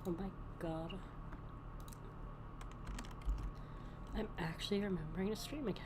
Oh my god. I'm actually remembering to stream again.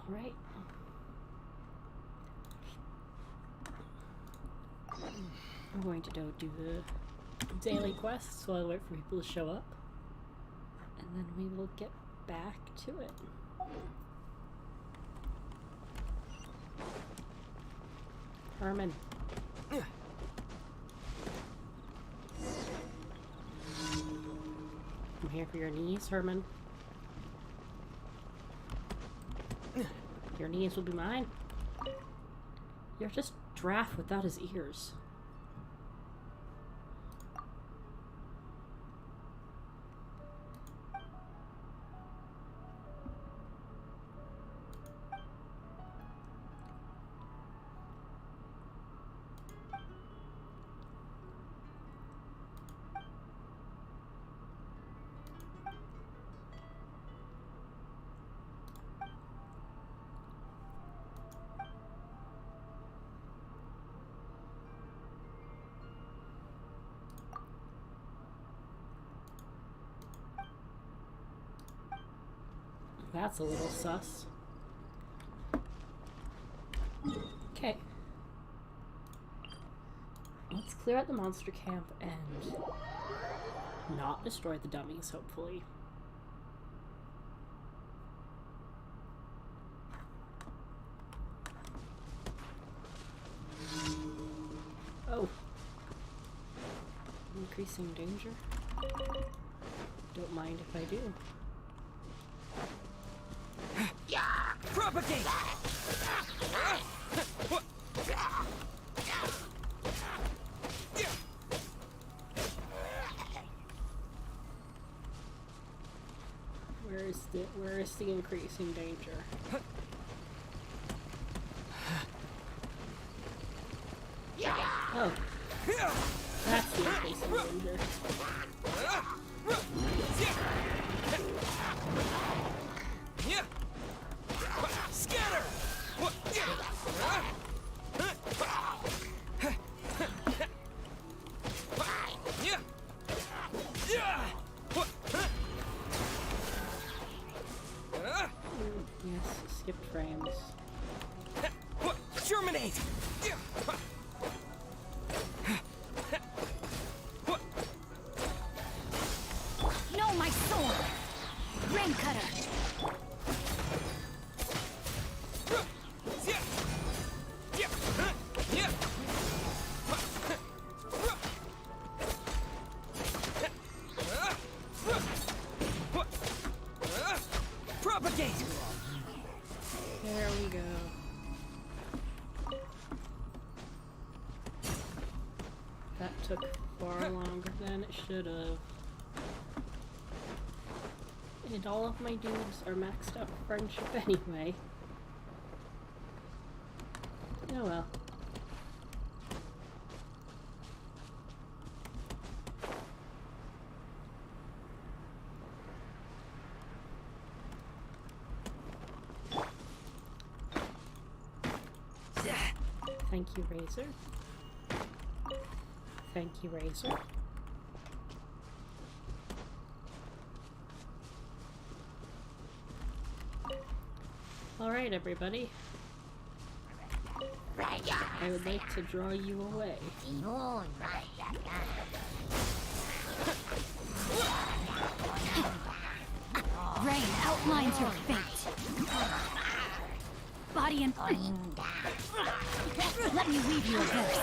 Alright. I'm going to go do the daily quests while I wait for people to show up. And then we will get back to it. Herman. I'm here for your knees, Herman. Your knees will be mine. You're just Draft without his ears. That's a little sus. Okay. Let's clear out the monster camp and not destroy the dummies, hopefully. Oh. Increasing danger. Don't mind if I do. Propagate! Where is the increasing danger? Oh. That's the increasing danger. Scatter! Yes, skipped frames. Germinate! No, my sword! Rain cutter! Propagate! There we go. That took far longer than it should have. And all of my dudes are maxed out for friendship anyway. Oh well. Thank you, Razor. Thank you, Razor. Alright, everybody. I would like to draw you away. Rain outlines your fate. Body and let me weave you a verse.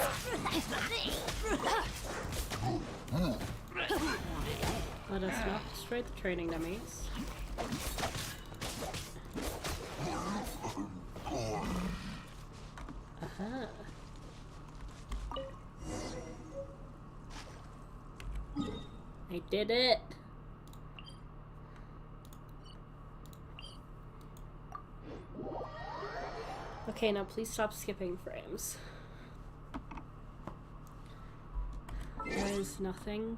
Let us not destroy the training dummies. Aha. I did it! Okay, now please stop skipping frames. There is nothing.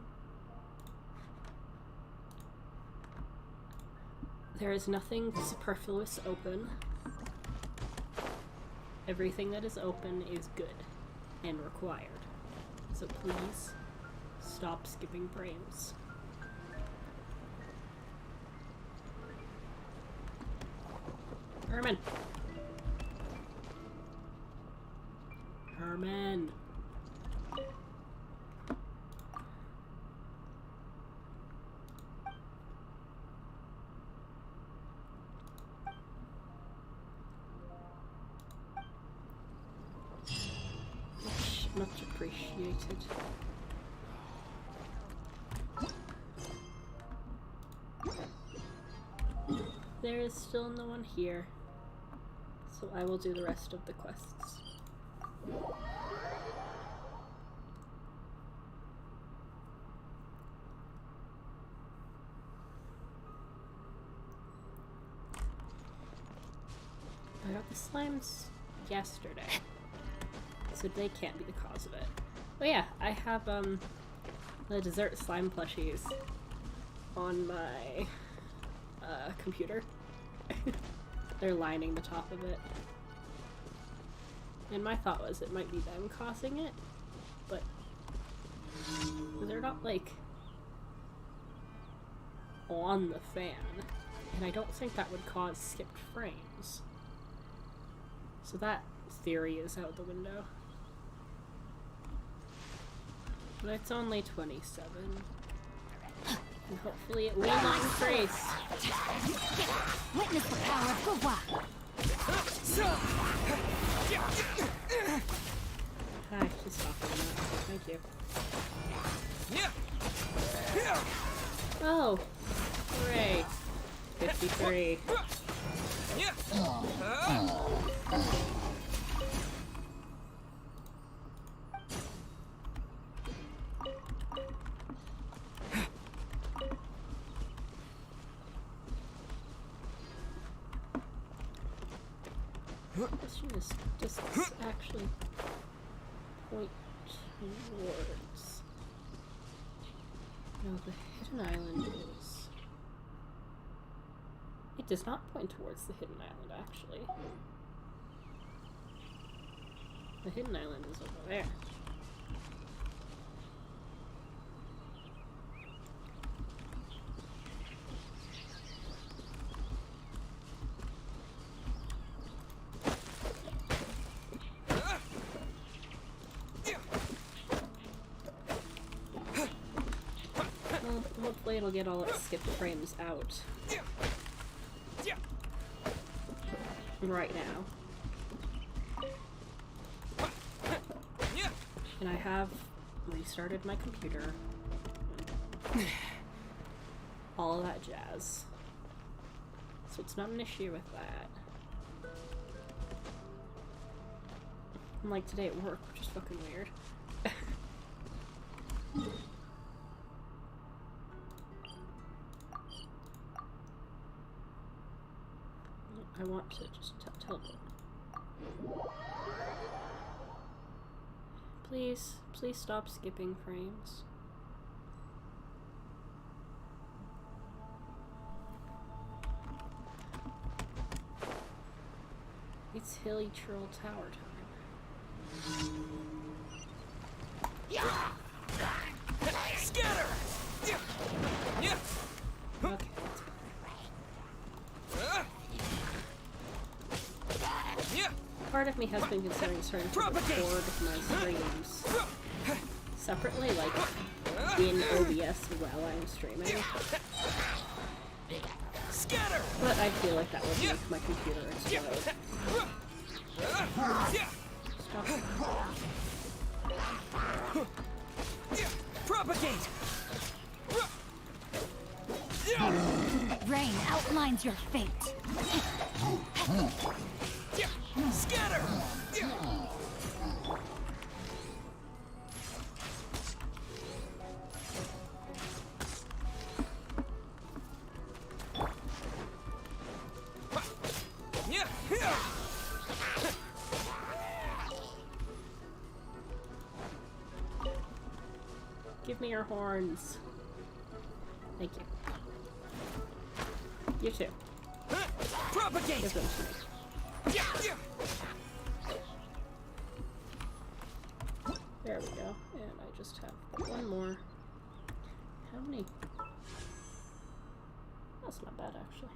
There is nothing superfluous open. Everything that is open is good and required. So please stop skipping frames. Herman! Herman! Much appreciated. There is still no one here, so I will do the rest of the quests. I got the slimes yesterday, so they can't be the cause of it. Oh yeah, I have the dessert slime plushies on my computer. They're lining the top of it. And my thought was it might be them causing it, but they're not like on the fan. And I don't think that would cause skipped frames. So that theory is out the window. But it's only 27. And hopefully it will not increase. Witness the power of Gua. Hi, she's talking about it. Thank you. Oh! Hooray! 53. Question is, does this actually point towards? No, the hidden island is. It does not point towards the hidden island, actually. The hidden island is over there. Hopefully it'll get all its skipped frames out right now. And I have restarted my computer. All of that jazz. So it's not an issue with that. Unlike today at work, which is fucking weird. I want to just teleport. Please, please stop skipping frames. It's Hilly Troll Tower time. Scatter! Okay. Part of me has been considering starting to record my streams separately, like in OBS while I'm streaming. But I feel like that would make my computer explode. Stop. Propagate! outlines your fate. Scatter! Give me your horns. Thank you. You too. Propagate! Give them to me. There we go. And I just have one more. How many? That's not bad, actually.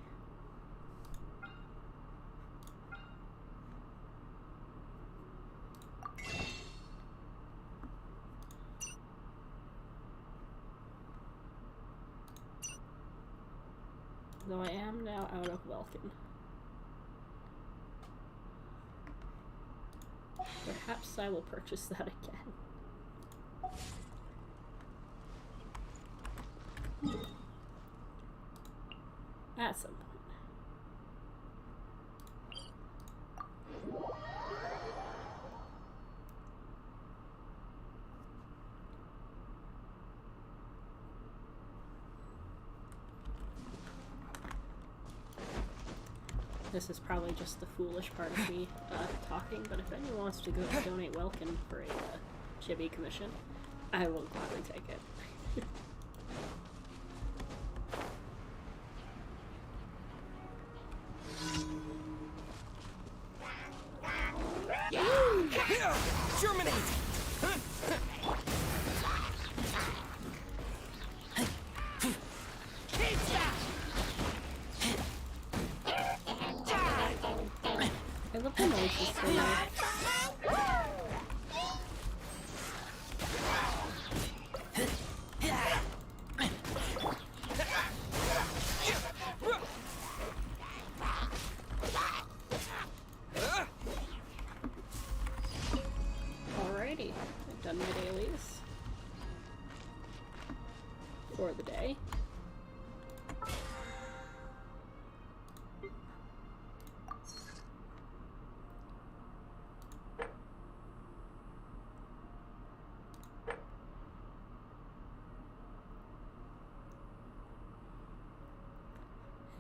Though I am now out of Welkin. Perhaps I will purchase that again. At some point. This is probably just the foolish part of me talking, but if anyone wants to go donate Welkin for a chibi commission, I will gladly take it. Germinate! I love the noises so much. Alrighty, I've done my dailies for the day.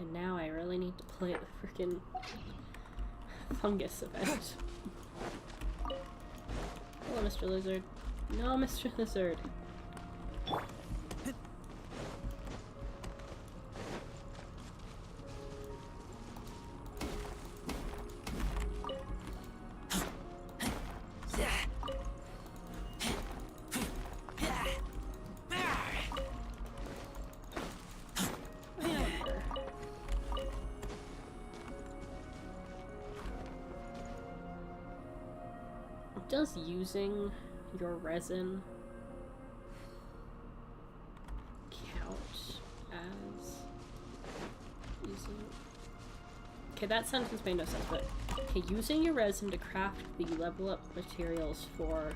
And now I really need to play the freaking fungus event. Hello, Mr. Lizard. No, Mr. Lizard. Does using your resin count as using... Okay, that sentence made no sense, but okay, using your resin to craft the level up materials for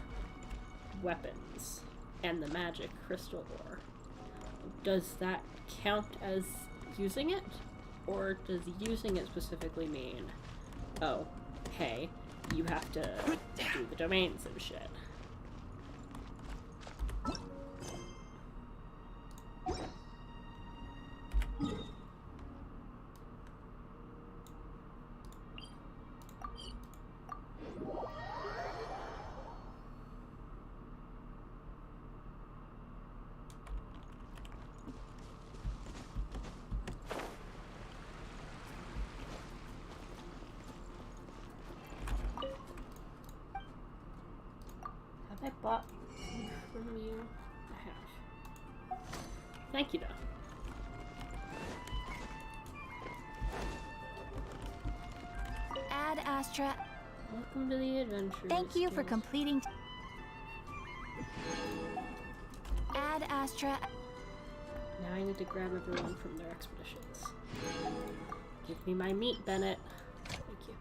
weapons and the magic crystal ore, does that count as using it? Or does using it specifically mean, oh, hey, you have to do the domains and shit? I bought from you. I have. Thank you, though. Ad Astra. Welcome to the adventure. Thank you for completing. Ad Astra. Now I need to grab everyone from their expeditions. Give me my meat, Bennett. Thank you.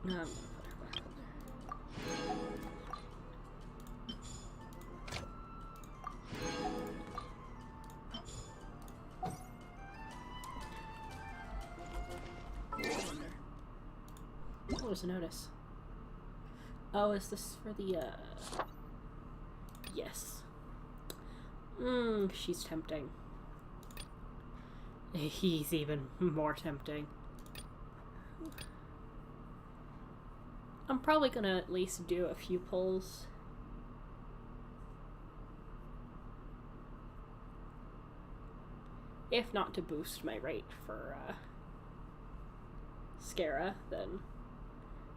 No, I'm gonna put her back on there. Oh, there's a notice. Oh, is this for the, Yes. She's tempting. He's even more tempting. I'm probably gonna at least do a few pulls. If not to boost my rate for, Scara, then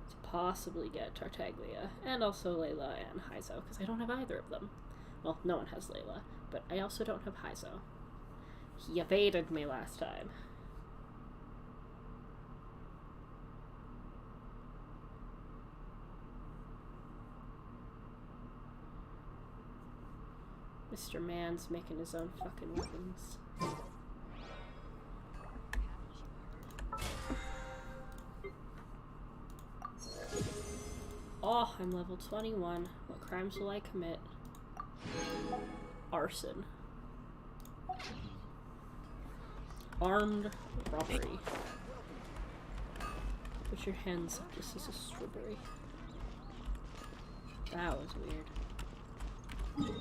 to possibly get Tartaglia, and also Layla and Heizo, because I don't have either of them. Well, no one has Layla, but I also don't have Heizo. He evaded me last time. Mr. Man's making his own fucking weapons. Oh, I'm level 21. What crimes will I commit? Arson. Armed robbery. Put your hands up, this is a strawberry. That was weird.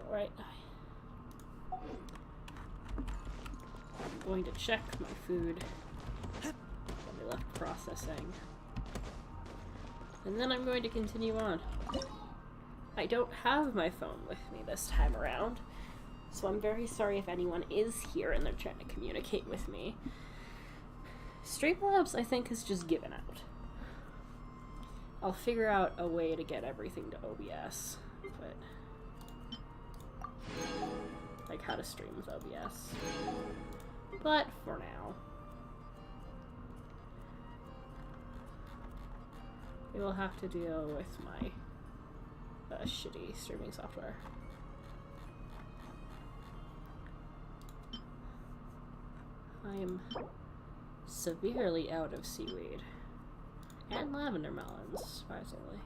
Alright. I'm going to check my food. I'll be left processing. And then I'm going to continue on. I don't have my phone with me this time around, so I'm very sorry if anyone is here and they're trying to communicate with me. Streamlabs, I think, has just given out. I'll figure out a way to get everything to OBS, but... like how to stream with OBS. But for now, we will have to deal with my shitty streaming software. I am severely out of seaweed. And lavender melons, surprisingly.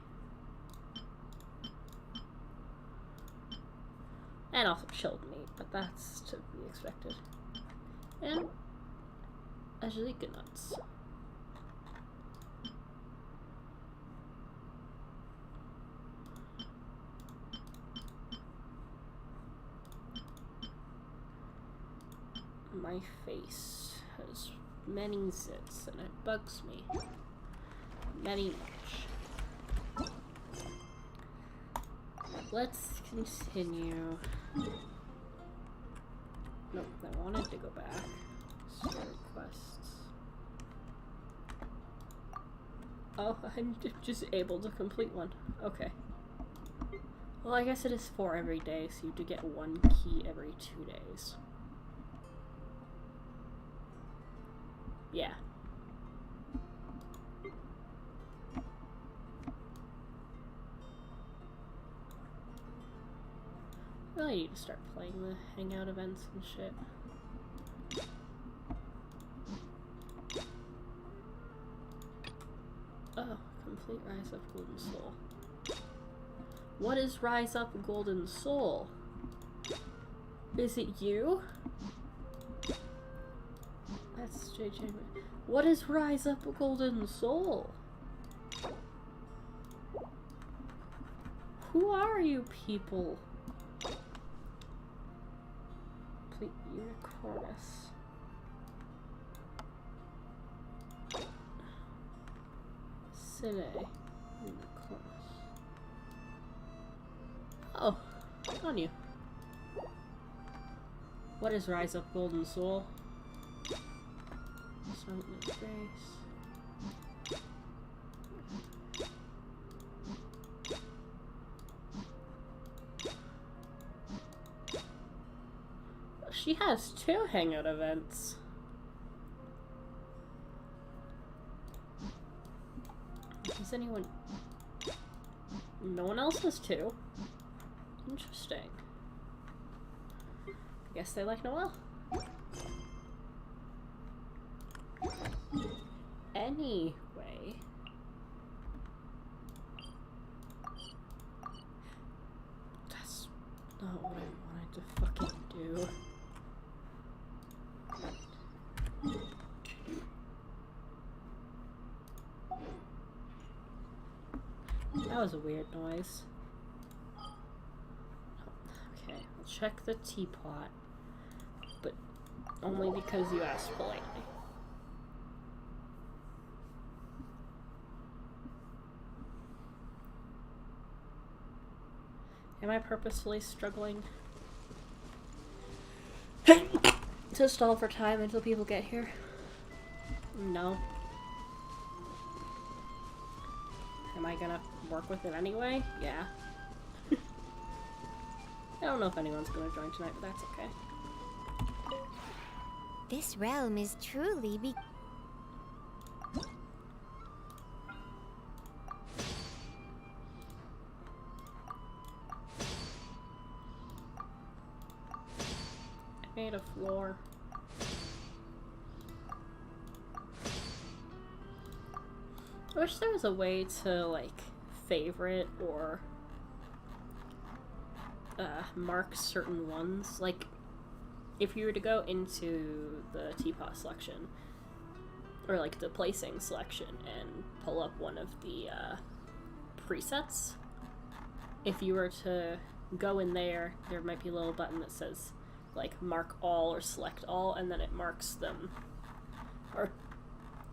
And also chilled meat, but that's to be expected. And Angelica nuts. My face has many zits and it bugs me. Many much. Let's continue. Nope, I wanted to go back. Start quests. Oh, I'm just able to complete one. Okay. Well, I guess it is 4 every day, so you do get 1 key every 2 days. Yeah. I really need to start playing the hangout events and shit. Oh, complete Rise Up Golden Soul. What is Rise Up Golden Soul? Is it you? That's JJ. What is Rise Up Golden Soul? Who are you people? Complete Unicornus. Cine Unicornus. Oh, on you. What is Rise Up Golden Soul? Something in his face. She has 2 hangout events. Does anyone... No one else has 2? Interesting. I guess they like Noelle. Anyway. That's not what I wanted to fucking do. That was a weird noise. Okay, I'll check the teapot, but only because you asked politely. Am I purposefully struggling to stall for time until people get here? No. Am I gonna work with it anyway? Yeah. I don't know if anyone's gonna join tonight, but that's okay. This realm is truly I made a floor. I wish there was a way to, like, favorite or mark certain ones. Like, if you were to go into the teapot selection, or, like, the placing selection, and pull up one of the presets, if you were to go in there, there might be a little button that says, like, mark all or select all, and then it marks them. Or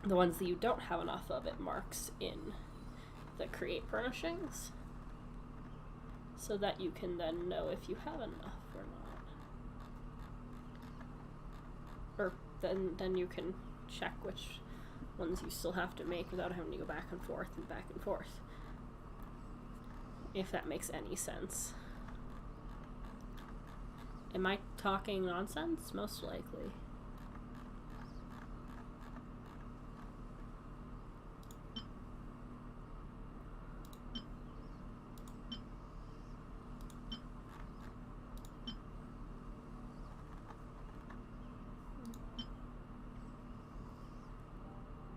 the ones that you don't have enough of, it marks in the create furnishings, so that you can then know if you have enough or not. Or then you can check which ones you still have to make without having to go back and forth and back and forth. If that makes any sense. Am I talking nonsense? Most likely.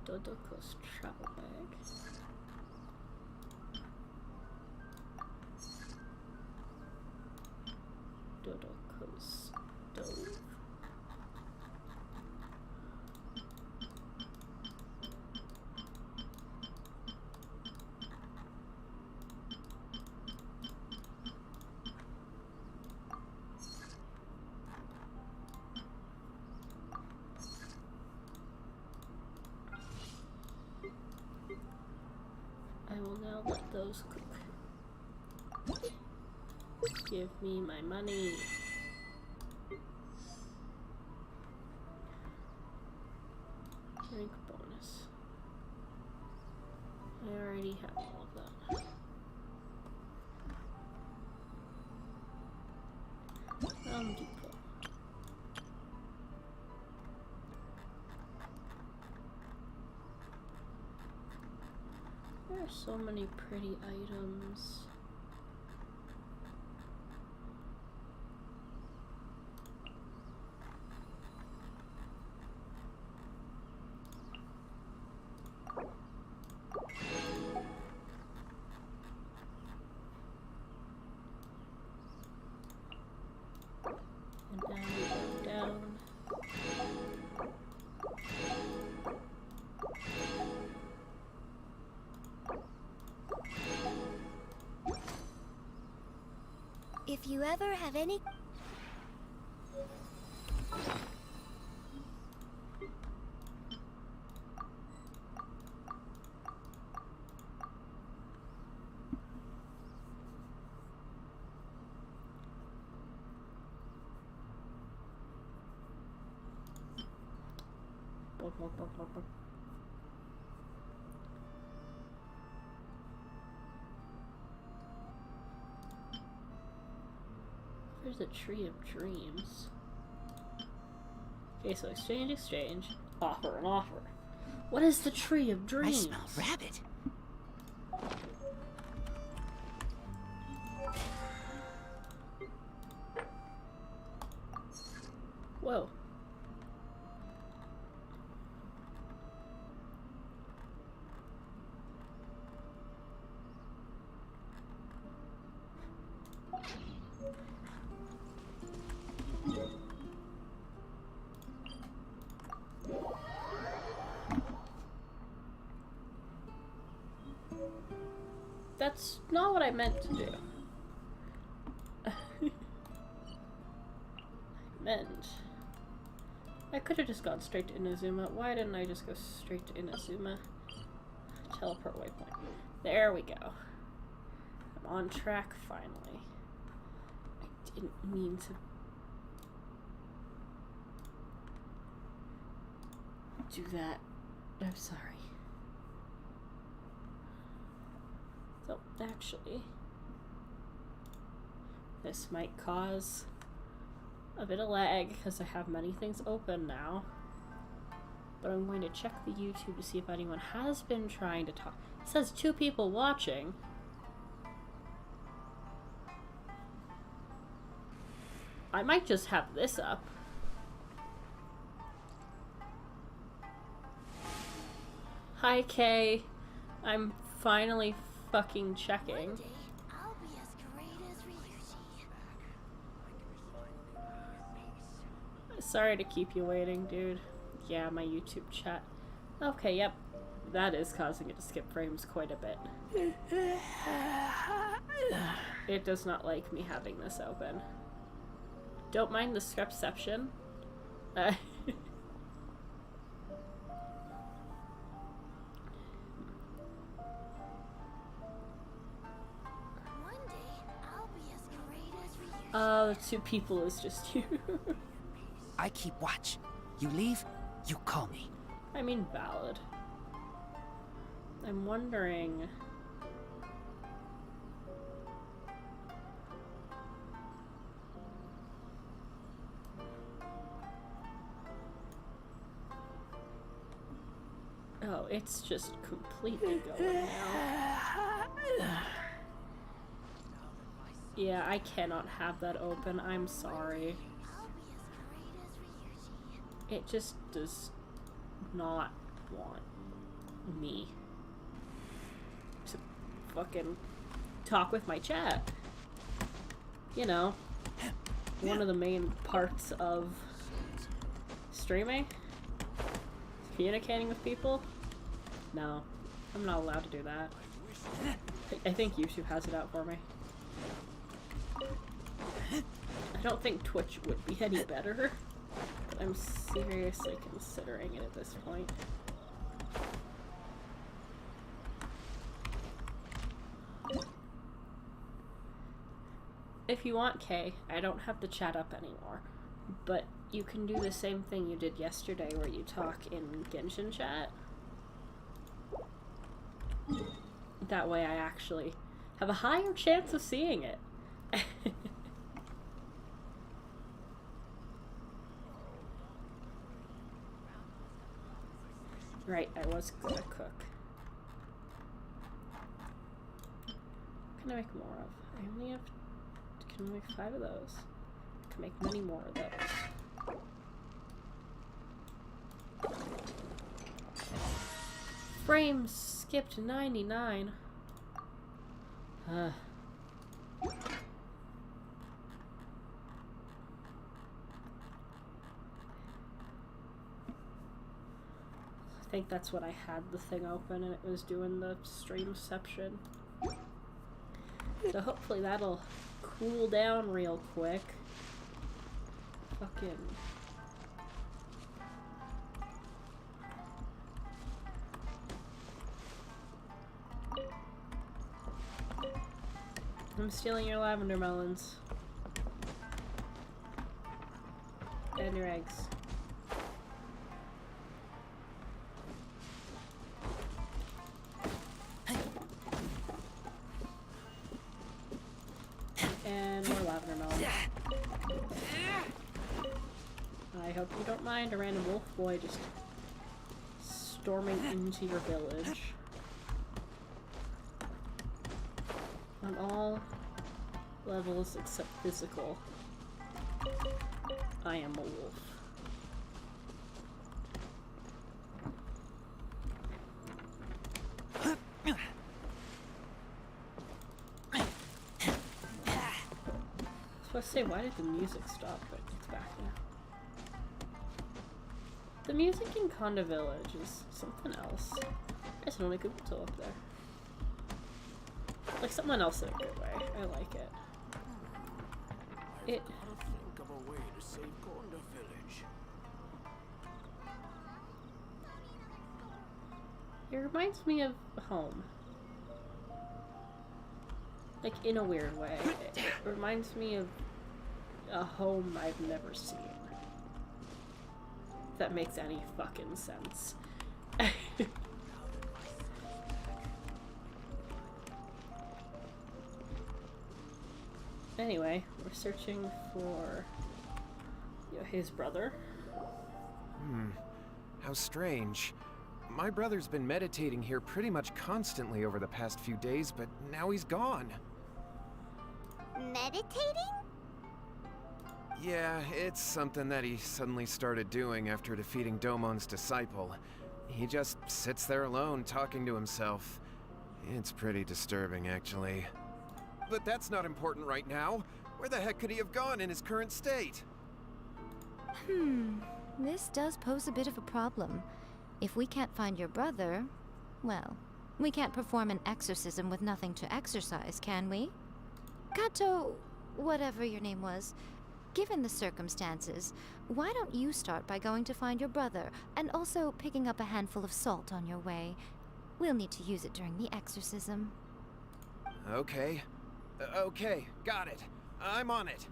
Dodoko's travel bag. Dodoko's stove. I will now let those cook. Give me my money. Drink bonus. I already have all of that. Depot. There are so many pretty items. And now we go down. If you ever have any... There's a tree of dreams. Okay, so exchange, offer and offer. What is the tree of dreams? I smell rabbit. Whoa. That's not what I meant to do. I could have just gone straight to Inazuma. Why didn't I just go straight to Inazuma? Teleport waypoint. There we go. I'm on track finally. I didn't mean to do that. I'm sorry. So, actually, this might cause a bit of lag because I have many things open now. But I'm going to check the YouTube to see if anyone has been trying to talk. It says 2 people watching. I might just have this up. Hi, Kay. I'm finally fucking checking. I'll be as great as Ryuji. Sorry to keep you waiting, dude. Yeah, my YouTube chat. Okay, yep. That is causing it to skip frames quite a bit. It does not like me having this open. Don't mind the scriptception. One day, I'll be as great as Ryuji. 2 people is just you. I keep watch. You leave, you call me. I mean, valid. I'm wondering... Oh, it's just completely going now. Yeah, I cannot have that open. I'm sorry. I'll be as great as Ryuji. It just does not want me to fucking talk with my chat. You know, one of the main parts of streaming, communicating with people. No, I'm not allowed to do that. I think YouTube has it out for me. I don't think Twitch would be any better, but I'm seriously considering it at this point. If you want, Kay, I don't have the chat up anymore, but you can do the same thing you did yesterday where you talk in Genshin chat. That way I actually have a higher chance of seeing it. Right, I was gonna cook. What can I make more of? I only have... Can I make 5 of those? I can make many more of those. Frames skipped 99. I think that's what I had the thing open and it was doing the streamception. So hopefully that'll cool down real quick. Fucking... I'm stealing your lavender melons. And your eggs. And more lavender melons. I hope you don't mind a random wolf boy just storming into your village. On all levels except physical, I am a wolf. I was supposed to say, why did the music stop? But it's back now. The music in Conda Village is something else. There's an only Google tool up there. Like someone else in a good way. I like it. It. Gotta think of a way to save Gonda Village. It reminds me of home. Like, in a weird way. It reminds me of a home I've never seen. If that makes any fucking sense. Anyway, we're searching for his brother. How strange. My brother's been meditating here pretty much constantly over the past few days, but now he's gone. Meditating? Yeah, it's something that he suddenly started doing after defeating Domon's disciple. He just sits there alone, talking to himself. It's pretty disturbing, actually. But that's not important right now. Where the heck could he have gone in his current state? This does pose a bit of a problem. If we can't find your brother, well, we can't perform an exorcism with nothing to exorcise, can we? Kato, whatever your name was, given the circumstances, why don't you start by going to find your brother, and also picking up a handful of salt on your way? We'll need to use it during the exorcism. Okay. Okay, got it. I'm on it.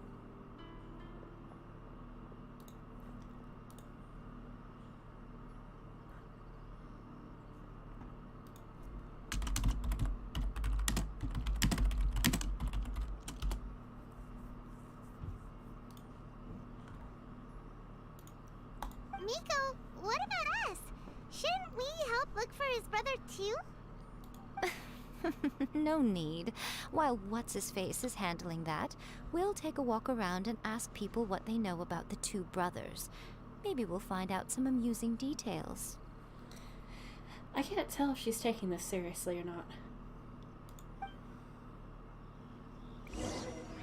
Miko, what about us? Shouldn't we help look for his brother too? No need. While What's-His-Face is handling that, we'll take a walk around and ask people what they know about the two brothers. Maybe we'll find out some amusing details. I can't tell if she's taking this seriously or not.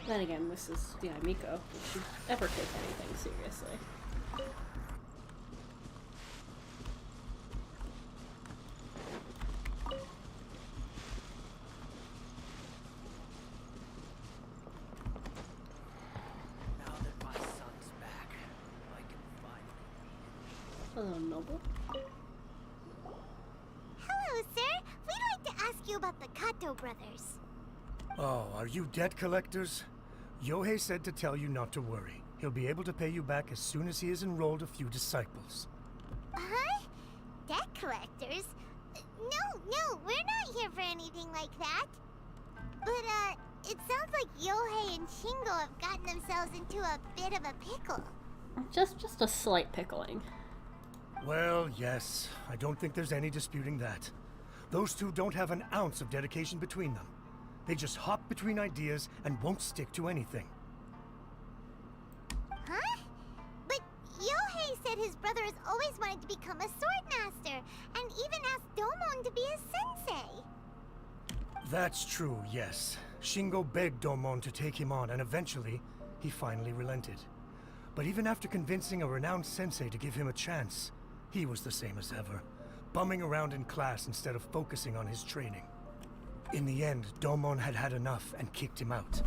Then again, this is, Miko. Does she ever take anything seriously? Now that my son's back, I can finally. Hello, Noble. Hello, sir. We'd like to ask you about the Kato brothers. Oh, are you debt collectors? Yohei said to tell you not to worry. He'll be able to pay you back as soon as he has enrolled a few disciples. Huh? Debt collectors? No, we're not here for anything like that. But, it sounds like Yohei and Shingo have gotten themselves into a bit of a pickle. Just a slight pickling. Well, yes. I don't think there's any disputing that. Those two don't have an ounce of dedication between them. They just hop between ideas and won't stick to anything. Huh? But Yohei said his brother has always wanted to become a sword master, and even asked Domon to be his sensei. That's true, yes. Shingo begged Domon to take him on, and eventually, he finally relented. But even after convincing a renowned sensei to give him a chance, he was the same as ever, bumming around in class instead of focusing on his training. In the end, Domon had had enough and kicked him out.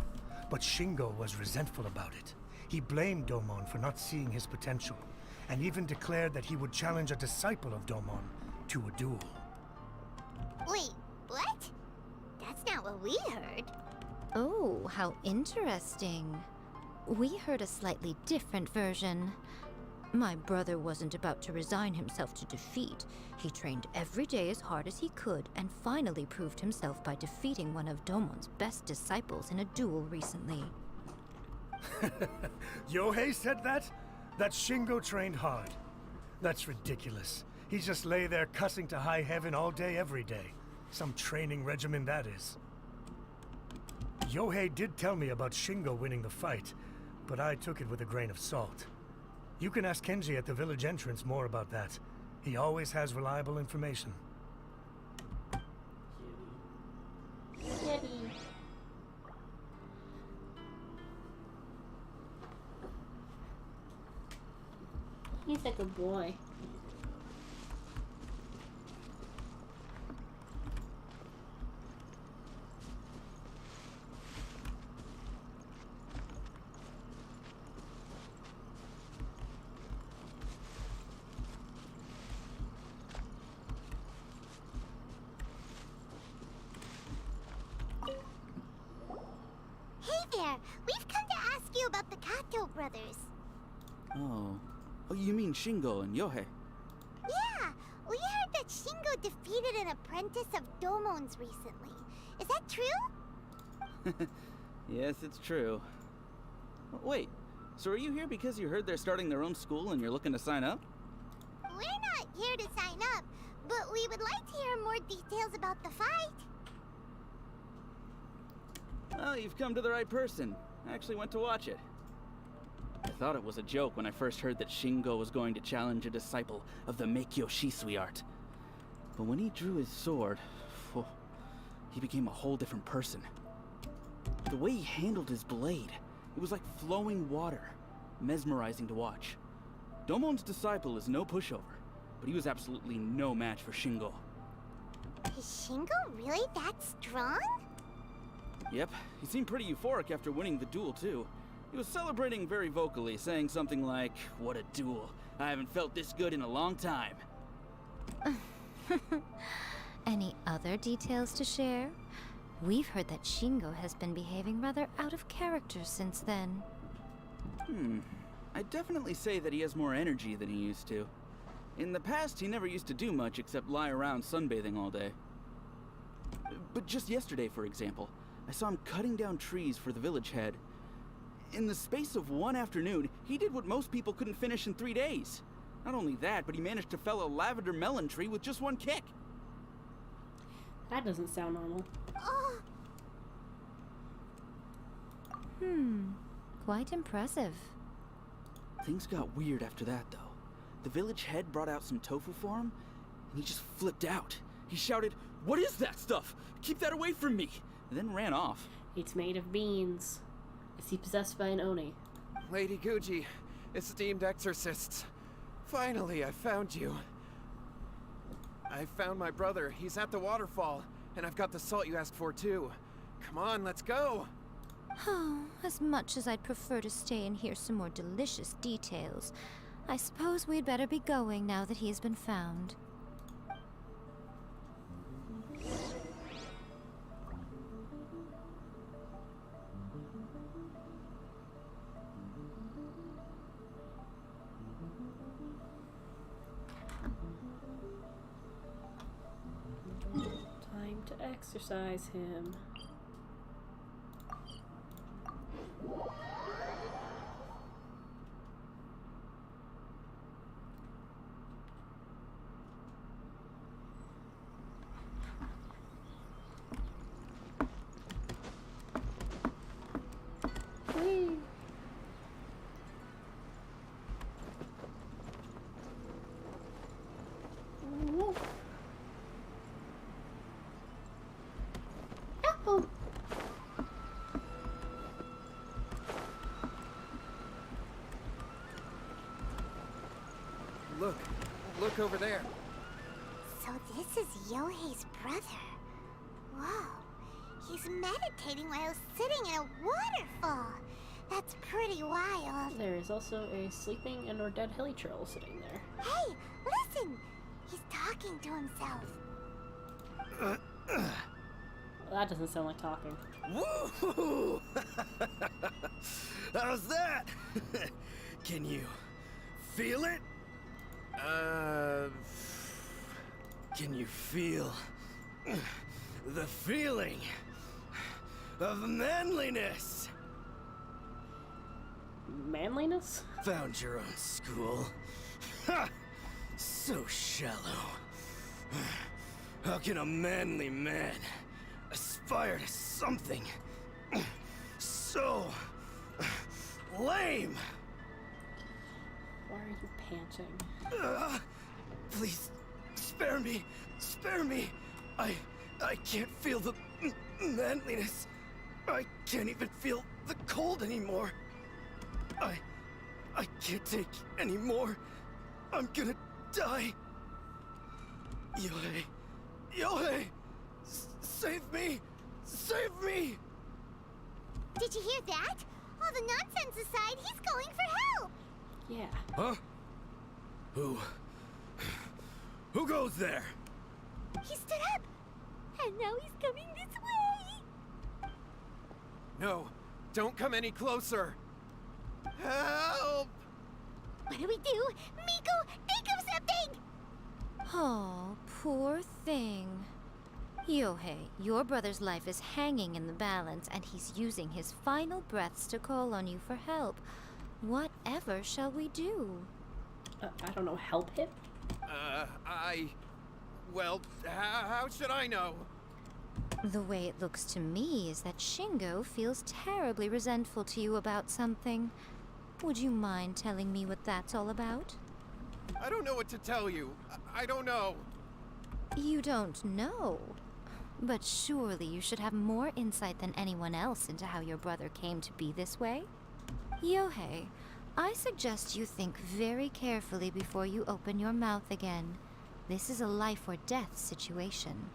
But Shingo was resentful about it. He blamed Domon for not seeing his potential, and even declared that he would challenge a disciple of Domon to a duel. Wait, what? That's not what we heard. Oh, how interesting. We heard a slightly different version. My brother wasn't about to resign himself to defeat. He trained every day as hard as he could and finally proved himself by defeating one of Domon's best disciples in a duel recently. Yohei said that? That Shingo trained hard. That's ridiculous. He just lay there cussing to high heaven all day every day. Some training regimen that is. Yohei did tell me about Shingo winning the fight, but I took it with a grain of salt. You can ask Kenji at the village entrance more about that. He always has reliable information. Kitty. He's a good boy. there. We've come to ask you about the Kato brothers. Oh. Oh, you mean Shingo and Yohei? Yeah, we heard that Shingo defeated an apprentice of Domon's recently. Is that true? Yes, it's true. Wait, so are you here because you heard they're starting their own school and you're looking to sign up? We're not here to sign up, but we would like to hear more details about the fight. Well, you've come to the right person. I actually went to watch it. I thought it was a joke when I first heard that Shingo was going to challenge a disciple of the Meikyo Shisui art. But when he drew his sword, he became a whole different person. The way he handled his blade, it was like flowing water, mesmerizing to watch. Domon's disciple is no pushover, but he was absolutely no match for Shingo. Is Shingo really that strong? Yep, he seemed pretty euphoric after winning the duel too. He was celebrating very vocally, saying something like, "What a duel. I haven't felt this good in a long time." Any other details to share? We've heard that Shingo has been behaving rather out of character since then. I'd definitely say that he has more energy than he used to. In the past, he never used to do much except lie around sunbathing all day. But just yesterday, for example, I saw him cutting down trees for the village head. In the space of one afternoon, he did what most people couldn't finish in 3 days. Not only that, but he managed to fell a lavender melon tree with just one kick. That doesn't sound normal. Oh, Quite impressive. Things got weird after that, though. The village head brought out some tofu for him, and he just flipped out. He shouted, "What is that stuff? Keep that away from me!" and then ran off. It's made of beans. Is he possessed by an Oni? Lady Guji, esteemed exorcists. Finally, I found you. I found my brother. He's at the waterfall, and I've got the salt you asked for, too. Come on, let's go. Oh, as much as I'd prefer to stay and hear some more delicious details, I suppose we'd better be going now that he's been found. Time to exercise him. Whee! Woo. Yahoo! Look over there. so this is Yohei's brother. Whoa, he's meditating while sitting in a waterfall. That's pretty wild. There is also a sleeping and or dead hilly troll sitting there. Hey, listen! He's talking to himself. Well, that doesn't sound like talking. Woo! How's that? Can you feel it? Can you feel the feeling of manliness? Manliness? Found your own school. Ha! So shallow. How can a manly man aspire to something so lame? Why are you panting? Please, spare me. Spare me. I can't feel the manliness. I can't even feel the cold anymore. I can't take any more. I'm gonna die. Yohei. Yohei! Save me! Save me! Did you hear that? All the nonsense aside, he's going for help! Yeah. Huh? Who goes there? He stood up! And now he's coming this way! No, Don't come any closer! Help! What do we do? Miko, think of something! Oh, poor thing. Yohei, your brother's life is hanging in the balance, and he's using his final breaths to call on you for help. Whatever shall we do? I don't know, help him? Well, how should I know? The way it looks to me is that Shingo feels terribly resentful to you about something. Would you mind telling me what that's all about? I don't know what to tell you. I don't know. You don't know? But surely you should have more insight than anyone else into how your brother came to be this way? Yohei, I suggest you think very carefully before you open your mouth again. This is a life or death situation.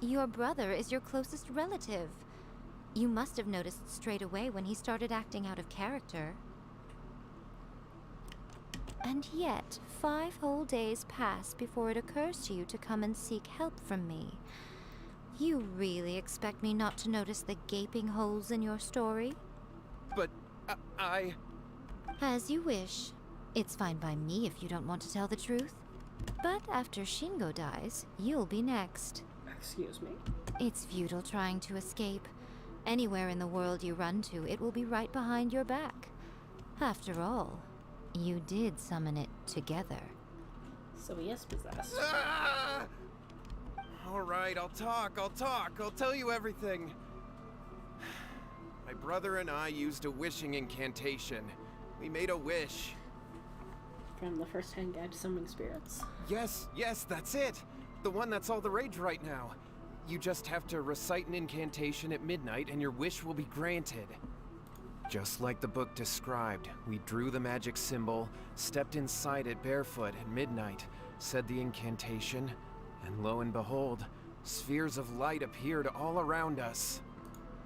Your brother is your closest relative. You must have noticed straight away when he started acting out of character. And yet, 5 whole days pass before it occurs to you to come and seek help from me. You really expect me not to notice the gaping holes in your story? But, I... As you wish. It's fine by me if you don't want to tell the truth. But after Shingo dies, you'll be next. Excuse me? It's futile trying to escape. Anywhere in the world you run to, it will be right behind your back. After all, you did summon it together. So he is possessed. Ah! All right, I'll talk. I'll tell you everything. My brother and I used a wishing incantation. We made a wish. From the first-hand guide to summoning spirits? Yes, that's it. The one that's all the rage right now. You just have to recite an incantation at midnight and your wish will be granted. Just like the book described, we drew the magic symbol, stepped inside it barefoot at midnight, said the incantation, and lo and behold, spheres of light appeared all around us.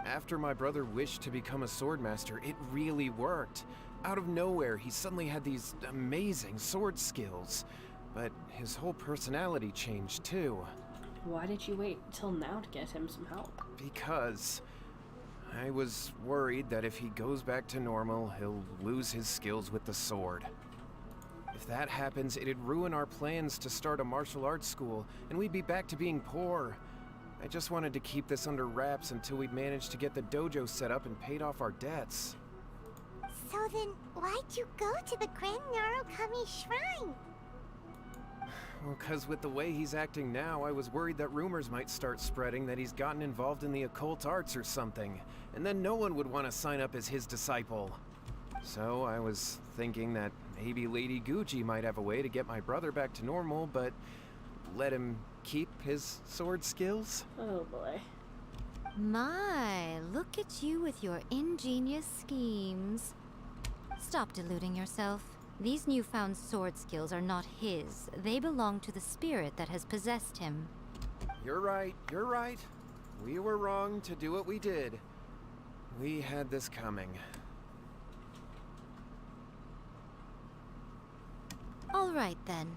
After my brother wished to become a swordmaster, it really worked. Out of nowhere, he suddenly had these amazing sword skills, but his whole personality changed too. Why did you wait till now to get him some help? Because I was worried that if he goes back to normal, he'll lose his skills with the sword. If that happens, it'd ruin our plans to start a martial arts school, and we'd be back to being poor. I just wanted to keep this under wraps until we'd managed to get the dojo set up and paid off our debts. So then, why'd you go to the Grand Narukami Shrine? Well, 'cause with the way he's acting now, I was worried that rumors might start spreading that he's gotten involved in the occult arts or something, and then no one would want to sign up as his disciple. So I was thinking that maybe Lady Gucci might have a way to get my brother back to normal, but let him keep his sword skills? Oh boy. My, look at you with your ingenious schemes. Stop deluding yourself. These newfound sword skills are not his. They belong to the spirit that has possessed him. You're right. We were wrong to do what we did. We had this coming. All right, then.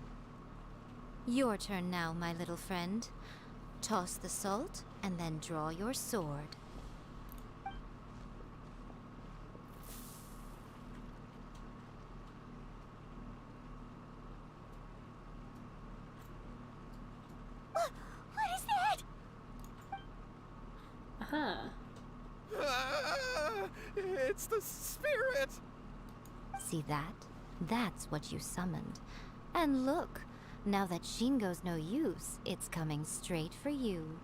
Your turn now, my little friend. Toss the salt, and then draw your sword. What is that? Uh-huh. It's the spirit! See that? That's what you summoned. And look, now that Shingo's no use, it's coming straight for you.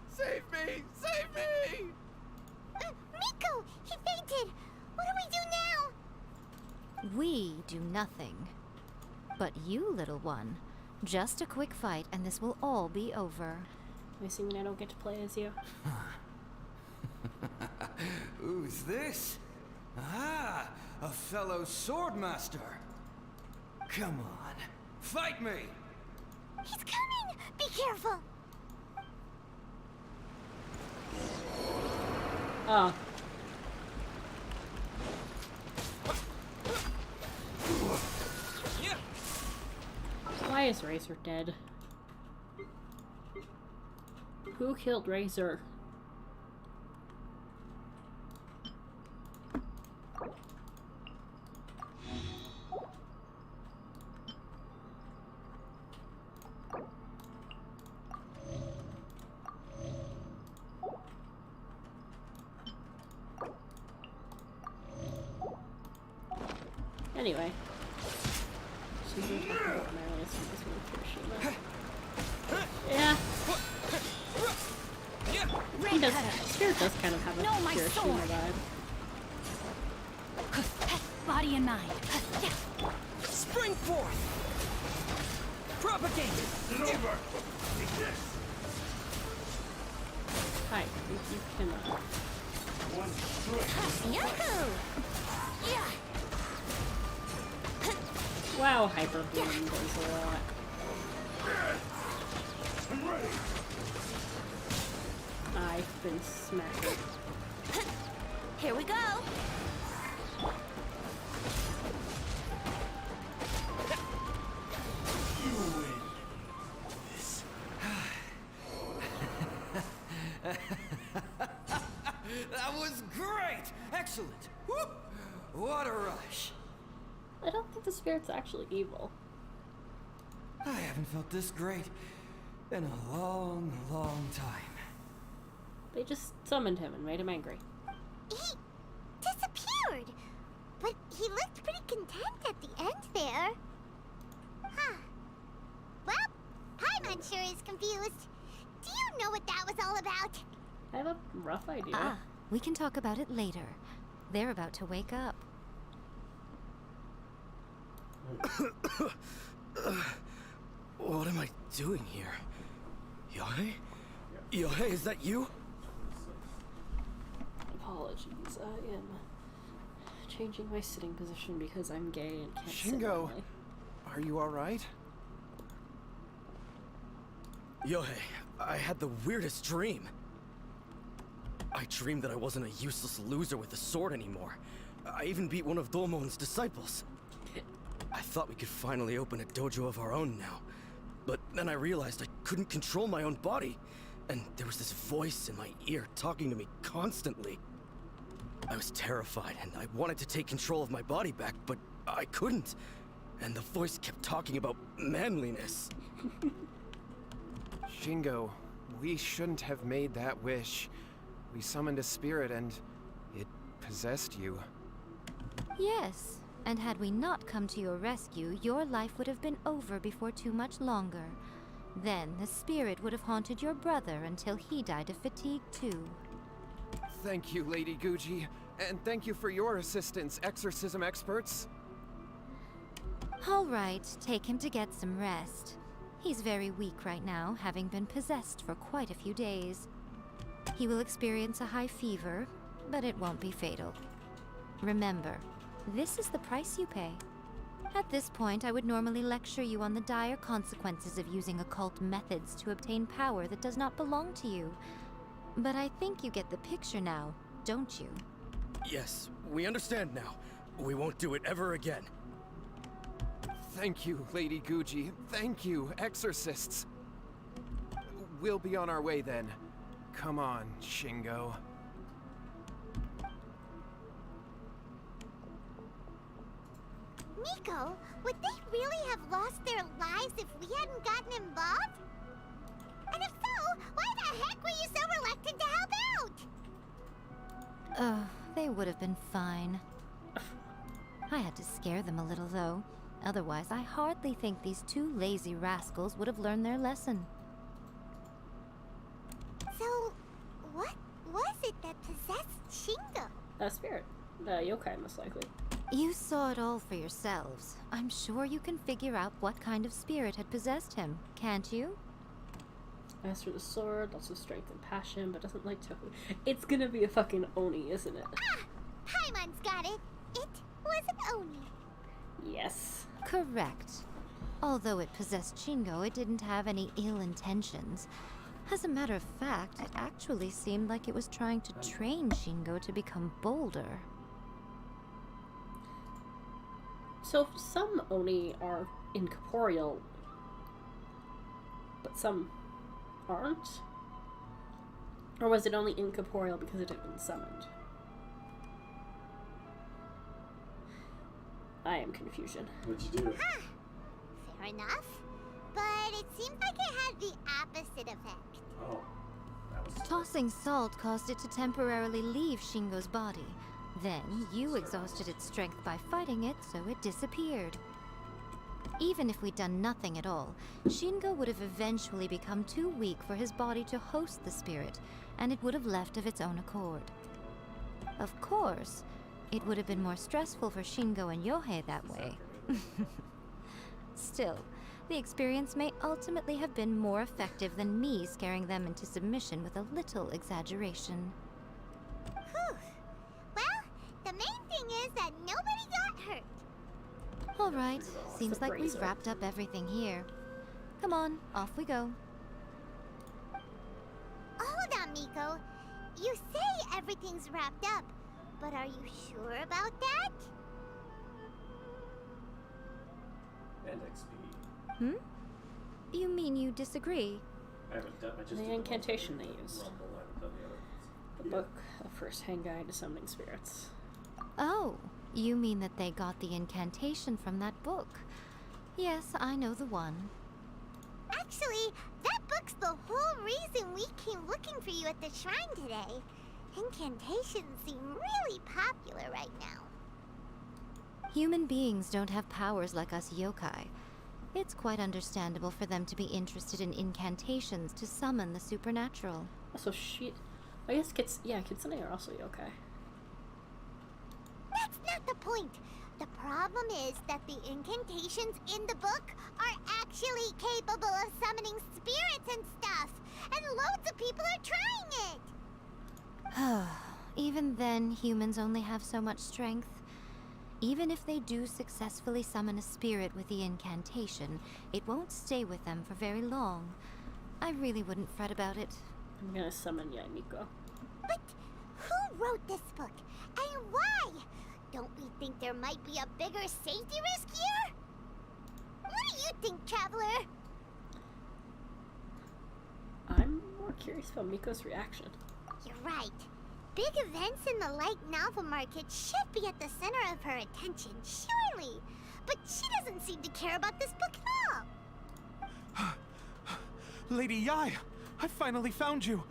Save me! Save me! Miko! He fainted! What do we do now? We do nothing. But you, little one, just a quick fight and this will all be over. You assuming I don't get to play as you? Who's this? Ah, a fellow swordmaster. Come on, fight me! He's coming! Be careful! Oh. Why is Razor dead? Who killed Razor? Anyway. She's been talking about Marilyn from this one, Hiroshima. Yeah. He does, Spirit does kind of have a Hiroshima vibe. Body and mind. Spring forth! Propagate! Over! Take this! Hi, you cannot. One strike! Yahoo! Yeah. Wow, Hyper Beam does a lot. I'm ready! I've been smacked. Here we go. You win. That was great! Excellent! Whoop! What a rush! I don't think the Spirit's actually evil. I haven't felt this great in a long, long time. They just summoned him and made him angry. He disappeared. But he looked pretty content at the end there. Huh. Well, Paimon sure is confused. Do you know what that was all about? I have a rough idea. Ah, we can talk about it later. They're about to wake up. What am I doing here? Yohei? Yohei, is that you? Apologies, I am changing my sitting position because I'm gay and can't sit Shingo, normally. are you alright? Yohei, I had the weirdest dream. I dreamed that I wasn't a useless loser with a sword anymore. I even beat one of Domon's disciples. I thought we could finally open a dojo of our own now. But then I realized I couldn't control my own body. And there was this voice in my ear talking to me constantly. I was terrified and I wanted to take control of my body back, but I couldn't. And the voice kept talking about manliness. Shingo, we shouldn't have made that wish. We summoned a spirit and it possessed you. Yes, and had we not come to your rescue, your life would have been over before too much longer. Then the spirit would have haunted your brother until he died of fatigue too. Thank you, Lady Guji, and thank you for your assistance, exorcism experts. All right, take him to get some rest. He's very weak right now, having been possessed for quite a few days. He will experience a high fever, but it won't be fatal. Remember, this is the price you pay. At this point, I would normally lecture you on the dire consequences of using occult methods to obtain power that does not belong to you. But I think you get the picture now, don't you? Yes, we understand now. We won't do it ever again. Thank you, Lady Guji. Thank you, exorcists. We'll be on our way then. Come on, Shingo. Miko, would they really have lost their lives if we hadn't gotten involved? And if so, why the heck were you so reluctant to help out? They would have been fine. I had to scare them a little, though. Otherwise, I hardly think these two lazy rascals would have learned their lesson. So, what was it that possessed Shingo? A spirit. Yokai, most likely. You saw it all for yourselves. I'm sure you can figure out what kind of spirit had possessed him, can't you? As for the sword, lots of strength and passion, but doesn't like tofu. It's gonna be a fucking Oni, isn't it? Ah! Paimon's got it. It was an Oni. Yes. Correct. Although it possessed Shingo, it didn't have any ill intentions. As a matter of fact, it actually seemed like it was trying to train Shingo to become bolder. So some Oni are incorporeal, but some aren't? Or was it only incorporeal because it had been summoned? I am confusion. What'd you do? Huh. Fair enough. But it seemed like it had the opposite effect. Oh, that was Tossing salt caused it to temporarily leave Shingo's body. Then, you exhausted its strength by fighting it, so it disappeared. Even if we'd done nothing at all, Shingo would have eventually become too weak for his body to host the spirit, and it would have left of its own accord. Of course, it would have been more stressful for Shingo and Yohei that way. Still, the experience may ultimately have been more effective than me scaring them into submission with a little exaggeration. Whew. Well, the main thing is that nobody got hurt. All right, seems the like we've brazier. wrapped up everything here. Come on, off we go. Hold on, Miko. You say everything's wrapped up, but are you sure about that? and XP. Hmm? You mean you disagree? I haven't done. I just The did incantation they Rumble. used. I haven't done the other ones. The book, A First-Hand Guide to Summoning Spirits. Oh, you mean that they got the incantation from that book? Yes, I know the one. Actually, that book's the whole reason we came looking for you at the shrine today. Incantations seem really popular right now. Human beings don't have powers like us yokai. It's quite understandable for them to be interested in incantations to summon the supernatural. Also, I guess Kitsune are also yokai. That's not the point. The problem is that the incantations in the book are actually capable of summoning spirits and stuff. And loads of people are trying it. Even then, humans only have so much strength. Even if they do successfully summon a spirit with the incantation, it won't stay with them for very long. I really wouldn't fret about it. I'm gonna summon Yaimiko. But who wrote this book? And why? Don't we think there might be a bigger safety risk here? What do you think, Traveler? I'm more curious about Miko's reaction. You're right. Big events in the light novel market should be at the center of her attention, surely. But she doesn't seem to care about this book at all. Lady Yai, I finally found you.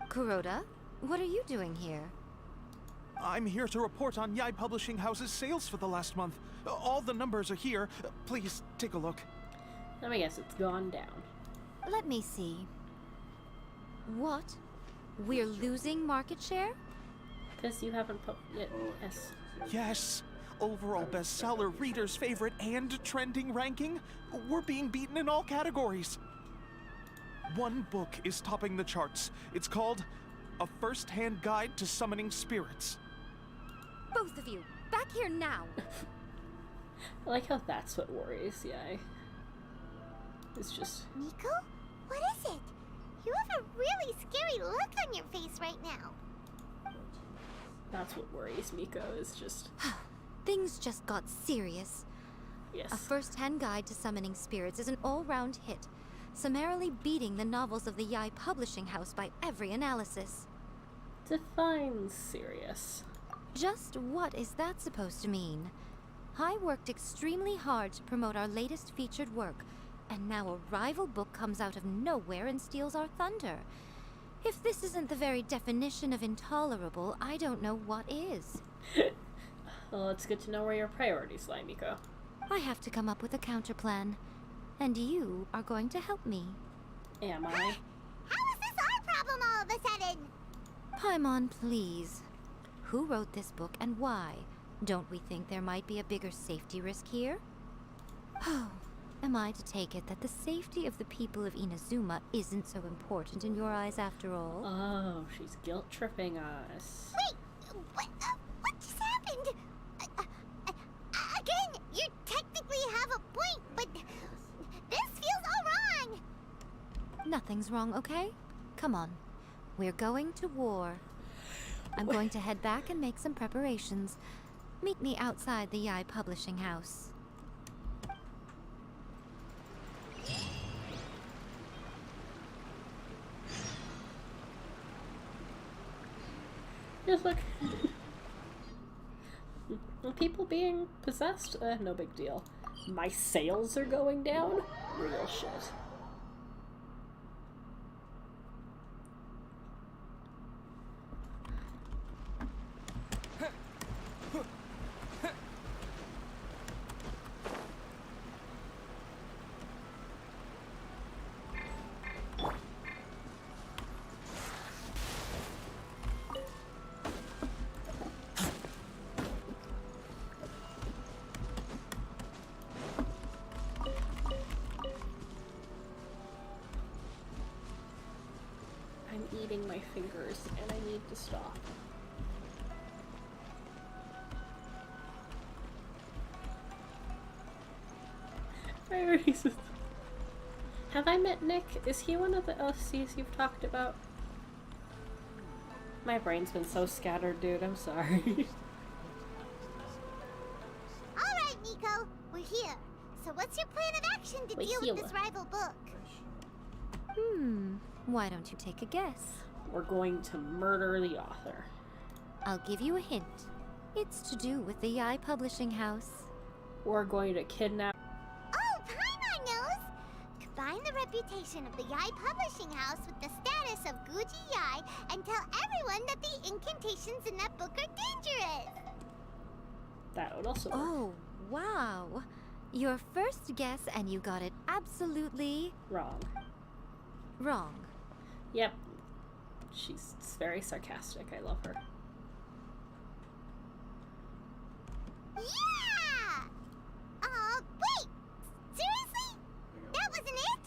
Kuroda, what are you doing here? I'm here to report on Yai Publishing House's sales for the last month. All the numbers are here. Please take a look. Let me guess, it's gone down. Let me see. What? We're losing market share? Because you haven't yet. Yes. Yes. Overall bestseller, reader's favorite, and trending ranking. We're being beaten in all categories. One book is topping the charts. It's called A First-Hand Guide to Summoning Spirits. Both of you, back here now! I like how that's what worries Yai. It's just. Miko? What is it? You have a really scary look on your face right now. That's what worries Miko, is just. Things just got serious. Yes. A First-Hand Guide to Summoning Spirits is an all-round hit, summarily beating the novels of the Yai Publishing House by every analysis. Define serious. Just what is that supposed to mean? I worked extremely hard to promote our latest featured work, and now a rival book comes out of nowhere and steals our thunder. If this isn't the very definition of intolerable, I don't know what is. Well, it's good to know where your priorities lie, Miko. I have to come up with a counterplan, and you are going to help me. Am I? How is this our problem all of a sudden? Paimon, please. Who wrote this book and why? Don't we think there might be a bigger safety risk here? Oh, am I to take it that the safety of the people of Inazuma isn't so important in your eyes after all? Oh, she's guilt-tripping us. Wait, what just happened? Again, you technically have a point, but this feels all wrong. Nothing's wrong, okay? Come on. We're going to war. I'm going to head back and make some preparations. Meet me outside the Yai Publishing House. Just like people being possessed, no big deal. My sales are going down? Real shit. Eating my fingers, and I need to stop. Have I met Nick? Is he one of the LCs you've talked about? My brain's been so scattered, dude. I'm sorry. Alright, Nico. We're here. So what's your plan of action to deal with this rival book? Why don't you take a guess? We're going to murder the author. I'll give you a hint. It's to do with the Yai Publishing House. We're going to kidnap... Oh, Paimon knows! Combine the reputation of the Yai Publishing House with the status of Guji Yai and tell everyone that the incantations in that book are dangerous! That would also work. Oh, wow. Your first guess and you got it absolutely... Wrong. Wrong. Yep. She's very sarcastic. I love her. Yeah! Wait! Seriously? That wasn't it?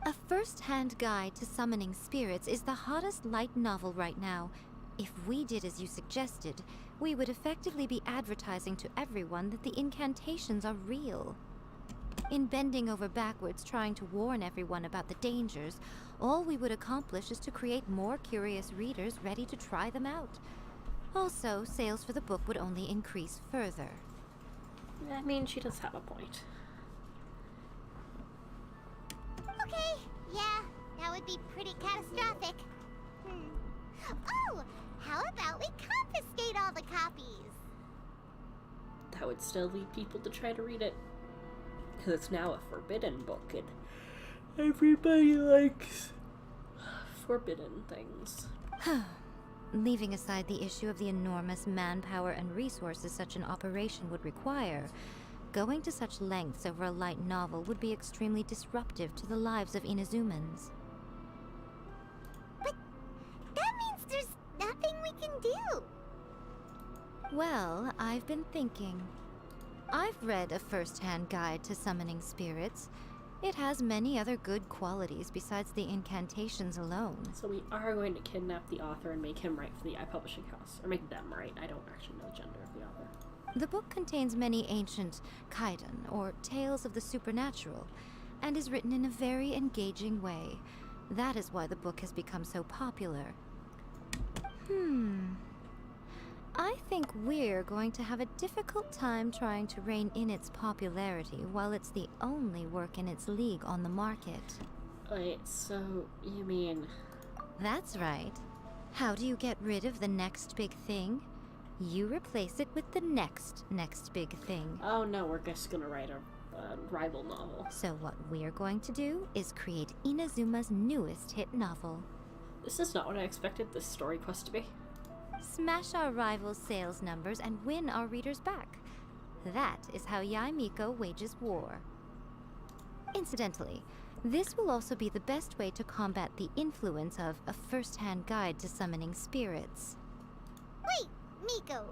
A first-hand guide to summoning spirits is the hottest light novel right now. If we did as you suggested, we would effectively be advertising to everyone that the incantations are real. In bending over backwards trying to warn everyone about the dangers, all we would accomplish is to create more curious readers ready to try them out. Also, sales for the book would only increase further. I mean, she does have a point. Okay, yeah, that would be pretty catastrophic. Oh, how about we confiscate all the copies? That would still lead people to try to read it. Because it's now a forbidden book, and everybody likes forbidden things. Leaving aside the issue of the enormous manpower and resources such an operation would require, going to such lengths over a light novel would be extremely disruptive to the lives of Inazumans. But that means there's nothing we can do. Well, I've been thinking. I've read a first-hand guide to summoning spirits. It has many other good qualities besides the incantations alone. So we are going to kidnap the author and make him write for the iPublishing House. Or make them write. I don't actually know the gender of the author. The book contains many ancient kaidan, or tales of the supernatural, and is written in a very engaging way. That is why the book has become so popular. I think we're going to have a difficult time trying to rein in its popularity while it's the only work in its league on the market. Wait, so you mean... That's right. How do you get rid of the next big thing? You replace it with the next big thing. Oh no, we're just gonna write a rival novel. So what we're going to do is create Inazuma's newest hit novel. This is not what I expected this story quest to be. Smash our rivals' sales numbers and win our readers back. That is how Yai Miko wages war. Incidentally, this will also be the best way to combat the influence of a first-hand guide to summoning spirits. Wait, Miko.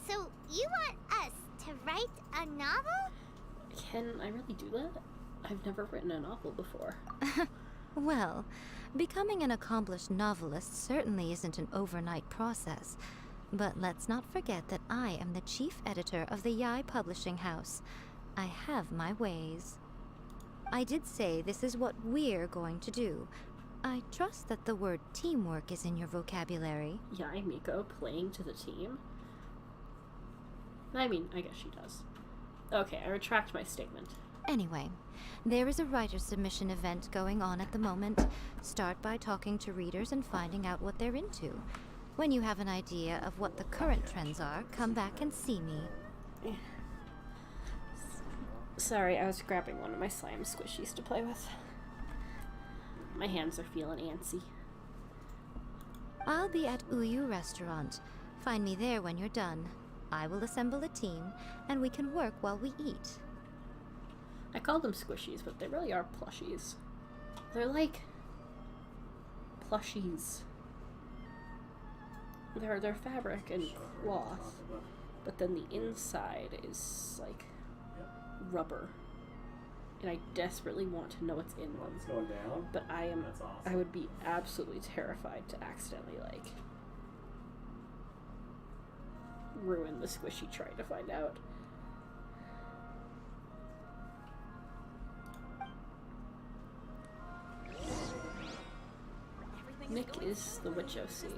So you want us to write a novel? Can I really do that? I've never written a novel before. Well, becoming an accomplished novelist certainly isn't an overnight process. But let's not forget that I am the chief editor of the Yai Publishing House. I have my ways. I did say this is what we're going to do. I trust that the word teamwork is in your vocabulary. Yai Miko playing to the team? I mean, I guess she does. Okay, I retract my statement. Anyway, there is a writer submission event going on at the moment. Start by talking to readers and finding out what they're into. When you have an idea of what the current trends are, come back and see me. Sorry, I was grabbing one of my slime squishies to play with. My hands are feeling antsy. I'll be at Uyu Restaurant. Find me there when you're done. I will assemble a team, and we can work while we eat. I call them squishies, but they really are plushies. They're like plushies. They're fabric and cloth, but then the inside is like rubber. And I desperately want to know what's in them. It's going down. But That's awesome. I would be absolutely terrified to accidentally like ruin the squishy trying to find out. Nick is the witch OC.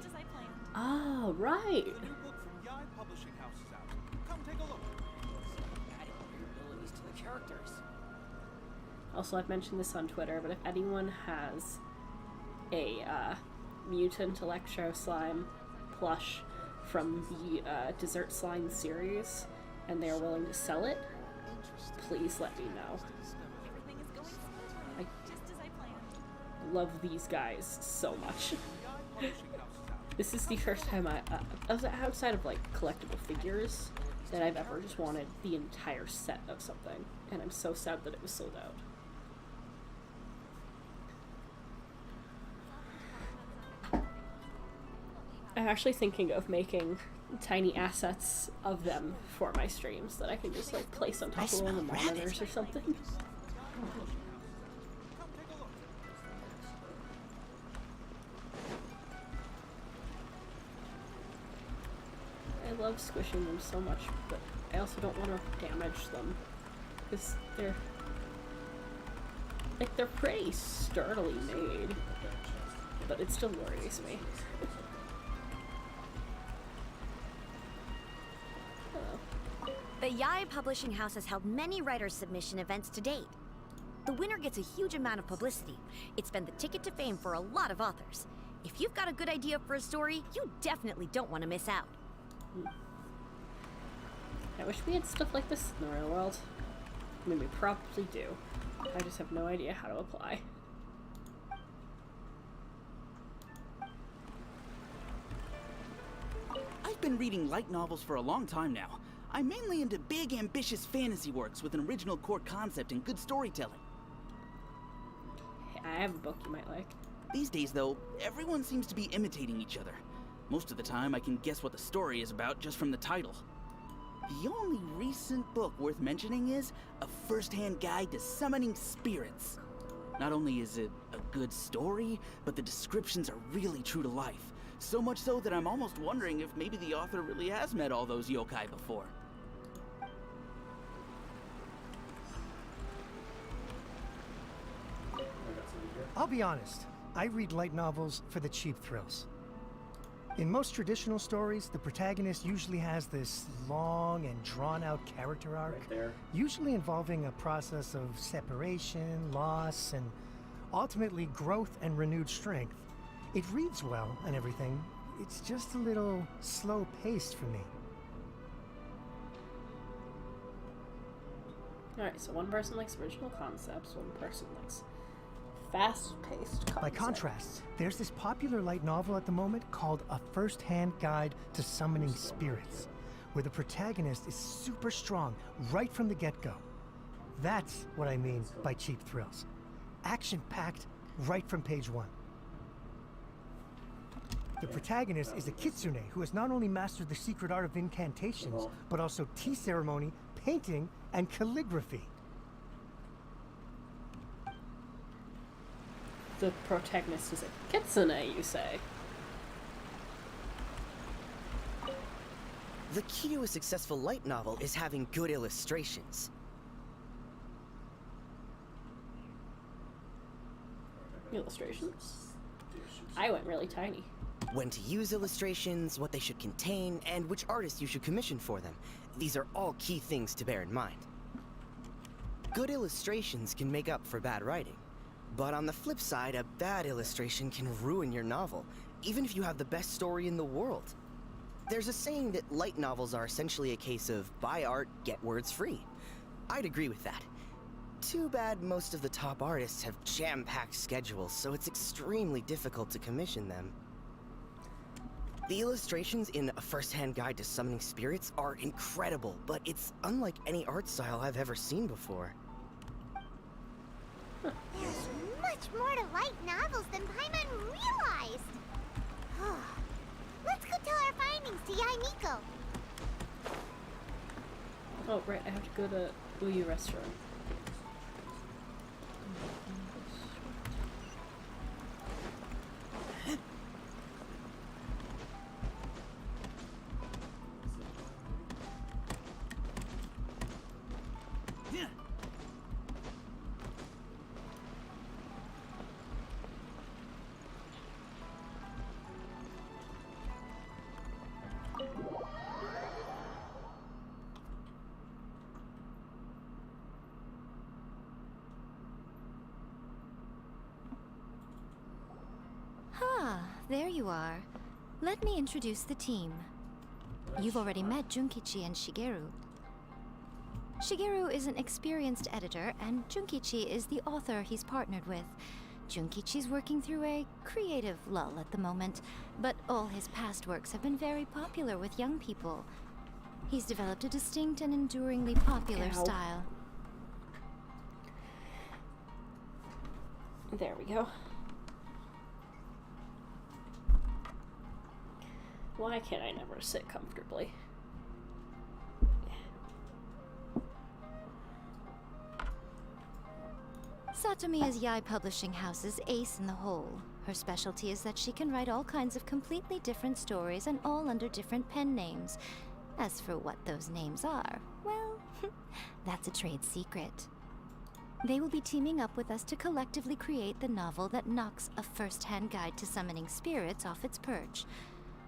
Oh, right. A new book from Yai Publishing House is out. Come take a look. Adding new abilities to the characters. Also, I've mentioned this on Twitter, but if anyone has a mutant Electro Slime plush from the Dessert Slime series and they're willing to sell it, please let me know. I love these guys so much. This is the first time outside of like collectible figures, that I've ever just wanted the entire set of something, and I'm so sad that it was sold out. I'm actually thinking of making tiny assets of them for my streams that I can just like place on top of one of the monitors or something. I love squishing them so much, but I also don't want to damage them because they're pretty sturdily made, but it still worries me. The Yai Publishing House has held many writers' submission events to date. The winner gets a huge amount of publicity. It's been the ticket to fame for a lot of authors. If you've got a good idea for a story, you definitely don't want to miss out. I wish we had stuff like this in the real world. I mean, we probably do. I just have no idea how to apply. I've been reading light novels for a long time now. I'm mainly into big, ambitious fantasy works with an original core concept and good storytelling. Hey, I have a book you might like. These days, though, everyone seems to be imitating each other. Most of the time, I can guess what the story is about just from the title. The only recent book worth mentioning is A First-Hand Guide to Summoning Spirits. Not only is it a good story, but the descriptions are really true to life. So much so that I'm almost wondering if maybe the author really has met all those yokai before. I'll be honest, I read light novels for the cheap thrills. In most traditional stories, the protagonist usually has this long and drawn-out character arc, usually involving a process of separation, loss, and ultimately growth and renewed strength. It reads well and everything, it's just a little slow-paced for me. Alright, so one person likes original concepts, one person likes fast-paced concepts. By contrast, there's this popular light novel at the moment called A First-Hand Guide to Summoning Spirits, where the protagonist is super strong right from the get-go. That's what I mean by cheap thrills. Action-packed right from page 1. The protagonist is a kitsune who has not only mastered the secret art of incantations, but also tea ceremony, painting, and calligraphy. The protagonist is a kitsune, you say? The key to a successful light novel is having good illustrations. Illustrations. I went really tiny. When to use illustrations, what they should contain, and which artist you should commission for them. These are all key things to bear in mind. Good illustrations can make up for bad writing. But on the flip side, a bad illustration can ruin your novel, even if you have the best story in the world. There's a saying that light novels are essentially a case of buy art, get words free. I'd agree with that. Too bad most of the top artists have jam-packed schedules, so it's extremely difficult to commission them. The illustrations in A First-Hand Guide to Summoning Spirits are incredible, but it's unlike any art style I've ever seen before. There's much more to light novels than Paimon realized. Let's go tell our findings to Yai Miko. Oh, right, I have to go to Uyu Restaurant. There you are. Let me introduce the team. You've already met Junkichi and Shigeru. Shigeru is an experienced editor, and Junkichi is the author he's partnered with. Junkichi's working through a creative lull at the moment, but all his past works have been very popular with young people. He's developed a distinct and enduringly popular style. There we go. Why can't I never sit comfortably? Satomi is Yai Publishing House's ace in the hole. Her specialty is that she can write all kinds of completely different stories and all under different pen names. As for what those names are, well, that's a trade secret. They will be teaming up with us to collectively create the novel that knocks A First-Hand Guide to Summoning Spirits off its perch.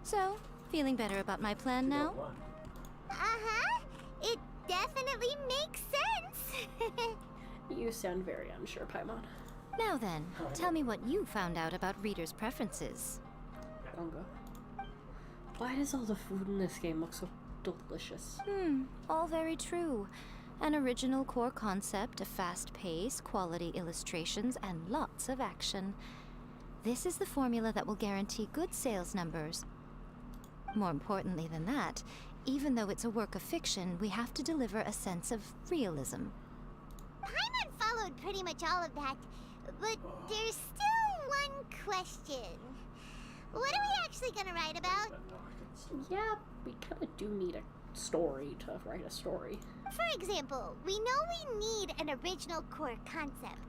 So, feeling better about my plan now? Uh-huh. It definitely makes sense. You sound very unsure, Paimon. Now then, tell me what you found out about readers' preferences. Bongo. Why does all the food in this game look so delicious? All very true. An original core concept, a fast pace, quality illustrations, and lots of action. This is the formula that will guarantee good sales numbers. More importantly than that, even though it's a work of fiction, we have to deliver a sense of realism. Paimon followed pretty much all of that, but there's still one question. What are we actually gonna write about? Yeah, we kinda do need a story to write a story. For example, we know we need an original core concept,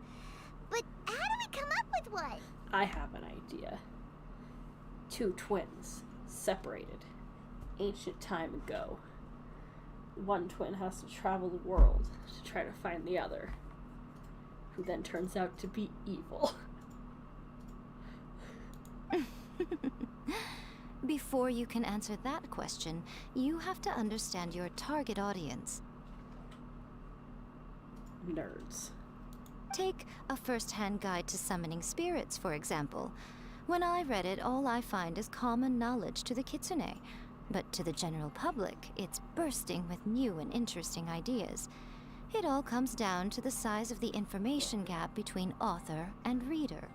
but how do we come up with one? I have an idea. Two twins, separated, ancient time ago. One twin has to travel the world to try to find the other, who then turns out to be evil. Before you can answer that question, you have to understand your target audience. Nerds. Take A First-Hand Guide to Summoning Spirits, for example. When I read it, all I find is common knowledge to the kitsune. But to the general public, it's bursting with new and interesting ideas. It all comes down to the size of the information gap between author and reader.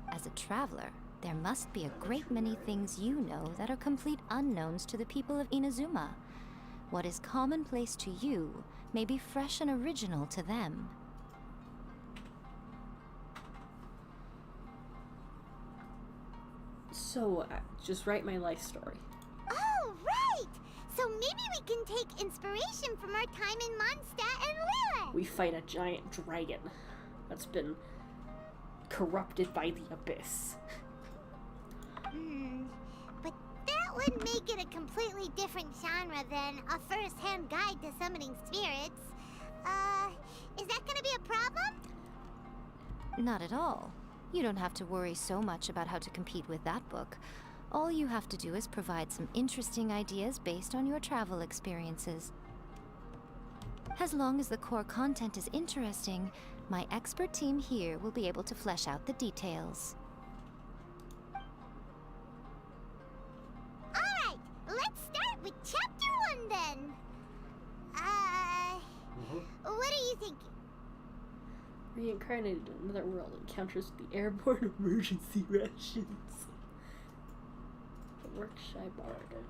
As a traveler, there must be a great many things you know that are complete unknowns to the people of Inazuma. What is commonplace to you may be fresh and original to them. So, just write my life story. Oh, right! So maybe we can take inspiration from our time in Mondstadt and Leland. We fight a giant dragon that's been corrupted by the abyss. But that would make it a completely different genre than A First-Hand Guide to Summoning Spirits. Is that gonna be a problem? Not at all. You don't have to worry so much about how to compete with that book. All you have to do is provide some interesting ideas based on your travel experiences. As long as the core content is interesting, my expert team here will be able to flesh out the details. Alright, let's start with chapter 1 then. What are you thinking? Reincarnated in another world encounters with the airborne emergency rations. The work shy bargain.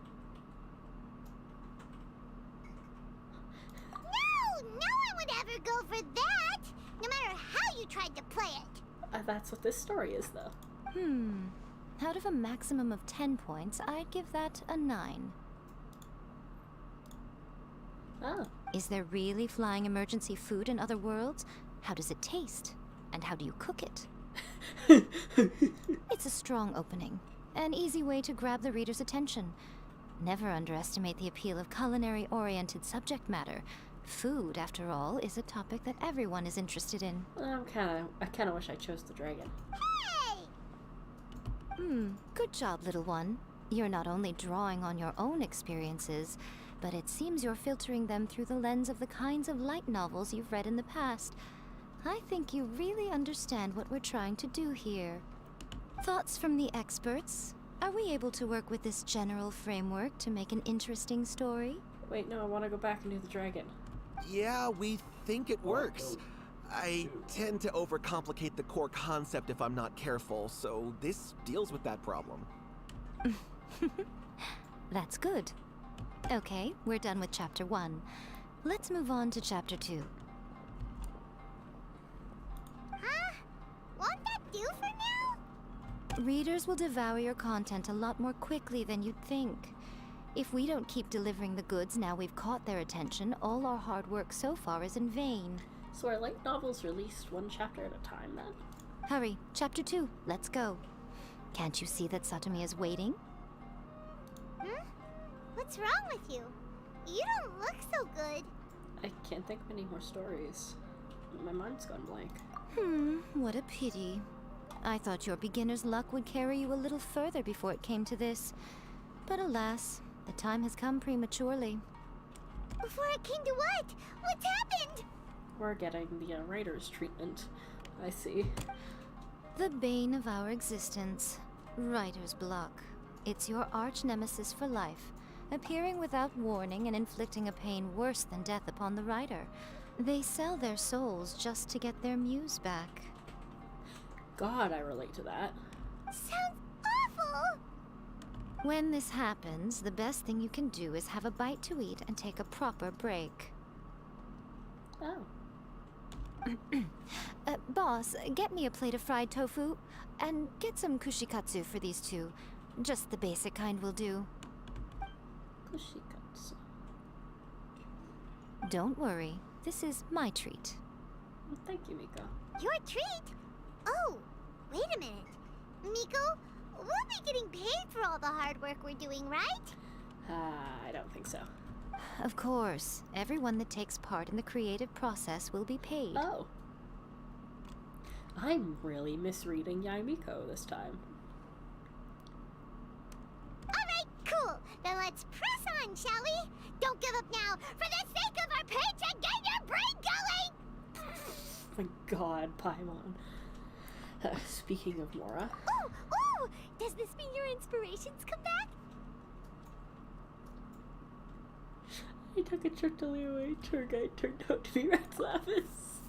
No one would ever go for that, no matter how you tried to play it. That's what this story is, though. Out of a maximum of 10 points, I'd give that a 9. Oh. Is there really flying emergency food in other worlds? How does it taste? And how do you cook it? It's a strong opening. An easy way to grab the reader's attention. Never underestimate the appeal of culinary-oriented subject matter. Food, after all, is a topic that everyone is interested in. I kinda wish I chose the dragon. Hey! Good job, little one. You're not only drawing on your own experiences, but it seems you're filtering them through the lens of the kinds of light novels you've read in the past. I think you really understand what we're trying to do here. Thoughts from the experts? Are we able to work with this general framework to make an interesting story? Wait, no, I want to go back and do the dragon. Yeah, we think it works. I tend to overcomplicate the core concept if I'm not careful, so this deals with that problem. That's good. Okay, we're done with chapter 1. Let's move on to chapter 2. Huh? Won't that do for now? Readers will devour your content a lot more quickly than you'd think. If we don't keep delivering the goods now we've caught their attention, all our hard work so far is in vain. So are light novels released one chapter at a time, then? Hurry, chapter 2, let's go. Can't you see that Satomi is waiting? What's wrong with you? You don't look so good. I can't think of any more stories. My mind's gone blank. What a pity. I thought your beginner's luck would carry you a little further before it came to this. But alas, the time has come prematurely. Before it came to what? What's happened? We're getting the writer's treatment. I see. The bane of our existence. Writer's block. It's your arch nemesis for life, appearing without warning and inflicting a pain worse than death upon the writer. They sell their souls just to get their muse back. God, I relate to that. Sounds awful! When this happens, the best thing you can do is have a bite to eat and take a proper break. Oh. Boss, get me a plate of fried tofu, and get some kushikatsu for these two. Just the basic kind will do. Kushikatsu. Don't worry, this is my treat. Well, thank you, Miko. Your treat? Oh, wait a minute. Miko, we'll be getting paid for all the hard work we're doing, right? I don't think so. Of course, everyone that takes part in the creative process will be paid. Oh. I'm really misreading Yaimiko this time. Alright, cool. Then let's press on, shall we? Don't give up now. For the sake of our paycheck, get your brain going! Oh my god, Paimon. Speaking of Mora. Ooh! Does this mean your inspirations come back? I took a trip to Liyue. Tour guide turned out to be Rex Lapis.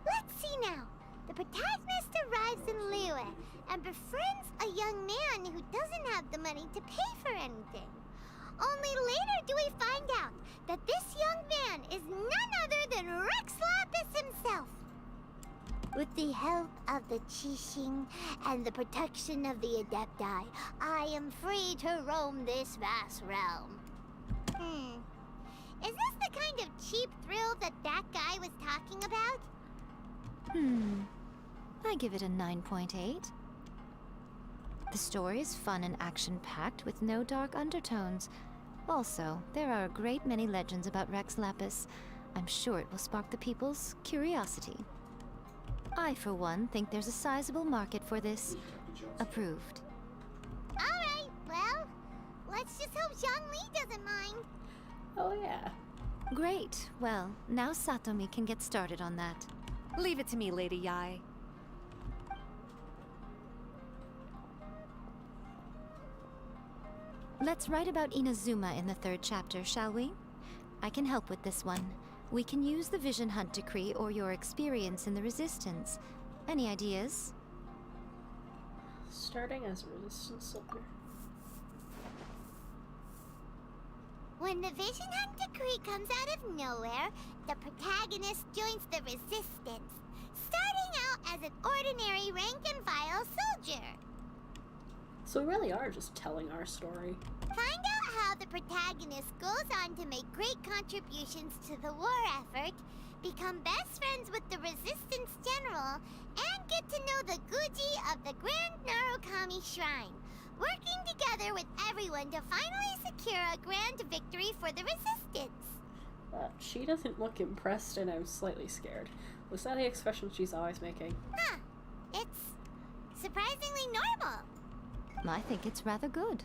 Let's see now. The protagonist arrives in Liyue and befriends a young man who doesn't have the money to pay for anything. Only later do we find out that this young man is none other than Rex Lapis himself. With the help of the Qixing and the protection of the Adepti, I am free to roam this vast realm. Is this the kind of cheap thrill that guy was talking about? I give it a 9.8. The story is fun and action-packed with no dark undertones. Also, there are a great many legends about Rex Lapis. I'm sure it will spark the people's curiosity. I, for one, think there's a sizable market for this. Approved. Alright, well, let's just hope Zhongli doesn't mind. Oh yeah. Great. Well, now Satomi can get started on that. Leave it to me, Lady Yai. Let's write about Inazuma in the 3rd chapter, shall we? I can help with this one. We can use the Vision Hunt decree or your experience in the Resistance. Any ideas? Starting as a resistance soldier. When the Vision Hunt decree comes out of nowhere, the protagonist joins the Resistance, starting out as an ordinary rank-and-file soldier. So we really are just telling our story. Find out how the protagonist goes on to make great contributions to the war effort, become best friends with the Resistance General, and get to know the Guji of the Grand Narukami Shrine, working together with everyone to finally secure a grand victory for the Resistance. She doesn't look impressed and I'm slightly scared. Was that the expression she's always making? Huh. It's surprisingly normal. I think it's rather good.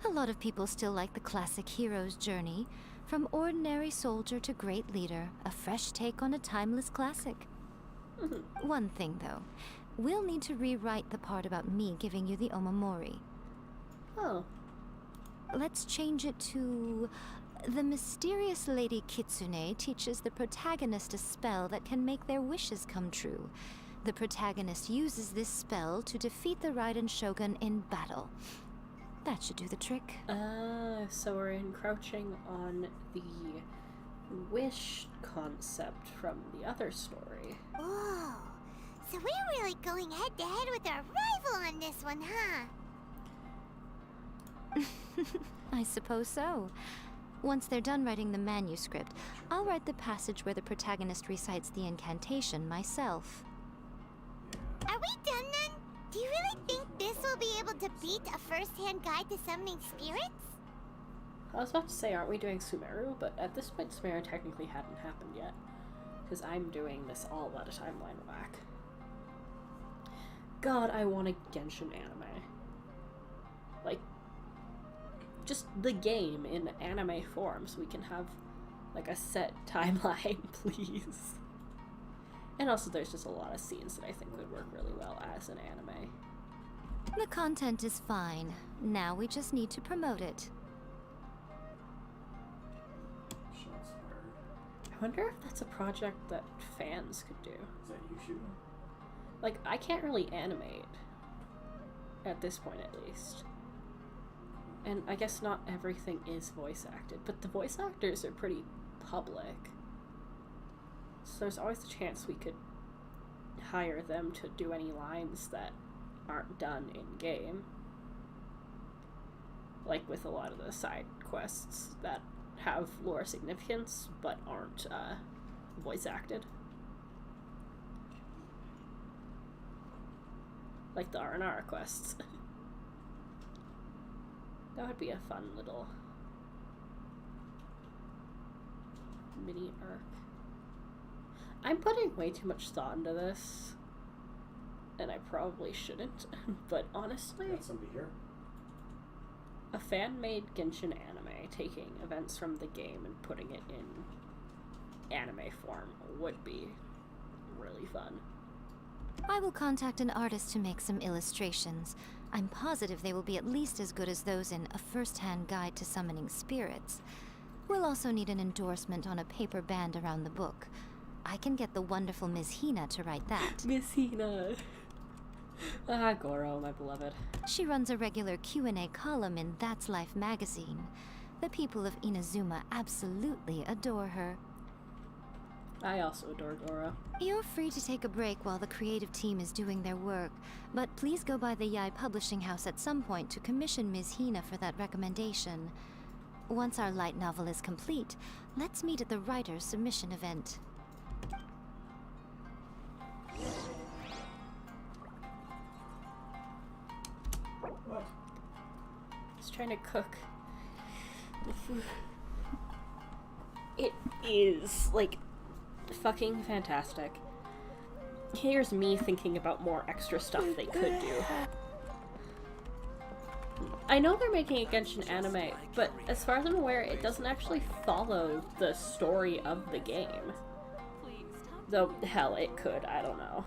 A lot of people still like the classic hero's journey, from ordinary soldier to great leader, a fresh take on a timeless classic. One thing, though. We'll need to rewrite the part about me giving you the Omamori. Oh. Let's change it to... The mysterious Lady Kitsune teaches the protagonist a spell that can make their wishes come true. The protagonist uses this spell to defeat the Raiden Shogun in battle. That should do the trick. So we're encroaching on the wish concept from the other story. Whoa. So we're really going head-to-head with our rival on this one, huh? I suppose so. Once they're done writing the manuscript, I'll write the passage where the protagonist recites the incantation myself. Are we done then? Do you really think this will be able to beat a first-hand guide to summoning spirits? I was about to say, aren't we doing Sumeru? But at this point, Sumeru technically hadn't happened yet. Because I'm doing this all at a timeline back. God, I want a Genshin anime. Like, just the game in anime form, so we can have, like, a set timeline, please. And also, there's just a lot of scenes that I think would work really well as an anime. The content is fine. Now we just need to promote it. I wonder if that's a project that fans could do. Is that you shooting? Like, I can't really animate. At this point, at least. And I guess not everything is voice acted, but the voice actors are pretty public. So there's always a chance we could hire them to do any lines that aren't done in-game. Like with a lot of the side quests that have lore significance, but aren't voice acted. Like the R&R quests. That would be a fun little mini arc. I'm putting way too much thought into this, and I probably shouldn't, but honestly, Got somebody here? a fan-made Genshin anime taking events from the game and putting it in anime form would be really fun. I will contact an artist to make some illustrations. I'm positive they will be at least as good as those in A First-Hand Guide to Summoning Spirits. We'll also need an endorsement on a paper band around the book. I can get the wonderful Ms. Hina to write that. Miss Hina. Ah, Goro, my beloved. She runs a regular Q&A column in That's Life magazine. The people of Inazuma absolutely adore her. I also adore Goro. You're free to take a break while the creative team is doing their work, but please go by the Yai Publishing House at some point to commission Ms. Hina for that recommendation. Once our light novel is complete, let's meet at the writer's submission event. What? Just trying to cook the food. It is, like, fucking fantastic. here's me thinking about more extra stuff they could do. I know they're making a Genshin anime, but as far as I'm aware, it doesn't actually follow the story of the game. Though, hell, it could, I don't know.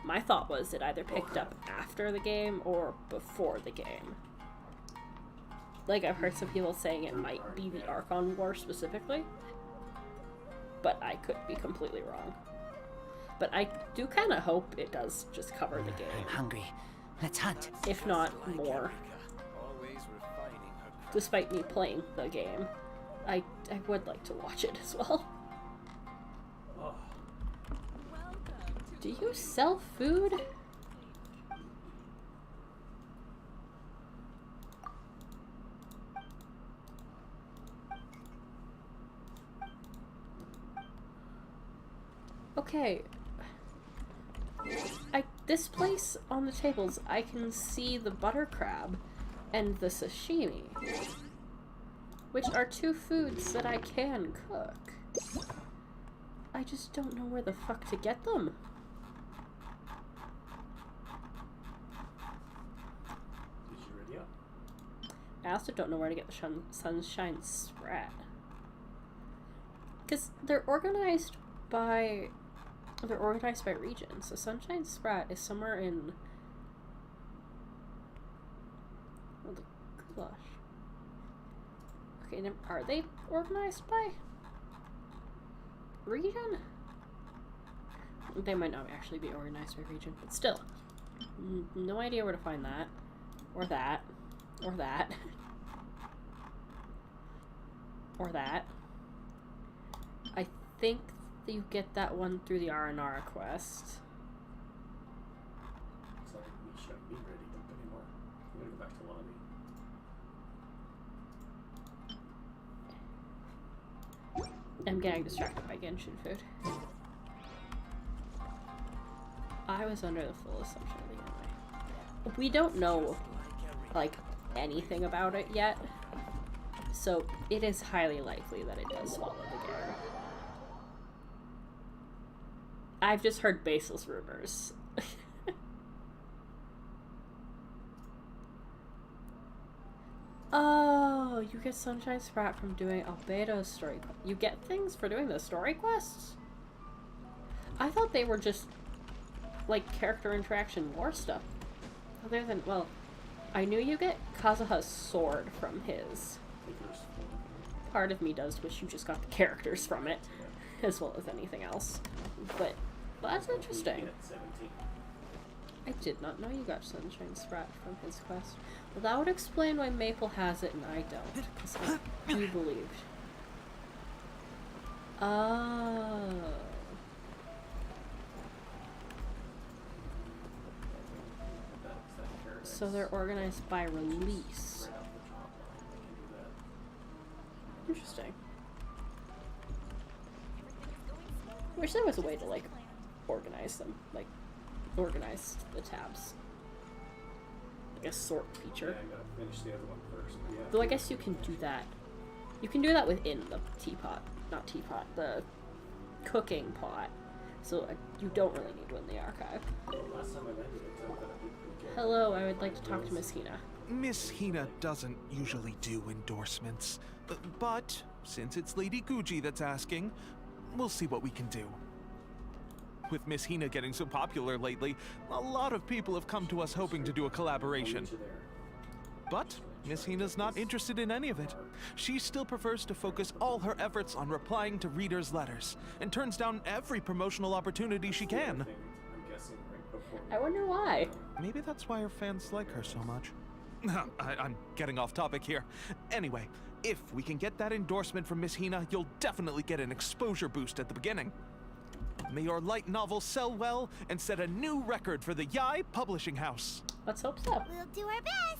My thought was it either picked up after the game or before the game. Like, I've heard some people saying it might be the Archon War specifically, but I could be completely wrong. But I do kind of hope it does just cover the game. I'm hungry. Let's hunt. If not more. Despite me playing the game, I would like to watch it as well. Do you sell food? Okay. This place on the tables, I can see the butter crab and the sashimi, which are two foods that I can cook. I just don't know where the fuck to get them. Did you ready up? I also don't know where to get the sunshine sprat. Because they're organized by region. So Sunshine Sprat is somewhere in the goulash. Okay, are they organized by region? They might not actually be organized by region, but still. No idea where to find that. Or that. Or that. Or that. I think you get that one through the R&R quest. It's like me showing me ready up anymore. I'm gonna go back to lobby. I'm getting distracted by Genshin food. I was under the full assumption of the anime. We don't know, like, anything about it yet, so it is highly likely that it does follow the game. I've just heard baseless rumors. Oh, you get Sunshine Sprat from doing Albedo's story quest. You get things for doing the story quests? I thought they were just, like, character interaction war stuff. Other than, well, I knew you get Kazuha's sword from his. Part of me does wish you just got the characters from it, as well as anything else. But that's interesting. I did not know you got Sunshine Sprat from his quest. Well, that would explain why Maple has it and I don't, because I do believe. Oh. So they're organized by release. Interesting. I wish there was a way to, like, organize them. Like, organize the tabs. Like a sort feature. Yeah, I gotta finish the other one first. Yeah. Though I guess you can do that. You can do that within the teapot. Not teapot, the cooking pot. So you don't really need one in the archive. Last time I landed it, I thought I did pretty good. Hello, I would like to talk to Miss Hina. Miss Hina doesn't usually do endorsements, but since it's Lady Guji that's asking, we'll see what we can do. With Miss Hina getting so popular lately, a lot of people have come to us hoping to do a collaboration. But Miss Hina's not interested in any of it. She still prefers to focus all her efforts on replying to readers' letters, and turns down every promotional opportunity she can. I wonder why. Maybe that's why her fans like her so much. I'm getting off topic here. Anyway, if we can get that endorsement from Miss Hina, you'll definitely get an exposure boost at the beginning. May your light novel sell well and set a new record for the Yai Publishing House. Let's hope so. We'll do our best.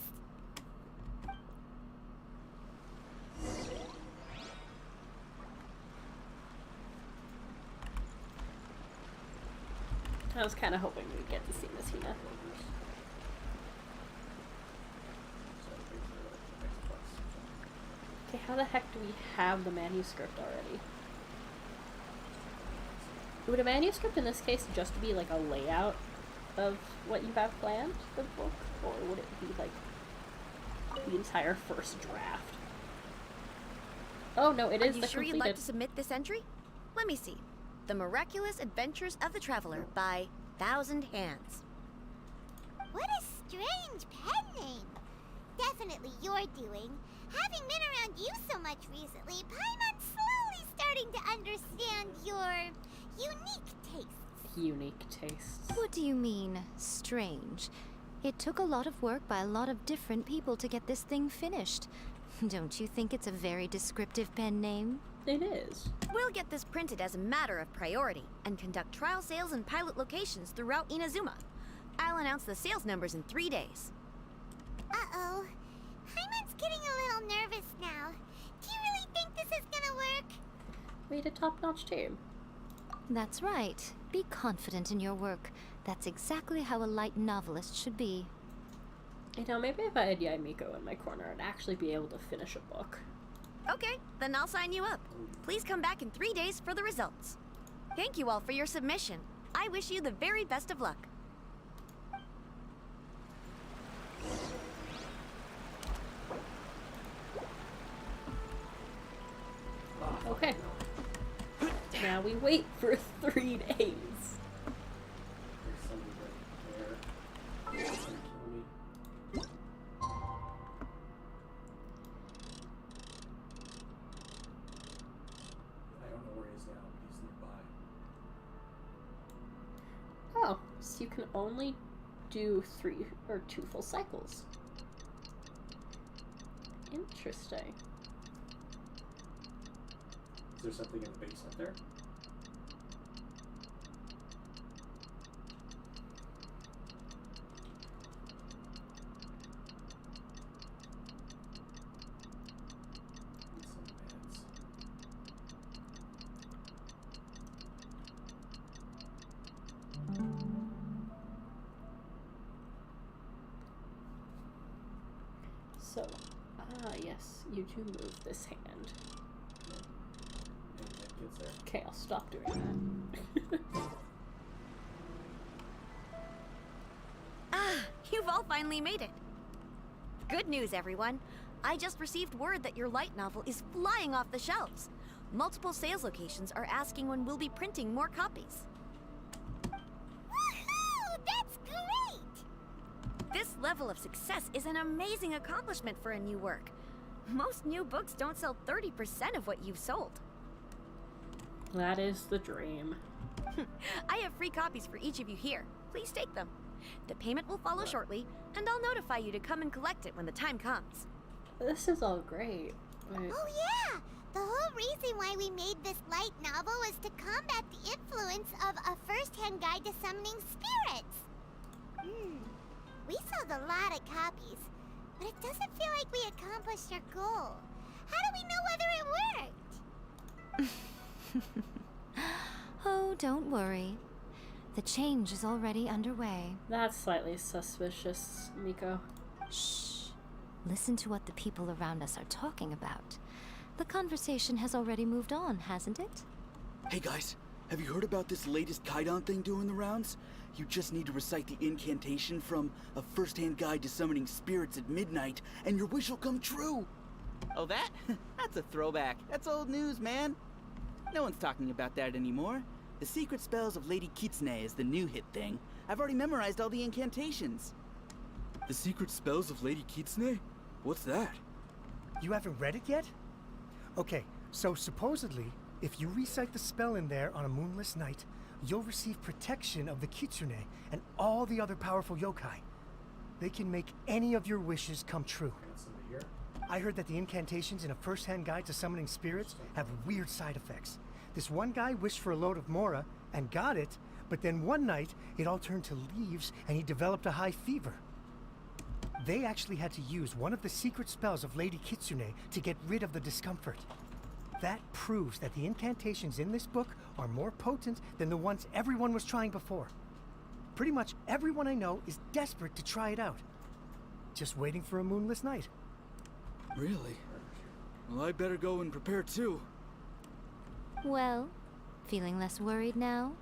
I was kind of hoping we'd get to see Miss Hina. Okay, how the heck do we have the manuscript already? Would a manuscript in this case just be like a layout of what you have planned for the book, or would it be like the entire first draft? Oh no, it is Are you the sure you'd like to submit this entry? Let me see. The Miraculous Adventures of the Traveler by 1,000 Hands. What a strange pen name. Definitely your doing. Having been around you so much recently, Paimon's slowly starting to understand your unique tastes. Unique tastes. What do you mean, strange? It took a lot of work by a lot of different people to get this thing finished. Don't you think it's a very descriptive pen name? It is. We'll get this printed as a matter of priority and conduct trial sales in pilot locations throughout Inazuma. I'll announce the sales numbers in 3 days. Uh-oh. Paimon's getting a little nervous now. Do you really think this is gonna work? We need a top-notch team. That's right. Be confident in your work. That's exactly how a light novelist should be. You know, maybe if I had Yaimiko in my corner, I'd actually be able to finish a book. Okay, then I'll sign you up. Please come back in 3 days for the results. Thank you all for your submission. I wish you the very best of luck. Okay. Now we wait for 3 days. There's somebody right there. It's gonna kill me. I don't know where he is now, but he's nearby. Oh, so you can only do 3 or 2 full cycles. Interesting. Is there something in the base up there? Need some meds. So, yes, you do move this hand. And that gets there. Okay, I'll stop doing that. You've all finally made it. Good news, everyone. I just received word that your light novel is flying off the shelves. Multiple sales locations are asking when we'll be printing more copies. Woohoo! That's great! This level of success is an amazing accomplishment for a new work. Most new books don't sell 30% of what you've sold. That is the dream. I have free copies for each of you here. Please take them. The payment will follow shortly, and I'll notify you to come and collect it when the time comes. This is all great. But... Oh yeah! The whole reason why we made this light novel was to combat the influence of a first-hand guide to summoning spirits. We sold a lot of copies, but it doesn't feel like we accomplished our goal. How do we know whether it worked? Oh, don't worry. The change is already underway. That's slightly suspicious, Miko. Shh. Listen to what the people around us are talking about. The conversation has already moved on, hasn't it? Hey guys, have you heard about this latest Kaidan thing doing the rounds? You just need to recite the incantation from A First-Hand Guide to Summoning Spirits at Midnight, and your wish will come true! Oh, that? That's a throwback. That's old news, man. No one's talking about that anymore. The Secret Spells of Lady Kitsune is the new hit thing. I've already memorized all the incantations. The Secret Spells of Lady Kitsune? What's that? You haven't read it yet? Okay, so supposedly, if you recite the spell in there on a moonless night, you'll receive protection of the Kitsune and all the other powerful yokai. They can make any of your wishes come true. Got somebody here? I heard that the incantations in A First-Hand Guide to Summoning Spirits have weird side effects. This one guy wished for a load of Mora and got it, but then one night it all turned to leaves and he developed a high fever. They actually had to use one of the secret spells of Lady Kitsune to get rid of the discomfort. That proves that the incantations in this book are more potent than the ones everyone was trying before. Pretty much everyone I know is desperate to try it out. Just waiting for a moonless night. Really? Well, I better go and prepare too. Well, Feeling less worried now?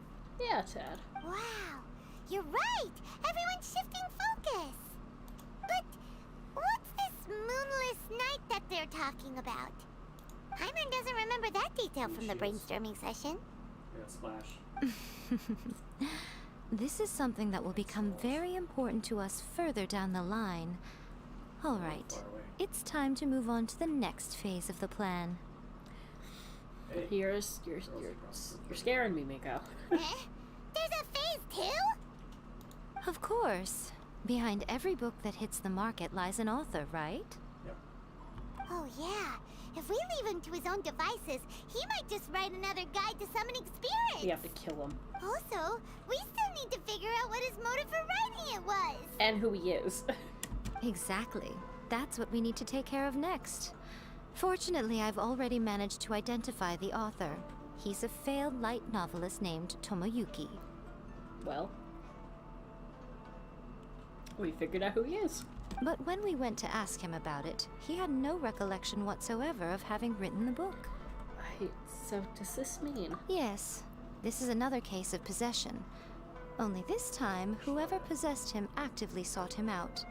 Yeah, Tad. Wow, you're right! Everyone's shifting focus! But what's this moonless night that they're talking about? Hyman doesn't remember that detail from the brainstorming session. Yeah, splash. This is something that will become very important to us further down the line. All right, it's time to move on to the next phase of the plan. You're scaring me, Miko. There's a phase 2? Of course. Behind every book that hits the market lies an author, right? Oh yeah. If we leave him to his own devices, he might just write another guide to summoning spirits. We have to kill him. Also, we still need to figure out what his motive for writing it was. And who he is. Exactly. That's what we need to take care of next. Fortunately, I've already managed to identify the author. He's a failed light novelist named Tomoyuki. Well, we figured out who he is. But when we went to ask him about it, he had no recollection whatsoever of having written the book. So does this mean? Yes. This is another case of possession. Only this time, whoever possessed him actively sought him out.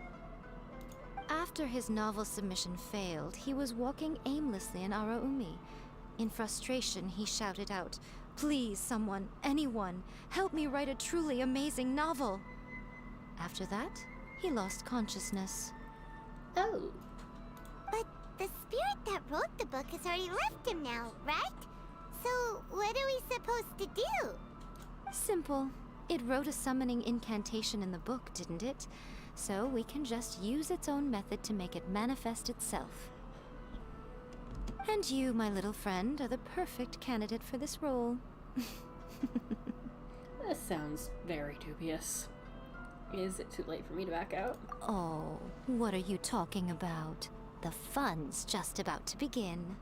After his novel submission failed, he was walking aimlessly in Araumi. In frustration, he shouted out, "Please, someone, anyone, help me write a truly amazing novel!" After that, he lost consciousness. Oh. But the spirit that wrote the book has already left him now, right? So what are we supposed to do? Simple. It wrote a summoning incantation in the book, didn't it? So we can just use its own method to make it manifest itself. And you, my little friend, are the perfect candidate for this role. This sounds very dubious. Is it too late for me to back out? Oh, what are you talking about? The fun's just about to begin.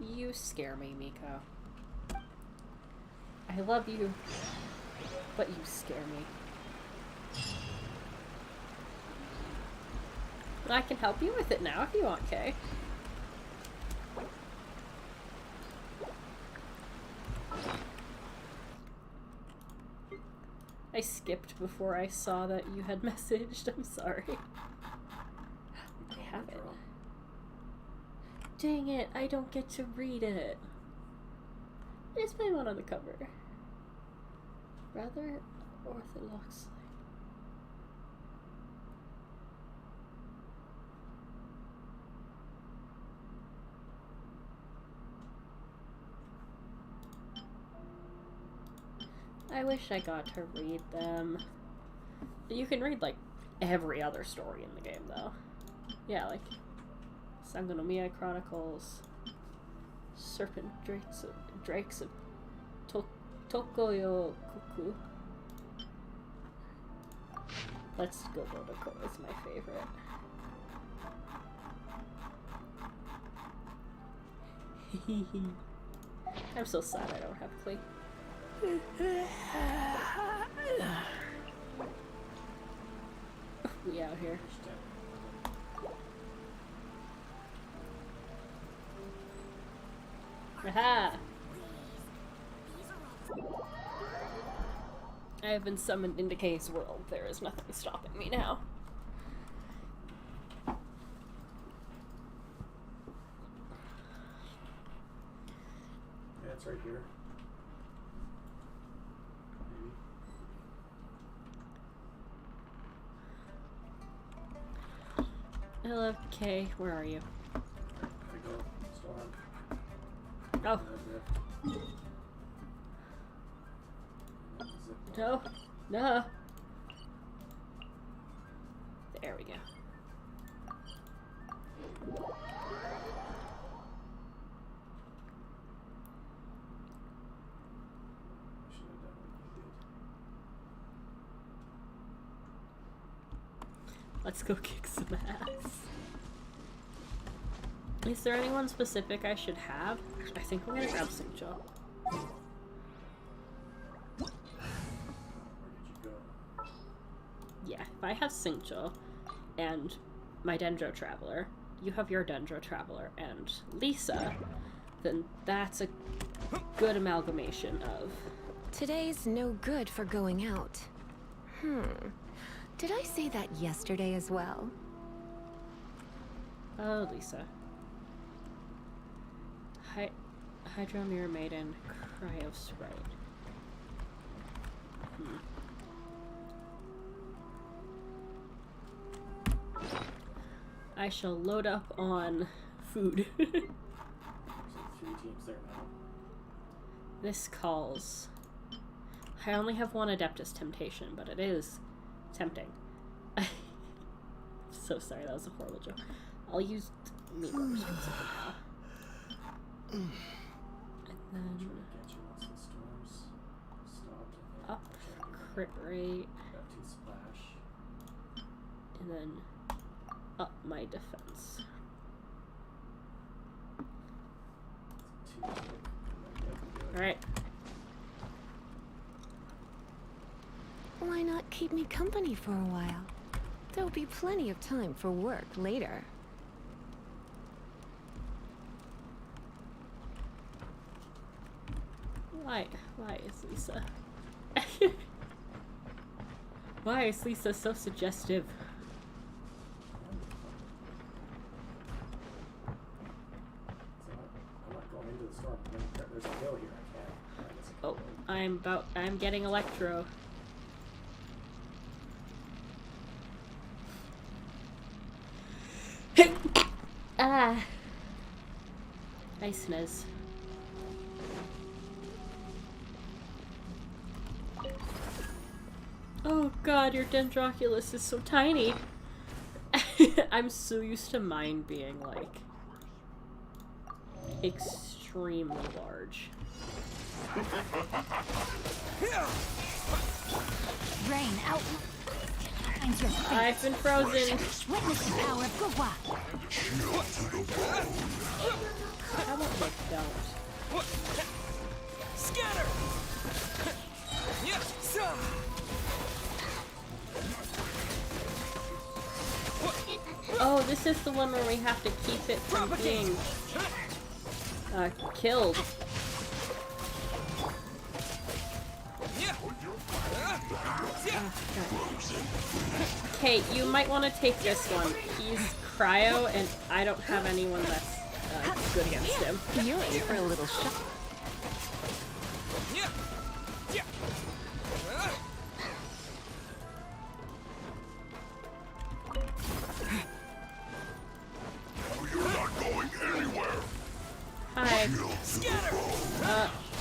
You scare me, Miko. I love you, but you scare me. I can help you with it now if you want, Kay. I skipped before I saw that you had messaged. I'm sorry. I have it. Dang it, I don't get to read it. It's my one on the cover. Rather orthodoxly. I wish I got to read them. You can read, like, every other story in the game, though. Yeah, like Sangonomiya Chronicles, Serpent Drakes of Tokoyo Koku. Let's Go Doko is my favorite. I'm so sad I don't have Klee. We out here. Aha! I have been summoned into Kay's world. There is nothing stopping me now. Yeah, it's right here. Maybe. Hello, Kay. Where are you? Gotta go. Still have. Oh. No. No. There we go. Let's go kick some ass. Is there anyone specific I should have? I think we're gonna grab Singjo. Yeah, if I have Singjo and my Dendro Traveler, you have your Dendro Traveler, and Lisa, then that's a good amalgamation of... Today's no good for going out. Did I say that yesterday as well? Oh, Lisa. Hydro Mirror Maiden, Cryo Sprite. I shall load up on food. So 3 teams there now. This calls. I only have one Adeptus Temptation, but it is tempting. I'm so sorry, that was a horrible joke. I'll use meat burgers for now. And then Get you once the storms stopped. up crit rate, F2 splash. and then up my defense. 2 tick. Alright. Why not keep me company for a while? There'll be plenty of time for work later. Why is Lisa? Why is Lisa so suggestive? So I'm not going into the storm. There's a hill here. I can't. Oh, I'm getting Electro. Ah. I sneeze. Oh god, your Dendroculus is so tiny. I'm so used to mine being like extremely large. Rain out. I've been frozen. Witness the power of Gugwa. How about they don't? Scatter! Oh, this is the one where we have to keep it from being killed. Okay, you might want to take this one. He's cryo, and I don't have anyone that's good against him. You're in for a little shock. Hi.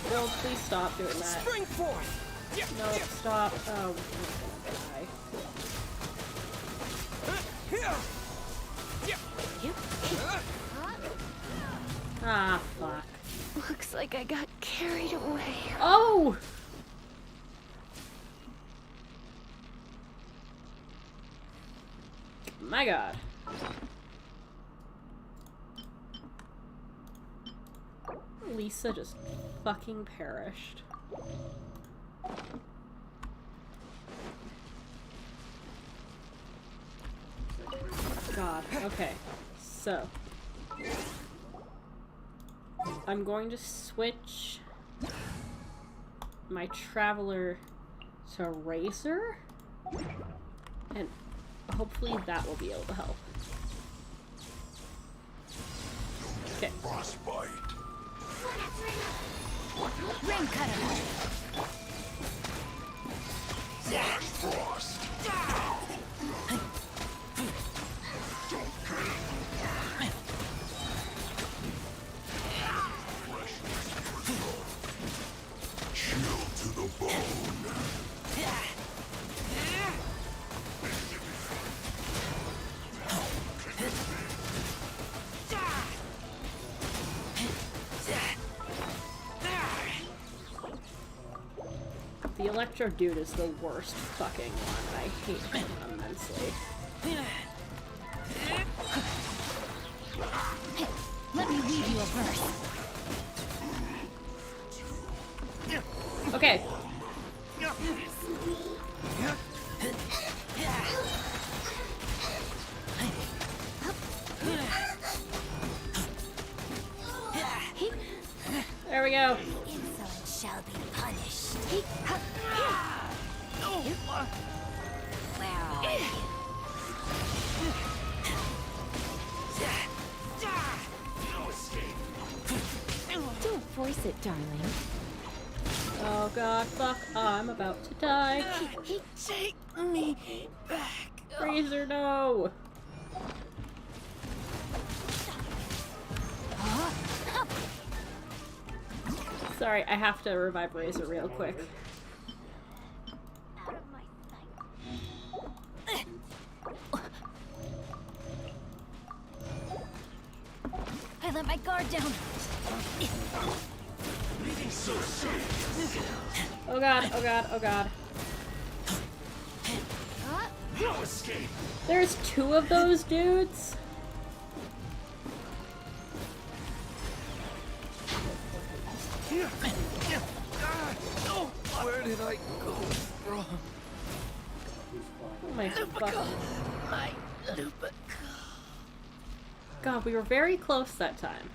Will, please stop doing that. Spring forth! No, stop. Oh, we're gonna die. Ah, fuck. Looks like I got carried away. Oh! My god. Lisa just fucking perished. God, okay. So. I'm going to switch my Traveler to Razor. And hopefully that will be able to help. Okay. Frostbite. Rain cutter. Flash frost. Chill to the bone. The Electro dude is the worst fucking one. I hate him immensely. Let me read you a verse. Okay. we go. Insolent shall be punished. Where are you? Don't force it, darling. Oh god, fuck. I'm about to die. Take me back. Razor, no. Sorry, I have to revive Razor real quick. Out of my sight. I let my guard down. Oh god, oh god, oh god. No escape. There's 2 of those dudes? Where did I go wrong? Oh my fuck. My Lupico. God, we were very close that time.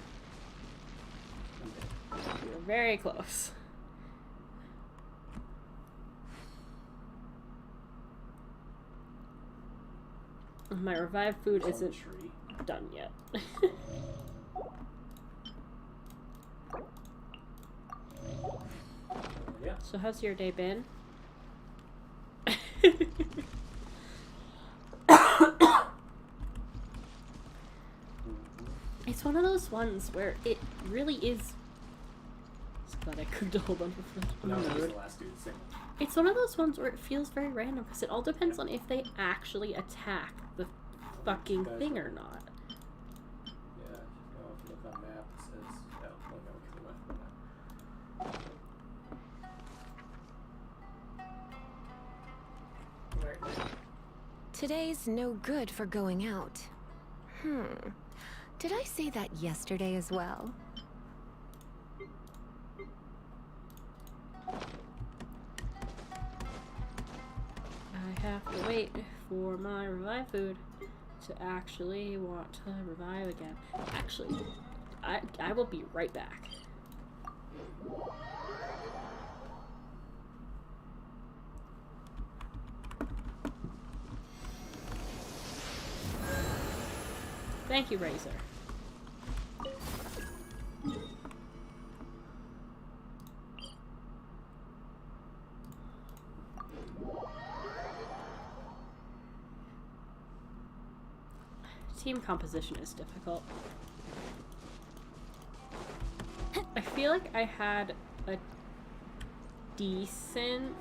We were very close. My revived food isn't done yet. Yeah. So how's your day been? It's one of those ones where it really is. Just glad I cooked a whole bunch of food. No, that was the last dude single. It's one of those ones where it feels very random because it all depends on if they actually attack the fucking thing or not. Yeah, you know, if you look on map, it says, oh, well, no, to the left, but no. Today's no good for going out. Did I say that yesterday as well? I have to wait for my revive food to actually want to revive again. Actually, I will be right back. Thank you, Razor. Team composition is difficult. I feel like I had a decent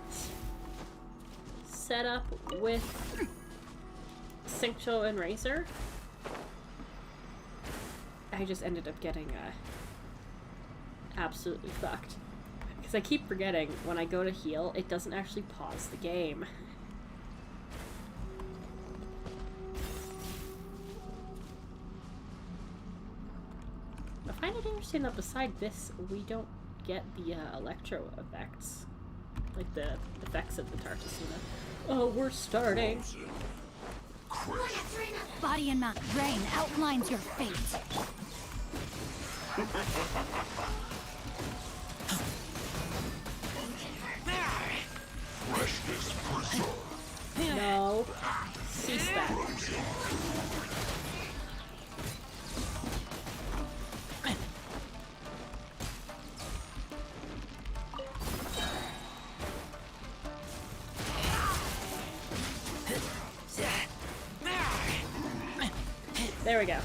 setup with Cincto and Razor. I just ended up getting absolutely fucked. Because I keep forgetting when I go to heal, it doesn't actually pause the game. I find it interesting that beside this, we don't get the electro effects. Like the effects of the Tartasuna. Oh, we're starting. Body and not brain outlines your fate. No. Cease that. There we go.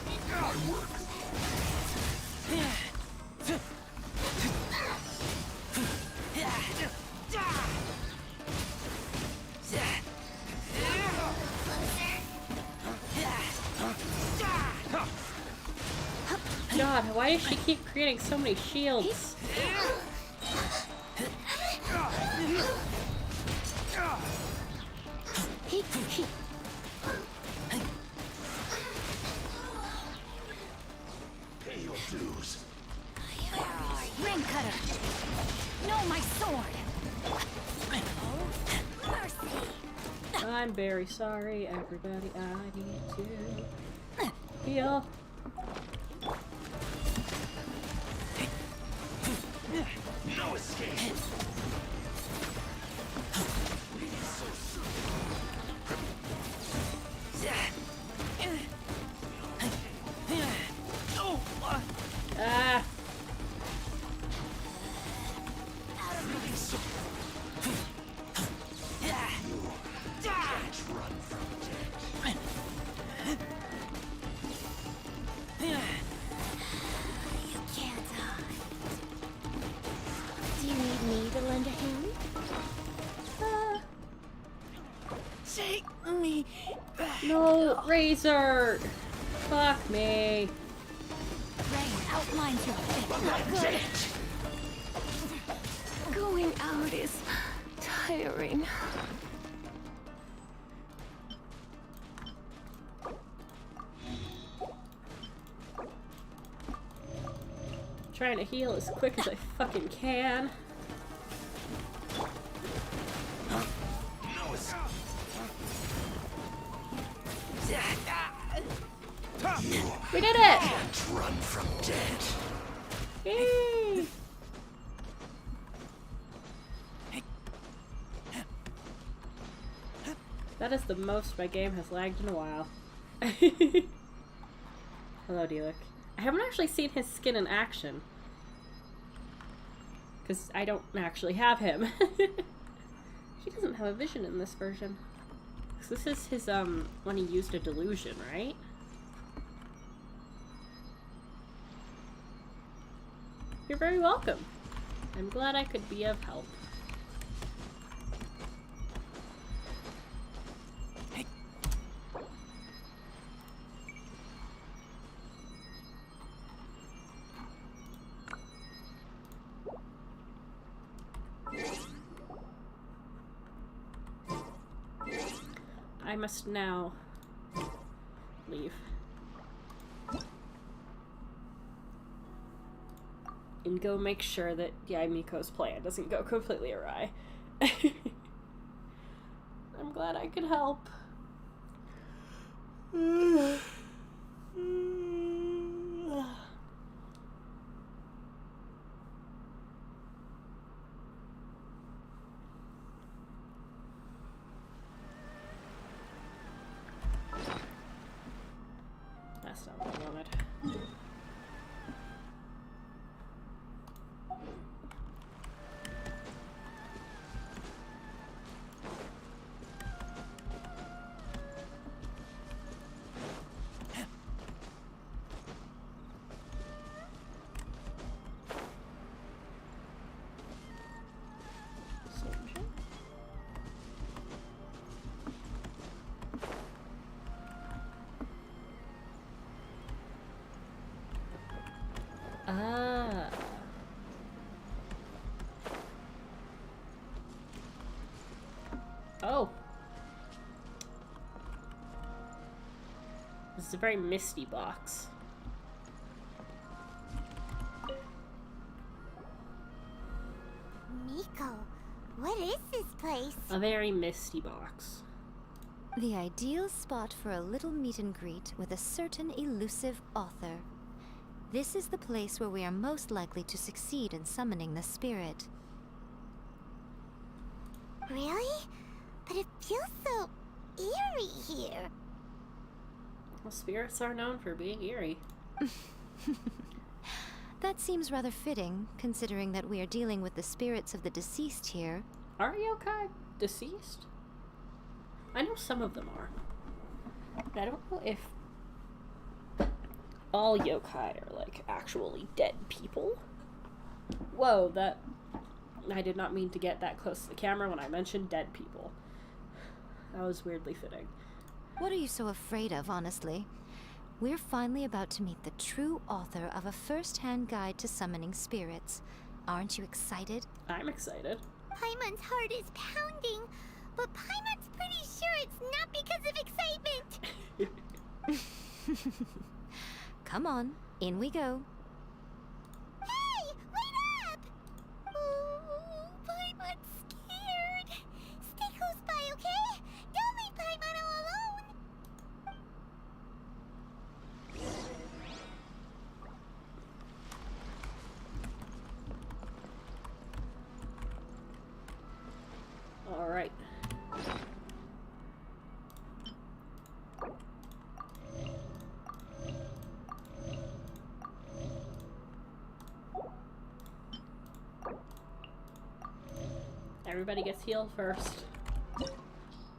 God, why does she keep creating so many shields? Pay your dues. Ring cutter. No, my sword. I'm very sorry, everybody. I need to heal. No escape. Ah. You can't hide. Do you need me to lend a hand? Take me back. No, Razor. Fuck me. Rain outlines your fit. Not good. Going out is tiring. Trying to heal as quick as I fucking can. We did it! Can't run from death. Yay! That is the most my game has lagged in a while. Hello, Deluc. I haven't actually seen his skin in action. Because I don't actually have him. He doesn't have a vision in this version. So this is his, when he used a delusion, right? You're very welcome. I'm glad I could be of help. I must now leave. And go make sure that Miko's plan doesn't go completely awry. I'm glad I could help. That's not what I wanted. Ah. Oh. This is a very misty box. Miko, what is this place? A very misty box. The ideal spot for a little meet and greet with a certain elusive author. This is the place where we are most likely to succeed in summoning the spirit. Really? But it feels so eerie here. Well, spirits are known for being eerie. That seems rather fitting, considering that we are dealing with the spirits of the deceased here. Are yokai deceased? I know some of them are. But I don't know if all yokai are, like, actually dead people. Whoa, that... I did not mean to get that close to the camera when I mentioned dead people. That was weirdly fitting. What are you so afraid of, honestly? We're finally about to meet the true author of a first-hand guide to summoning spirits. Aren't you excited? I'm excited. Paimon's heart is pounding, but Paimon's pretty sure it's not because of excitement. Come on, in we go. Hey, wait up! Oh, Paimon's scared. Stay close by, okay? Don't leave Paimon all alone. Everybody gets healed first.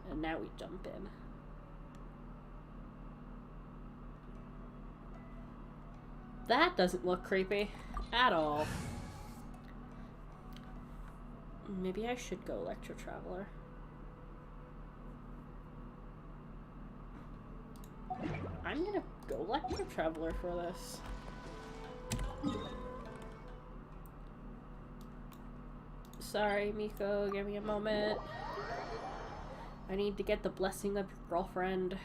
And now we jump in. That doesn't look creepy at all. Maybe I should go Electro Traveler. I'm gonna go Electro Traveler for this. Sorry, Miko, give me a moment. I need to get the blessing of your girlfriend.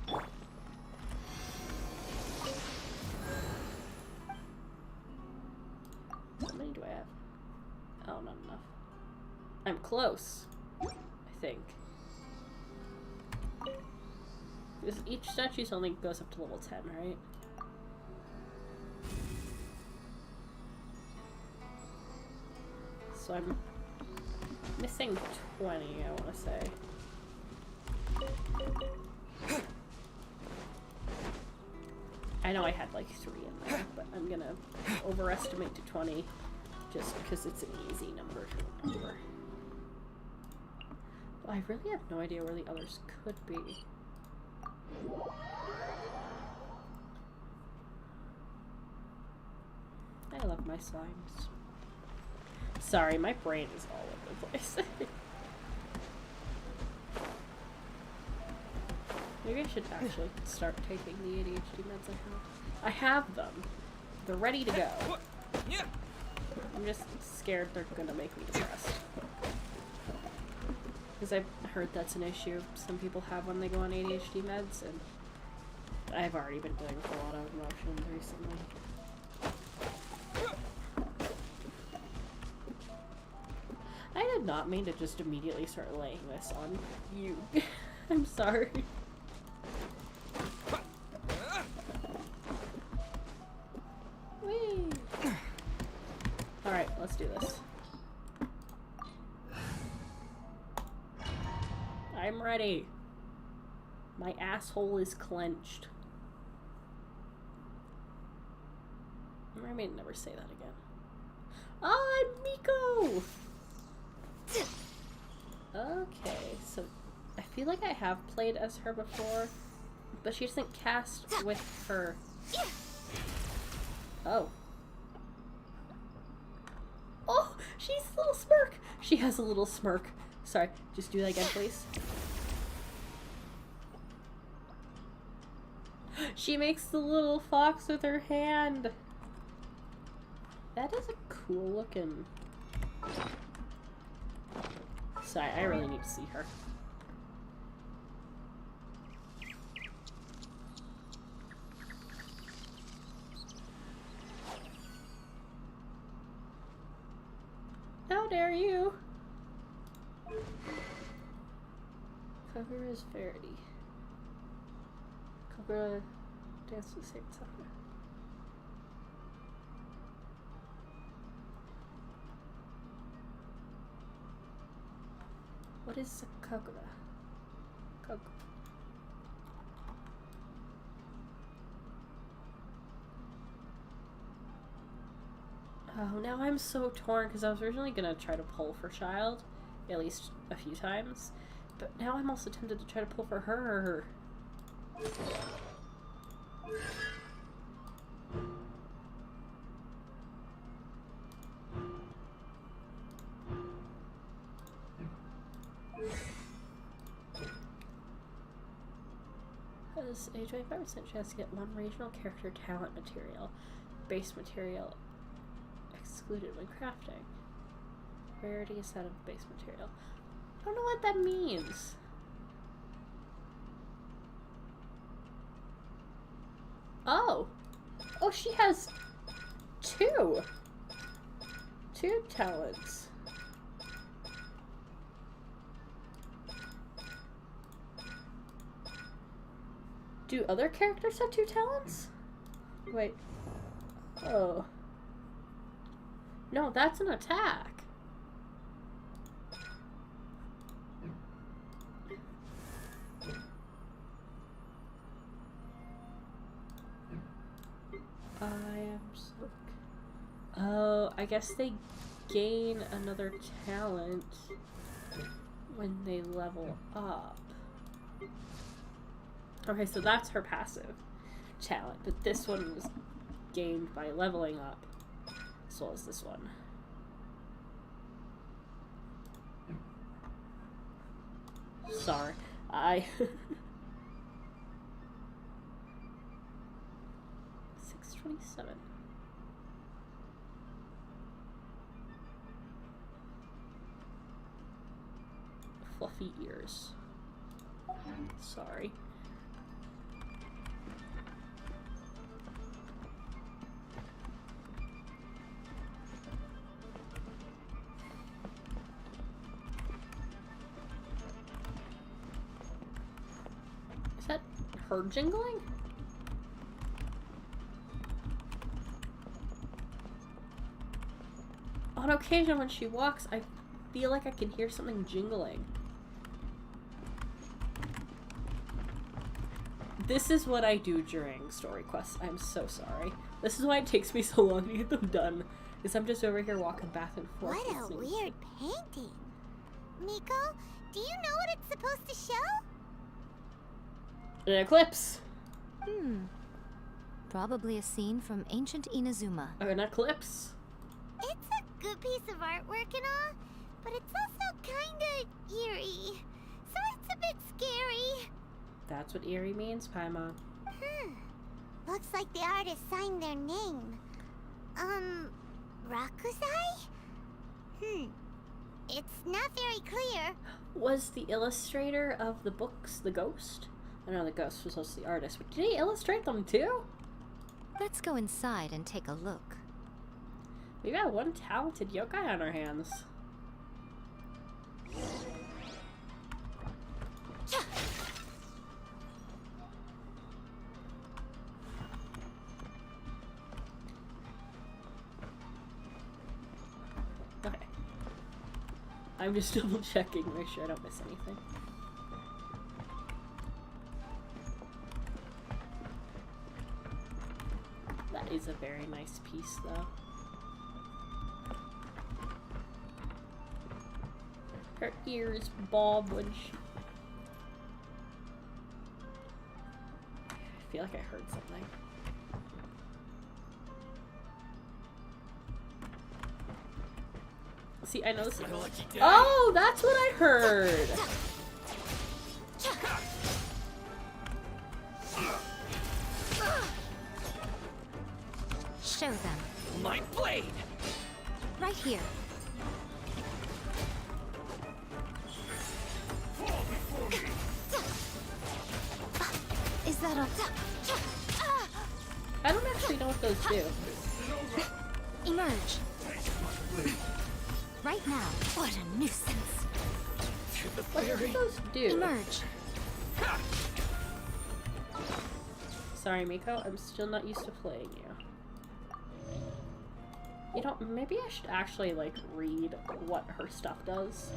How many do I have? Oh, not enough. I'm close, I think. Because each statue only goes up to level 10, right? So I'm missing 20, I want to say. I know I had like 3 in there, but I'm gonna overestimate to 20 just because it's an easy number to remember. Well, I really have no idea where the others could be. I love my slimes. Sorry, my brain is all over the place. Maybe I should actually start taking the ADHD meds I have them. They're ready to go. I'm just scared they're gonna make me depressed. Because I've heard that's an issue some people have when they go on ADHD meds, and I've already been dealing with a lot of emotions recently. I did not mean to just immediately start laying this on you. I'm sorry. Whee! Alright, let's do this. I'm ready. My asshole is clenched. I may never say that again. I'm Miko! Okay, so I feel like I have played as her before, but she doesn't cast with her. Oh. Oh, she's a little smirk. She has a little smirk. Sorry, just do that again, please. She makes the little fox with her hand. That is a cool looking. Sorry, I really need to see her. How dare you? Cover is Verity. Cover dance at the same time. What is a Kagura? Oh, now I'm so torn because I was originally gonna try to pull for Child, at least a few times, but now I'm also tempted to try to pull for her. Has a 25% chance to get one regional character talent material, base material excluded when crafting. Rarity is set of base material. I don't know what that means. Oh! Oh, she has two talents. Do other characters have 2 talents? Wait. Oh. No, that's an attack. I am so... Oh, I guess they gain another talent when they level up. Okay, so that's her passive talent, but this one was gained by leveling up, as well as this one. Sorry, I... 627. Fluffy ears. Sorry. Is that her jingling? On occasion when she walks, I feel like I can hear something jingling. This is what I do during story quests. I'm so sorry. This is why it takes me so long to get them done. Is I'm just over here walking back and forth. What a weird painting. Miko, do you know what it's supposed to show? An eclipse. Probably a scene from ancient Inazuma. An eclipse. It's a good piece of artwork and all, but it's also kinda eerie. So it's a bit scary. That's what eerie means, Paimon. Looks like the artist signed their name. Rakusai? It's not very clear. Was the illustrator of the books the ghost? I know the ghost was also the artist, but did he illustrate them too? Let's go inside and take a look. We got one talented yokai on our hands. Okay. I'm just double checking, make sure I don't miss anything. That is a very nice piece, though. Her ears bob when she... I feel like I heard something. See, I know this is... Oh, that's what I heard! Show them. My blade! Right here. Is that a... I don't actually know what those do. Emerge. Right now. What a nuisance. What do those do? Emerge. Sorry, Miko. I'm still not used to playing you. You know, maybe I should actually, like, read what her stuff does.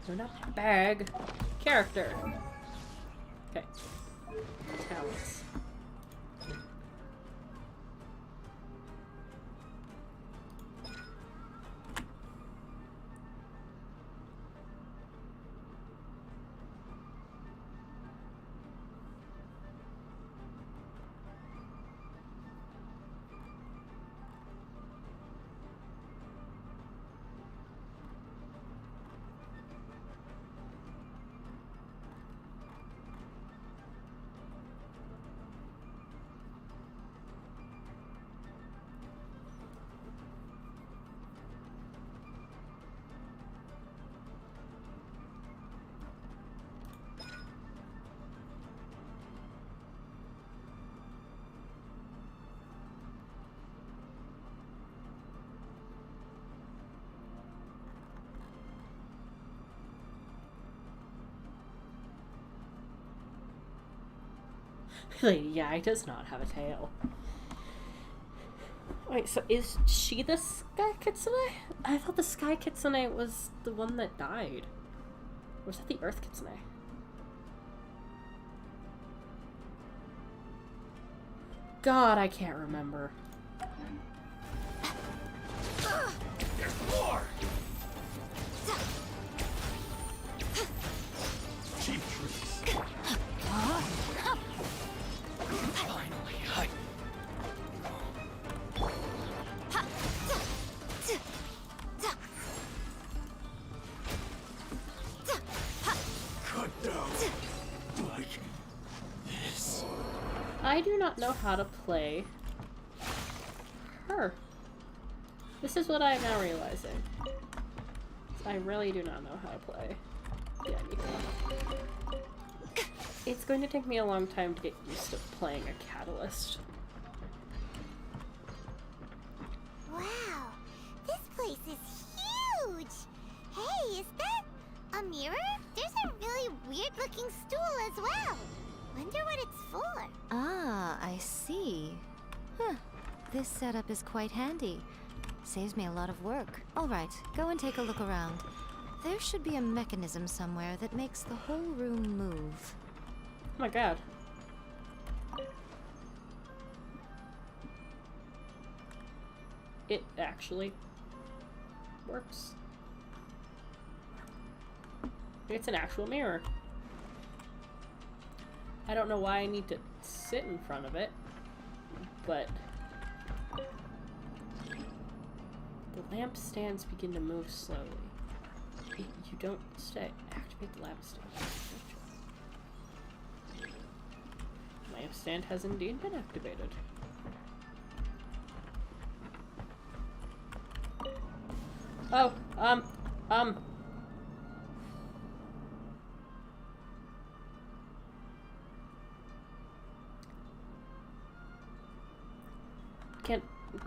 No, not bag. Character. Okay. Talents. Lady Yai does not have a tail. Wait, so is she the Sky Kitsune? I thought the Sky Kitsune was the one that died. Or was that the Earth Kitsune? God, I can't remember. There's more! Cheap tricks. Finally, cut down like this. I do not know how to play her. This is what I am now realizing. I really do not know how to play the Ivy. It's going to take me a long time to get used to playing a catalyst. Wow, this place is huge! Hey, is that a mirror? There's a really weird-looking stool as well. Wonder what it's for. Ah, I see. Huh. This setup is quite handy. Saves me a lot of work. All right, go and take a look around. There should be a mechanism somewhere that makes the whole room move. Oh my god. It actually works. It's an actual mirror. I don't know why I need to sit in front of it, but the lampstands begin to move slowly. You don't stay. Activate the lampstand. Lampstand has indeed been activated. Oh,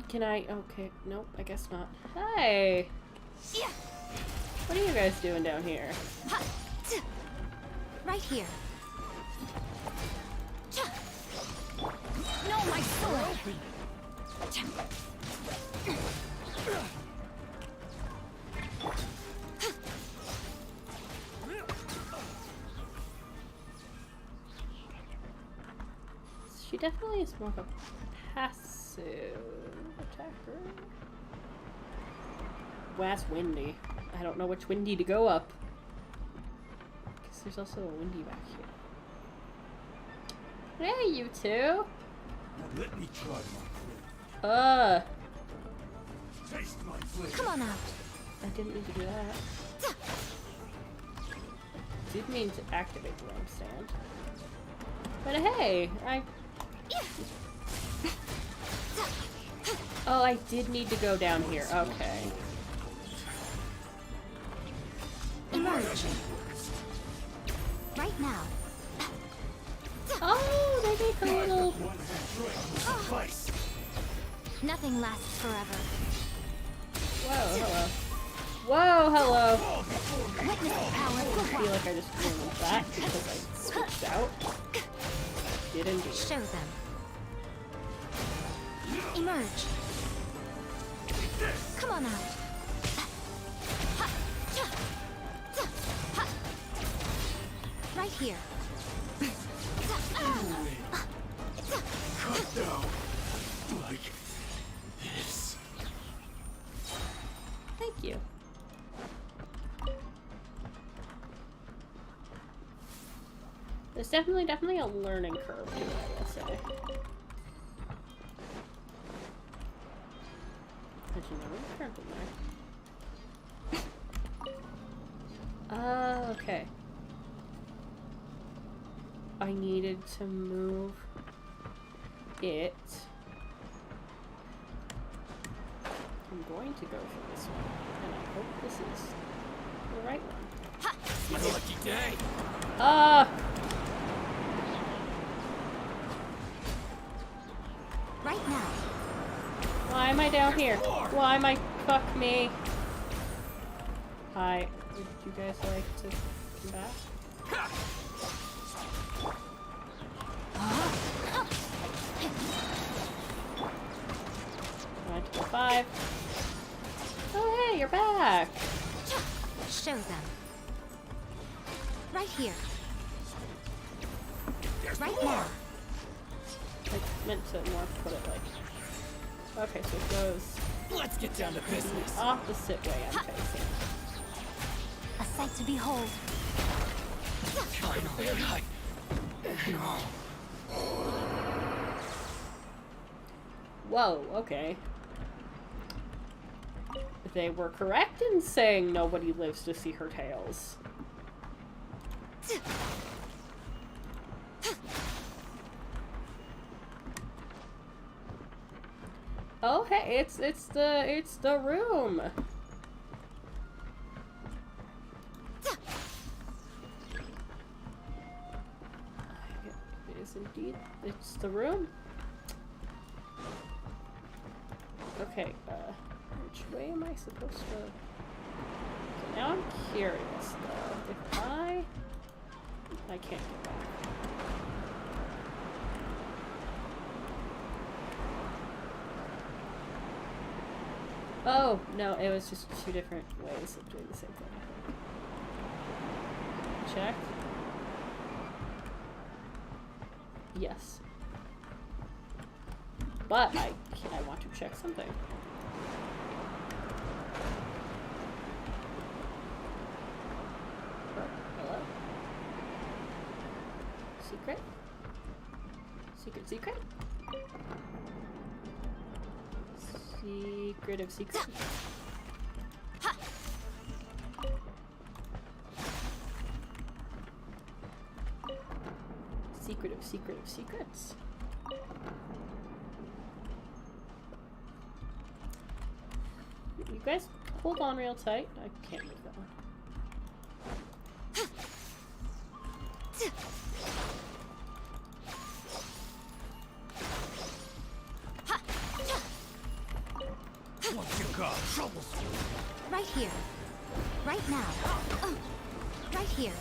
Can I? Okay, nope, I guess not. Hey! What are you guys doing down here? Right here. No, my sword! She definitely is more of a passive attacker. Well, that's windy. I don't know which windy to go up. Because there's also a windy back here. Hey, you two! Let me try my taste my flavor. Come on out. I didn't mean to do that. Did mean to activate the lampstand. But hey, Oh, I did need to go down here. Okay. Emerge. Right now. Oh, they make a little... Nothing lasts forever. Whoa, hello. Whoa, hello. Witness the power. I feel like I just ruined that because I switched out. Did indeed. Show them. Emerge. Come on out. Right here. Cut down like this. Thank you. There's definitely a learning curve to it, I will say. Did you know there's a curve in there? Okay. I needed to move it. I'm going to go for this one, and I hope this is the right one. It's a lucky day. Right now. Why am I down here? Why am I? Fuck me. Hi. Would you guys like to come back? One to 5. Oh hey, you're back. Show them. Right here. Right now. I meant to more put it like. Okay, so it goes Let's get down to business. Opposite way I'm facing. A sight to behold. Finally, Whoa, okay. They were correct in saying nobody lives to see her tails. Oh hey, it's the room. It is indeed, it's the room. Okay, which way am I supposed to? So now I'm curious though. If I can't get back. Oh, no, it was just two different ways of doing the same thing. Check. Yes. But I want to check something. Hello? Secret? Secret? Secret of secrets. Secret of secrets. You guys hold on real tight. I can't make that one. Right here. Right now. Right here.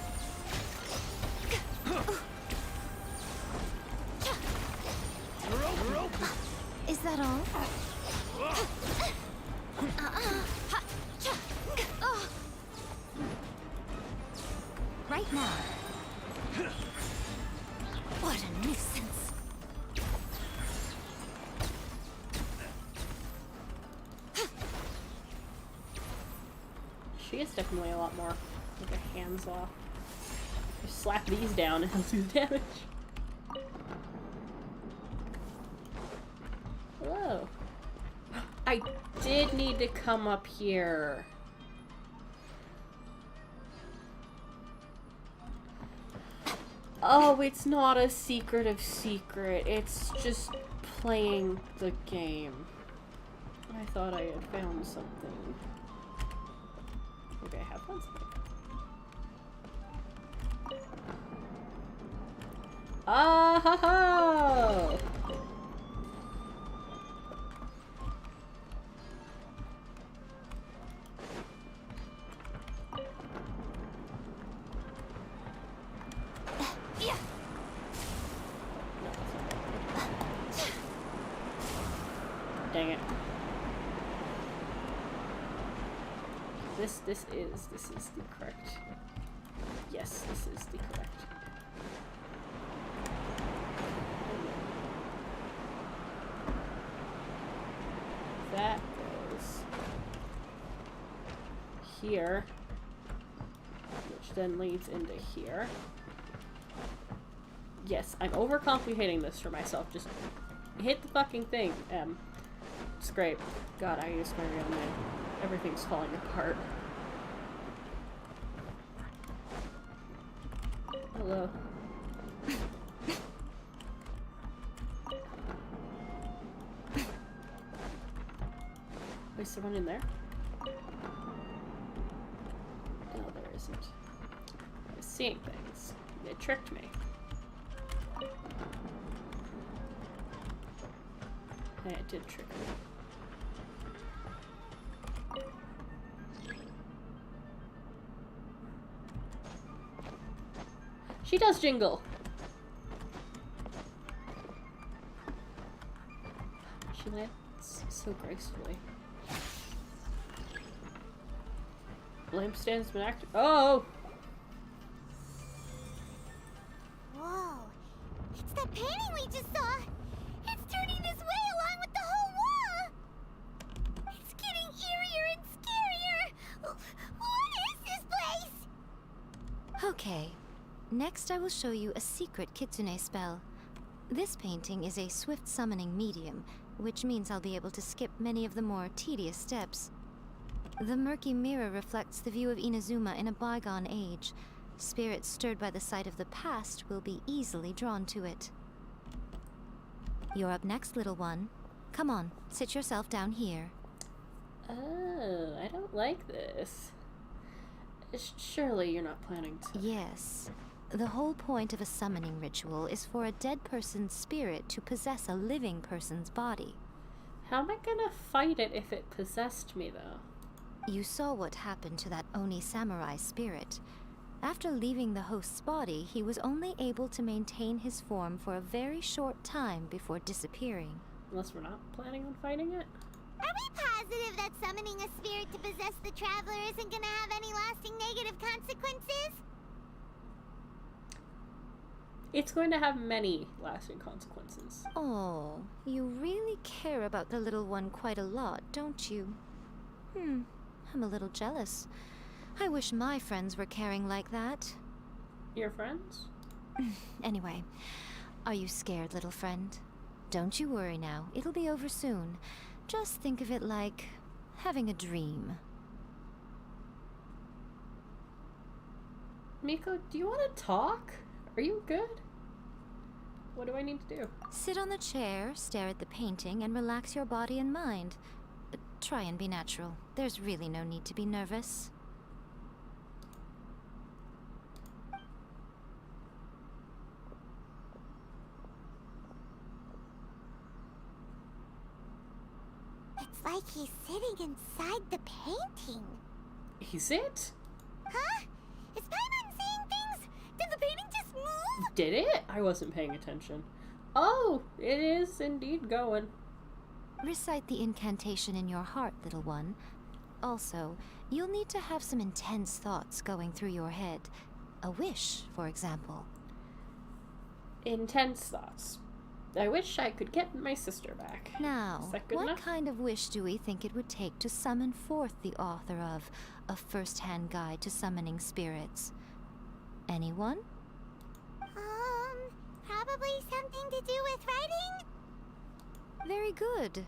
Is that all? Right now. What a nuisance. She is definitely a lot more like a hands off. Just slap these down and do the damage. Hello. I did need to come up here. Oh, it's not a secret of secret. It's just playing the game. I thought I had found something. Maybe I have found something. Ah ha ha! Dang it. This is the correct. Yes, this is the correct. That goes here, which then leads into here. Yes, I'm overcomplicating this for myself. Just hit the fucking thing, Scrape. God, I used my real name. Everything's falling apart. Hello. Wait, is someone in there? No, there isn't. I was seeing things. They tricked me. Yeah, it did trick me. She does jingle. She lands so gracefully. Lampstand's been active. Oh! Whoa. It's that painting we just saw. It's turning this way along with the whole wall. It's Okay. Next, I will show you a secret kitsune spell. This painting is a swift summoning medium, which means I'll be able to skip many of the more tedious steps. The murky mirror reflects the view of Inazuma in a bygone age. Spirits stirred by the sight of the past will be easily drawn to it. You're up next, little one. Come on, sit yourself down here. Oh, I don't like this. Surely you're not planning to... Yes. The whole point of a summoning ritual is for a dead person's spirit to possess a living person's body. How am I gonna fight it if it possessed me, though? You saw what happened to that Oni samurai spirit. After leaving the host's body, he was only able to maintain his form for a very short time before disappearing. Unless we're not planning on fighting it? Are we positive that summoning a spirit to possess the traveler isn't gonna have any lasting negative consequences? It's going to have many lasting consequences. Oh, you really care about the little one quite a lot, don't you? I'm a little jealous. I wish my friends were caring like that. Your friends? Anyway, are you scared, little friend? Don't you worry now, it'll be over soon. Just think of it like having a dream. Miko, do you want to talk? Are you good? What do I need to do? Sit on the chair, stare at the painting, and relax your body and mind. But try and be natural. There's really no need to be nervous. It's like he's sitting inside the painting. Is it? Huh? Is Paimon seeing things? Did the painting just move? Did it? I wasn't paying attention. Oh, it is indeed going. Recite the incantation in your heart, little one. Also, you'll need to have some intense thoughts going through your head. A wish, for example. Intense thoughts. I wish I could get my sister back. Now, Is that good what enough? kind of wish do we think it would take to summon forth the author of A First-Hand Guide to Summoning Spirits? Anyone? Probably something to do with writing? Very good.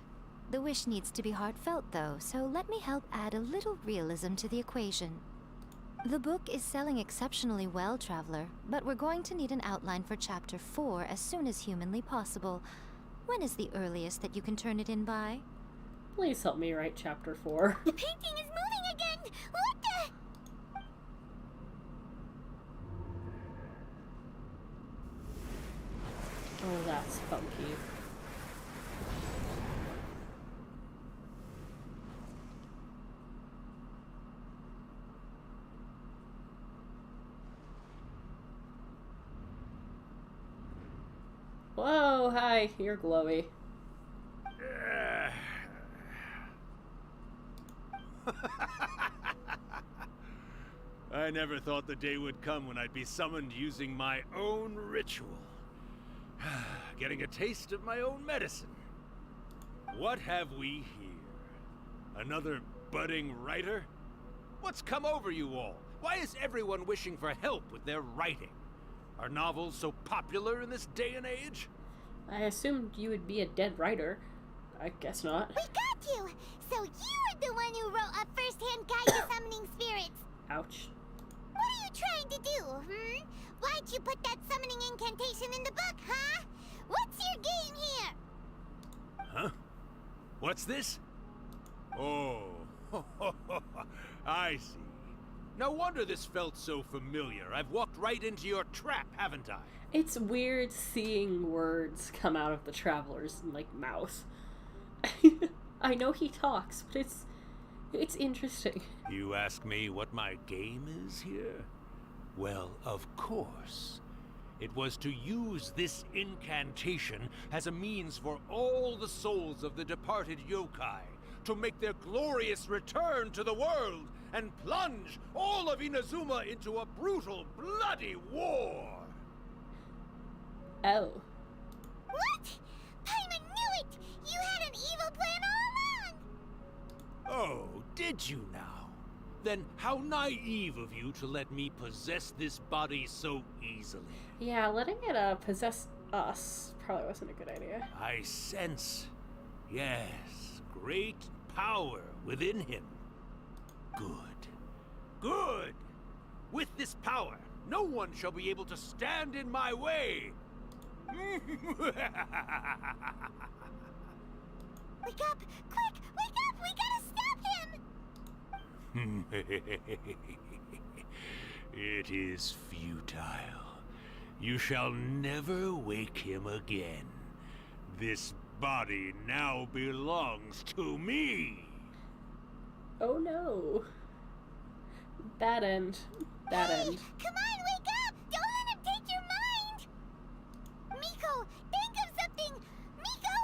The wish needs to be heartfelt, though, so let me help add a little realism to the equation. The book is selling exceptionally well, Traveler, but we're going to need an outline for Chapter 4 as soon as humanly possible. When is the earliest that you can turn it in by? Please help me write Chapter 4. The painting is moving again! What the? Oh, that's funky. Whoa, hi, you're glowy. I never thought the day would come when I'd be summoned using my own ritual. Getting a taste of my own medicine. What have we here? Another budding writer? What's come over you all? Why is everyone wishing for help with their writing? Are novels so popular in this day and age? I assumed you would be a dead writer. I guess not. We got you! So you were the one who wrote A First-Hand Guide to Summoning Spirits! Ouch. What are you trying to do, Why'd you put that summoning incantation in the book, huh? What's your game here? Huh? What's this? Oh, I see. No wonder this felt so familiar. I've walked right into your trap, haven't I? It's weird seeing words come out of the Traveler's, mouth. I know he talks, but it's interesting. You ask me what my game is here? Well, of course. It was to use this incantation as a means for all the souls of the departed yokai to make their glorious return to the world and plunge all of Inazuma into a brutal, bloody war! Oh. What? Paimon knew it! You had an evil plan all along! Oh, did you now? Then how naive of you to let me possess this body so easily. Yeah, letting it possess us probably wasn't a good idea. I sense, yes, great power within him. Good. Good! With this power, no one shall be able to stand in my way! Wake up! Quick! Wake up! We gotta stop him! It is futile. You shall never wake him again. This body now belongs to me! Oh no. Bad end. Bad end. Come on, wake up! Don't let him take your mind! Miko, think of something! Miko!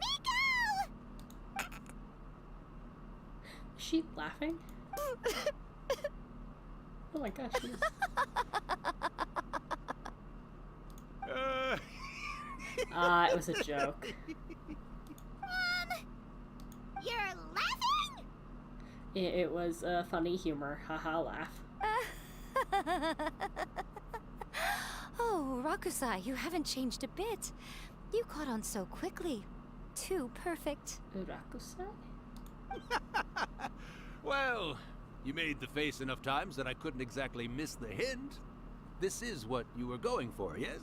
Miko! Is she laughing? Oh my gosh, she is. It was a joke. You're laughing? It was funny humor. Haha, laugh. Oh, Rakusai, you haven't changed a bit. You caught on so quickly. Too perfect. Rakusai? Well, you made the face enough times that I couldn't exactly miss the hint. This is what you were going for, yes?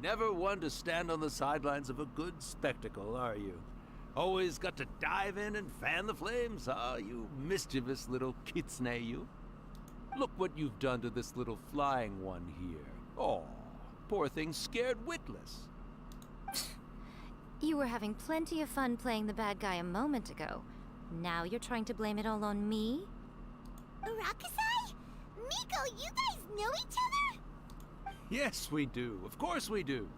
Never one to stand on the sidelines of a good spectacle, are you? Always got to dive in and fan the flames, huh? You mischievous little kitsune, you. Look what you've done to this little flying one here. Oh, poor thing scared witless. You were having plenty of fun playing the bad guy a moment ago. Now you're trying to blame it all on me? Rakusai? Miko, you guys know each other? Yes, we do. Of course we do.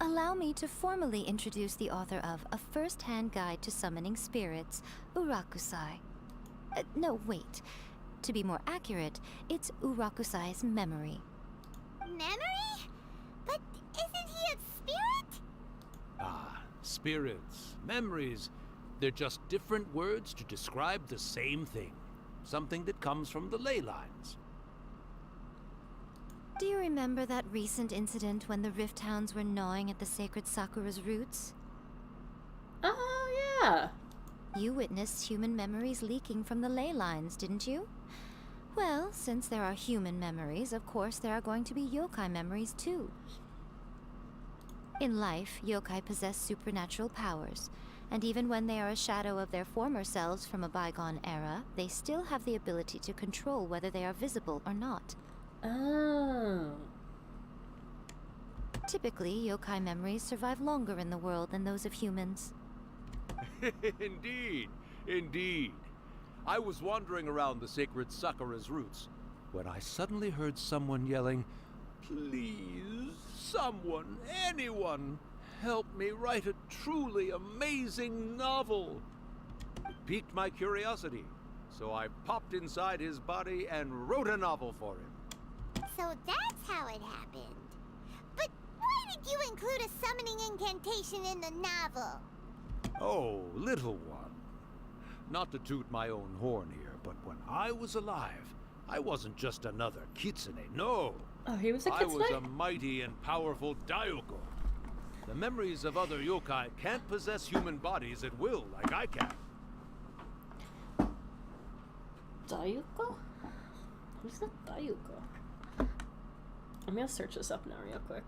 Allow me to formally introduce the author of A First-Hand Guide to Summoning Spirits, Urakusai. No, wait. To be more accurate, it's Urakusai's memory. Memory? But isn't he a spirit? Ah, spirits, memories. They're just different words to describe the same thing. Something that comes from the ley lines. Do you remember that recent incident when the Rift Hounds were gnawing at the sacred Sakura's roots? Oh, yeah. You witnessed human memories leaking from the ley lines, didn't you? Well, since there are human memories, of course there are going to be yokai memories too. In life, yokai possess supernatural powers, and even when they are a shadow of their former selves from a bygone era, they still have the ability to control whether they are visible or not. Oh. Typically, yokai memories survive longer in the world than those of humans. Indeed, indeed. I was wandering around the sacred Sakura's roots when I suddenly heard someone yelling, "Please, someone, anyone, help me write a truly amazing novel." It piqued my curiosity, so I popped inside his body and wrote a novel for him. So that's how it happened. But why did you include a summoning incantation in the novel? Oh, little one. Not to toot my own horn here, but when I was alive, I wasn't just another kitsune, no. Oh, he was a kitsune? I was a mighty and powerful Daiyuko. The memories of other yokai can't possess human bodies at will like I can. Daiyuko? Who's the Daiyuko? I'm gonna search this up now real quick.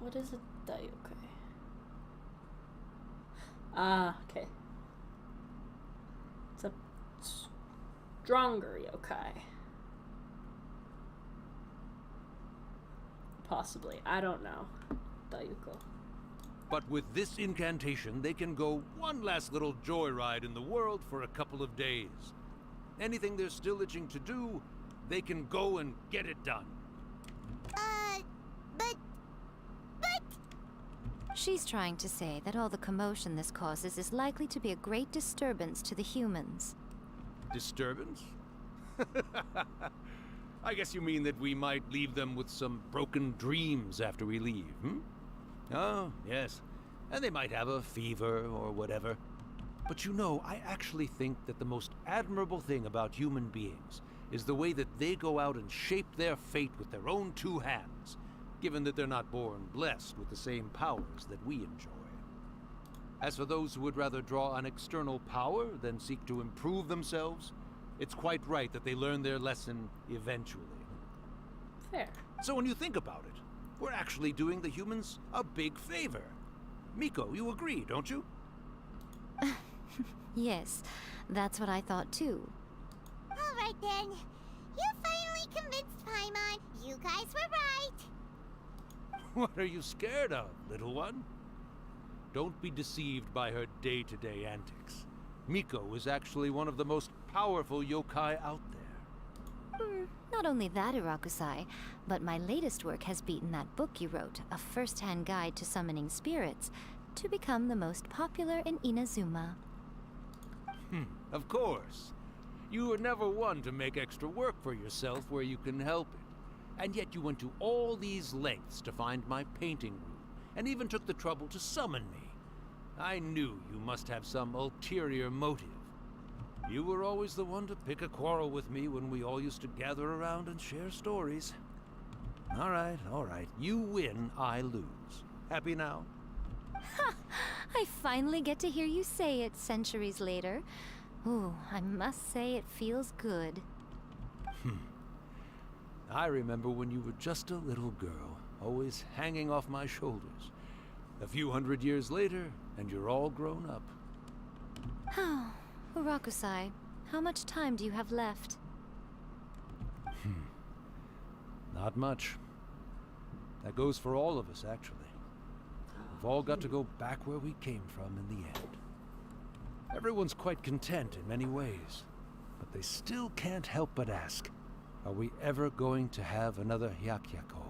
What is a Daiyukai? Ah, okay. It's a stronger yokai. Possibly. I don't know. Daiyuko. But with this incantation, they can go one last little joyride in the world for a couple of days. Anything they're still itching to do, they can go and get it done. She's trying to say that all the commotion this causes is likely to be a great disturbance to the humans. Disturbance? I guess you mean that we might leave them with some broken dreams after we leave, hmm? Oh, yes. And they might have a fever or whatever. But you know, I actually think that the most admirable thing about human beings is the way that they go out and shape their fate with their own two hands, given that they're not born blessed with the same powers that we enjoy. As for those who would rather draw on external power than seek to improve themselves, it's quite right that they learn their lesson eventually. Fair. So when you think about it, we're actually doing the humans a big favor. Miko, you agree, don't you? Yes, that's what I thought too. All right then. You finally convinced Paimon. You guys were right. What are you scared of, little one? Don't be deceived by her day-to-day antics. Miko is actually one of the most powerful yokai out there. Not only that, Irakusai, but my latest work has beaten that book you wrote, A First-Hand Guide to Summoning Spirits, to become the most popular in Inazuma. Of course. You were never one to make extra work for yourself where you can help it. And yet you went to all these lengths to find my painting room, and even took the trouble to summon me. I knew you must have some ulterior motive. You were always the one to pick a quarrel with me when we all used to gather around and share stories. All right. You win, I lose. Happy now? Ha! I finally get to hear you say it centuries later. Ooh, I must say it feels good. I remember when you were just a little girl, always hanging off my shoulders. A few hundred years later, and you're all grown up. Oh, Urakusai, how much time do you have left? Not much. That goes for all of us, actually. We've all got to go back where we came from in the end. Everyone's quite content in many ways, but they still can't help but ask, are we ever going to have another Hyakyako?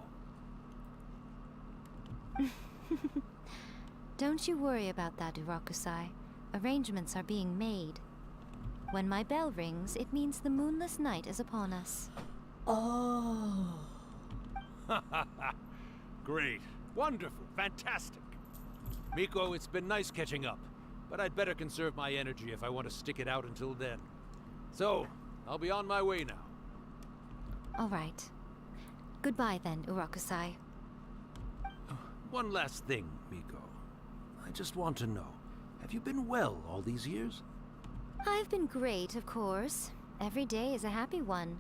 Don't you worry about that, Urakusai. Arrangements are being made. When my bell rings, it means the moonless night is upon us. Oh. Great. Wonderful. Fantastic. Miko, it's been nice catching up, but I'd better conserve my energy if I want to stick it out until then. So, I'll be on my way now. All right. Goodbye then, Urakusai. One last thing, Miko. I just want to know, have you been well all these years? I've been great, of course. Every day is a happy one.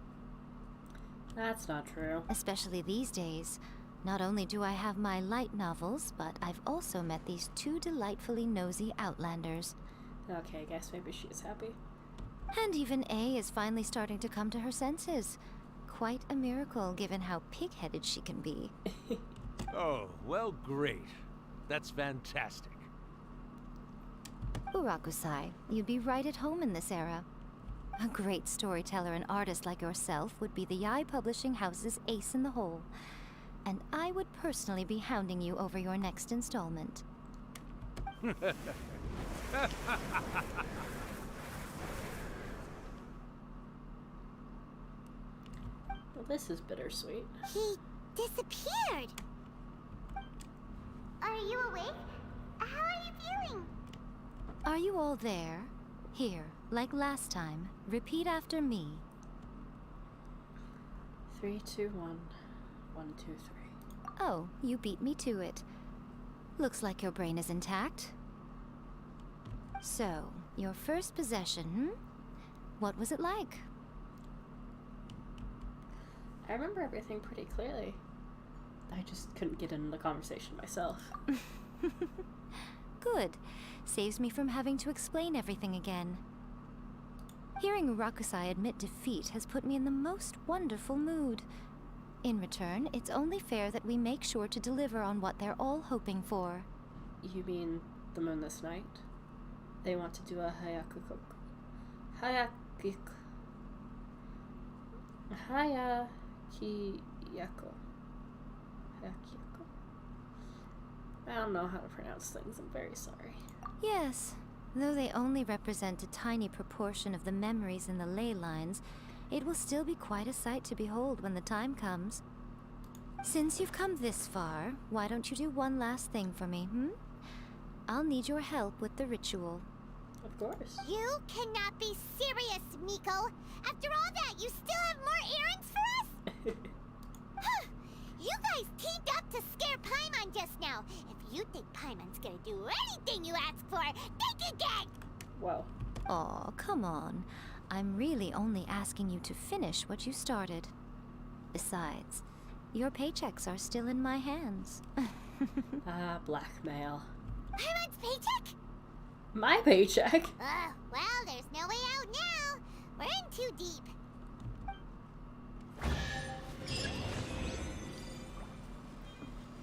That's not true. Especially these days. Not only do I have my light novels, but I've also met these two delightfully nosy outlanders. Okay, I guess maybe she is happy. And even A is finally starting to come to her senses. Quite a miracle, given how pig-headed she can be. Oh, well, great. That's fantastic. Urakusai, you'd be right at home in this era. A great storyteller and artist like yourself would be the Yae Publishing House's ace in the hole. And I would personally be hounding you over your next installment. Well, this is bittersweet. He disappeared. Are you awake? How are you feeling? Are you all there? Here, like last time, repeat after me. 3, 2, 1. 1, 2, 3. Oh, you beat me to it. Looks like your brain is intact. So, your first possession, What was it like? I remember everything pretty clearly. I just couldn't get into the conversation myself. Good. Saves me from having to explain everything again. Hearing Urakusai admit defeat has put me in the most wonderful mood. In return, it's only fair that we make sure to deliver on what they're all hoping for. You mean the Moonless Night? They want to do a Hayakiko. I don't know how to pronounce things. I'm very sorry. Yes, though they only represent a tiny proportion of the memories in the ley lines, it will still be quite a sight to behold when the time comes. Since you've come this far, why don't you do one last thing for me, hmm? I'll need your help with the ritual. Of course. You cannot be serious, Miko. After all that, you still have more errands for us? You guys teamed up to scare Paimon just now. If you think Paimon's gonna do anything you ask for, think again! Whoa. Aw, come on. I'm really only asking you to finish what you started. Besides, your paychecks are still in my hands. Blackmail. Paimon's paycheck? My paycheck? Well, there's no way out now. We're in too deep.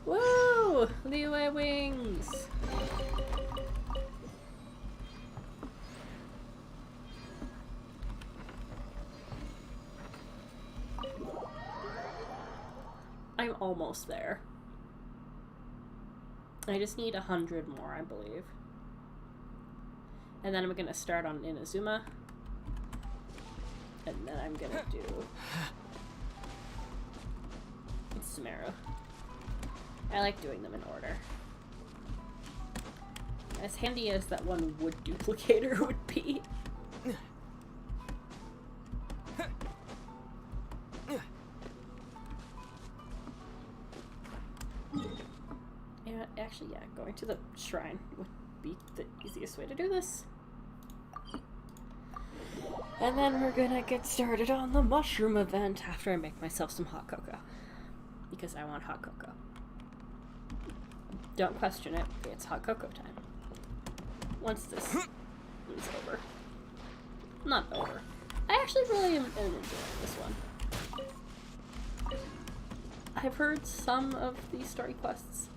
Woo! Leeway wings! I'm almost there. I just need 100 more, I believe. And then I'm gonna start on Inazuma. And then I'm gonna do Sumeru. I like doing them in order. As handy as that one wood duplicator would be. Yeah, actually, yeah, going to the shrine would be the easiest way to do this. And then we're gonna get started on the mushroom event after I make myself some hot cocoa. Because I want hot cocoa. Don't question it, it's hot cocoa time. Once this is over. Not over. I actually really am enjoying this one. I've heard some of these story quests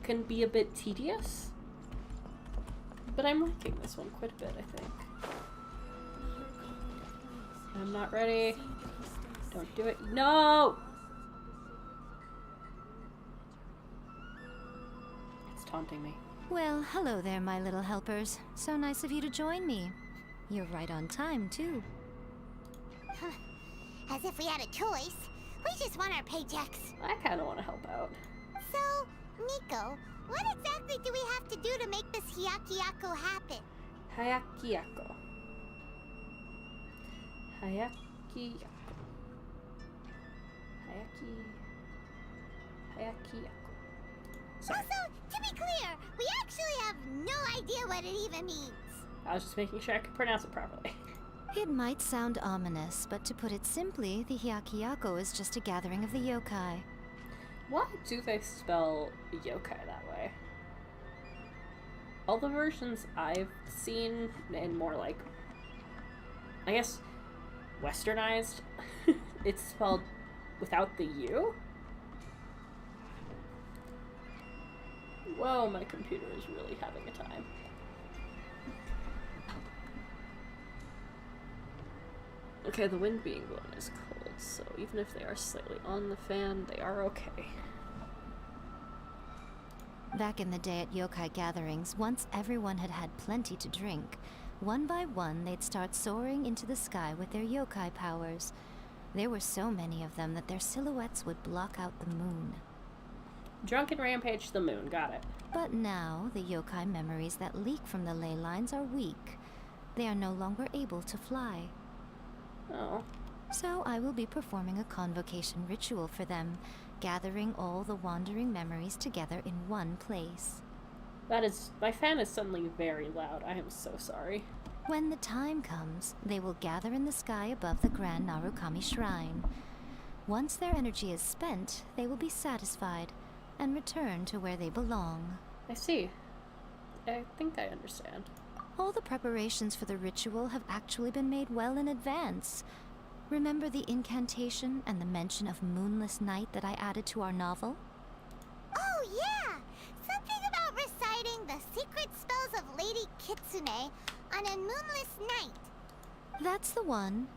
can be a bit tedious, but I'm liking this one quite a bit, I think. I'm not ready. Don't do it. No! It's taunting me. Well, hello there, my little helpers. So nice of you to join me. You're right on time, too. As if we had a choice. We just want our paychecks. I kind of want to help out. So, Miko, what exactly do we have to do to make this Hyakyako happen? Hyakyako. Hyakyako. Hyakyako. Sorry. Also, to be clear, we actually have no idea what it even means. I was just making sure I could pronounce it properly. It might sound ominous, but to put it simply, the Hyakyako is just a gathering of the yokai. Why do they spell yokai that way? All the versions I've seen, and more like, I guess, westernized, it's spelled without the U? Whoa, my computer is really having a time. Okay, the wind being blown is cold, so even if they are slightly on the fan, they are okay. Back in the day at yokai gatherings, once everyone had had plenty to drink, one by one they'd start soaring into the sky with their yokai powers. There were so many of them that their silhouettes would block out the moon. Drunken rampage to the moon, got it. But now, the yokai memories that leak from the ley lines are weak. They are no longer able to fly. Oh. So I will be performing a convocation ritual for them, gathering all the wandering memories together in one place. That is... my fan is suddenly very loud. I am so sorry. When the time comes, they will gather in the sky above the Grand Narukami Shrine. Once their energy is spent, they will be satisfied and return to where they belong. I see. I think I understand. All the preparations for the ritual have actually been made well in advance. Remember the incantation and the mention of moonless night that I added to our novel? Oh, yeah! Something about reciting the secret spells of Lady Kitsune on a moonless night. That's the one.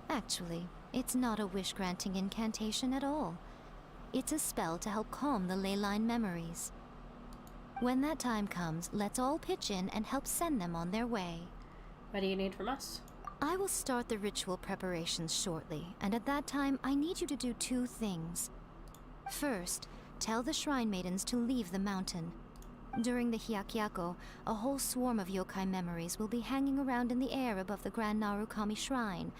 Actually, it's not a wish-granting incantation at all. It's a spell to help calm the ley line memories. When that time comes, let's all pitch in and help send them on their way. What do you need from us? I will start the ritual preparations shortly, and at that time, I need you to do 2 things. First, tell the Shrine Maidens to leave the mountain. During the Hyakyako, a whole swarm of yokai memories will be hanging around in the air above the Grand Narukami Shrine.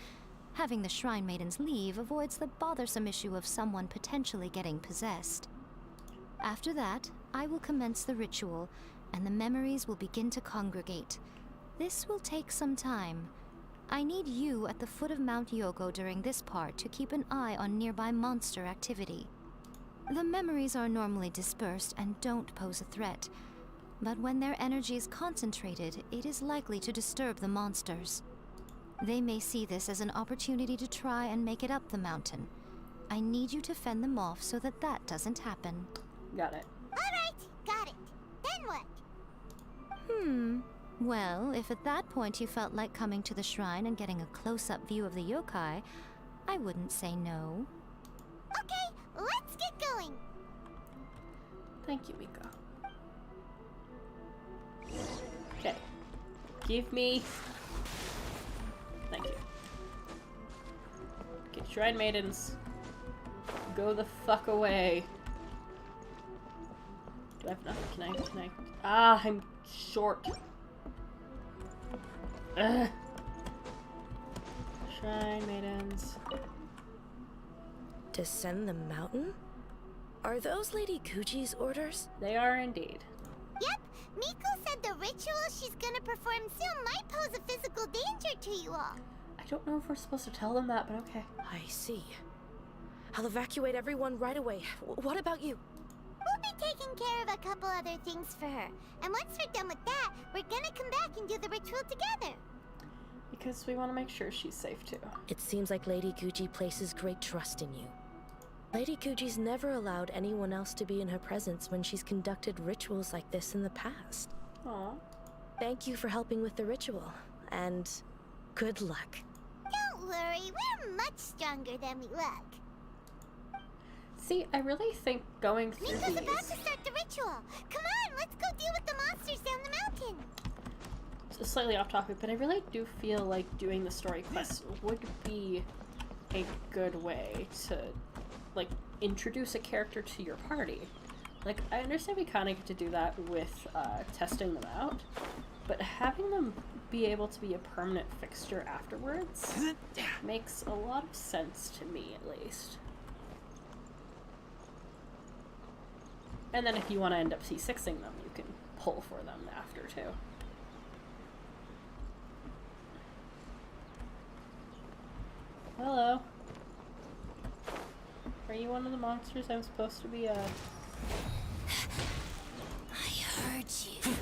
Having the Shrine Maidens leave avoids the bothersome issue of someone potentially getting possessed. After that, I will commence the ritual, and the memories will begin to congregate. This will take some time. I need you at the foot of Mount Yogo during this part to keep an eye on nearby monster activity. The memories are normally dispersed and don't pose a threat, but when their energy is concentrated, it is likely to disturb the monsters. They may see this as an opportunity to try and make it up the mountain. I need you to fend them off so that that doesn't happen. Got it. Alright, got it. Then what? Well, if at that point you felt like coming to the shrine and getting a close-up view of the yokai, I wouldn't say no. Okay, let's get going. Thank you, Miko. Okay. Give me... Thank you. Okay, Shrine Maidens. Go the fuck away. Do I have enough? Can I? Ah, I'm short. Ugh. Shrine Maidens. Descend the mountain? Are those Lady Kuji's orders? They are indeed. Yep, Miko said the ritual she's gonna perform soon might pose a physical danger to you all. I don't know if we're supposed to tell them that, but okay. I see. I'll evacuate everyone right away. What about you? We'll be taking care of a couple other things for her. And once we're done with that, we're gonna come back and do the ritual together. Because we want to make sure she's safe too. It seems like Lady Kuji places great trust in you. Lady Kuji's never allowed anyone else to be in her presence when she's conducted rituals like this in the past. Aww. Thank you for helping with the ritual, and good luck. Don't worry, we're much stronger than we look. See, I really think going through Miko's these... about to start the ritual. Come on, let's go deal with the monsters down the mountain. It's slightly off topic, but I really do feel like doing the story quests would be a good way to, like, introduce a character to your party. Like, I understand we kind of get to do that with testing them out, but having them be able to be a permanent fixture afterwards makes a lot of sense to me, at least. And then if you want to end up C6ing them, you can pull for them after, too. Hello. Are you one of the monsters I'm supposed to be, I heard you.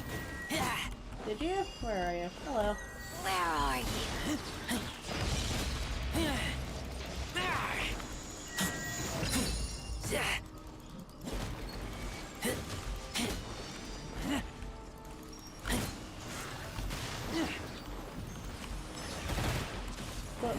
Did you? Where are you? Hello. Where are you? What?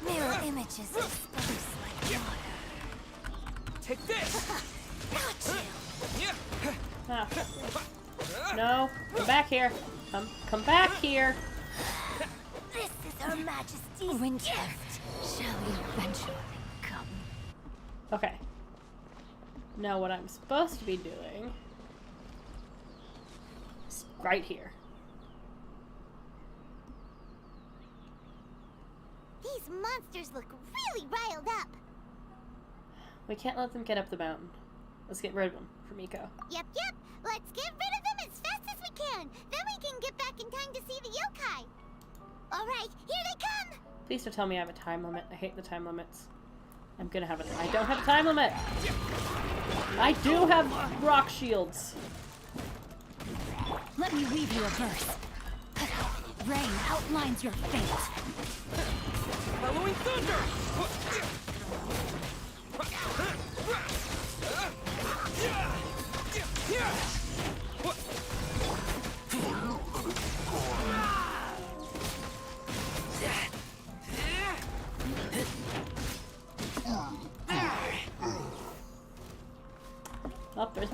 Mirror images disperse like water. Take this! Got you! Ah. No, come back here. Come back here. This is Her Majesty's winter gift. Shall eventually come. Okay. Now what I'm supposed to be doing is right here. These monsters look really riled up. We can't let them get up the mountain. Let's get rid of them for Miko. Yep. Let's get rid of them as fast as we can. Then we can get back in time to see the yokai. All right, here they come. Please don't tell me I have a time limit. I hate the time limits. I'm gonna have I don't have a time limit. I do have rock shields. Let me weave you a verse. Rain outlines your fate. Halloween thunder!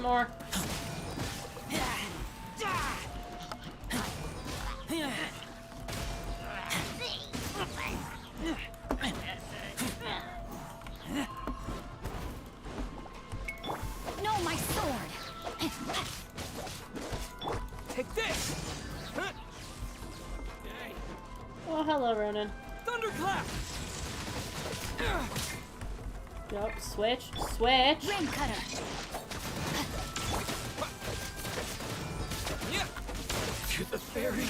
more. No, my sword. Take this! Oh, hello, Ronan. Thunderclap! Nope, switch, switch. Ring cutter. To the fairy.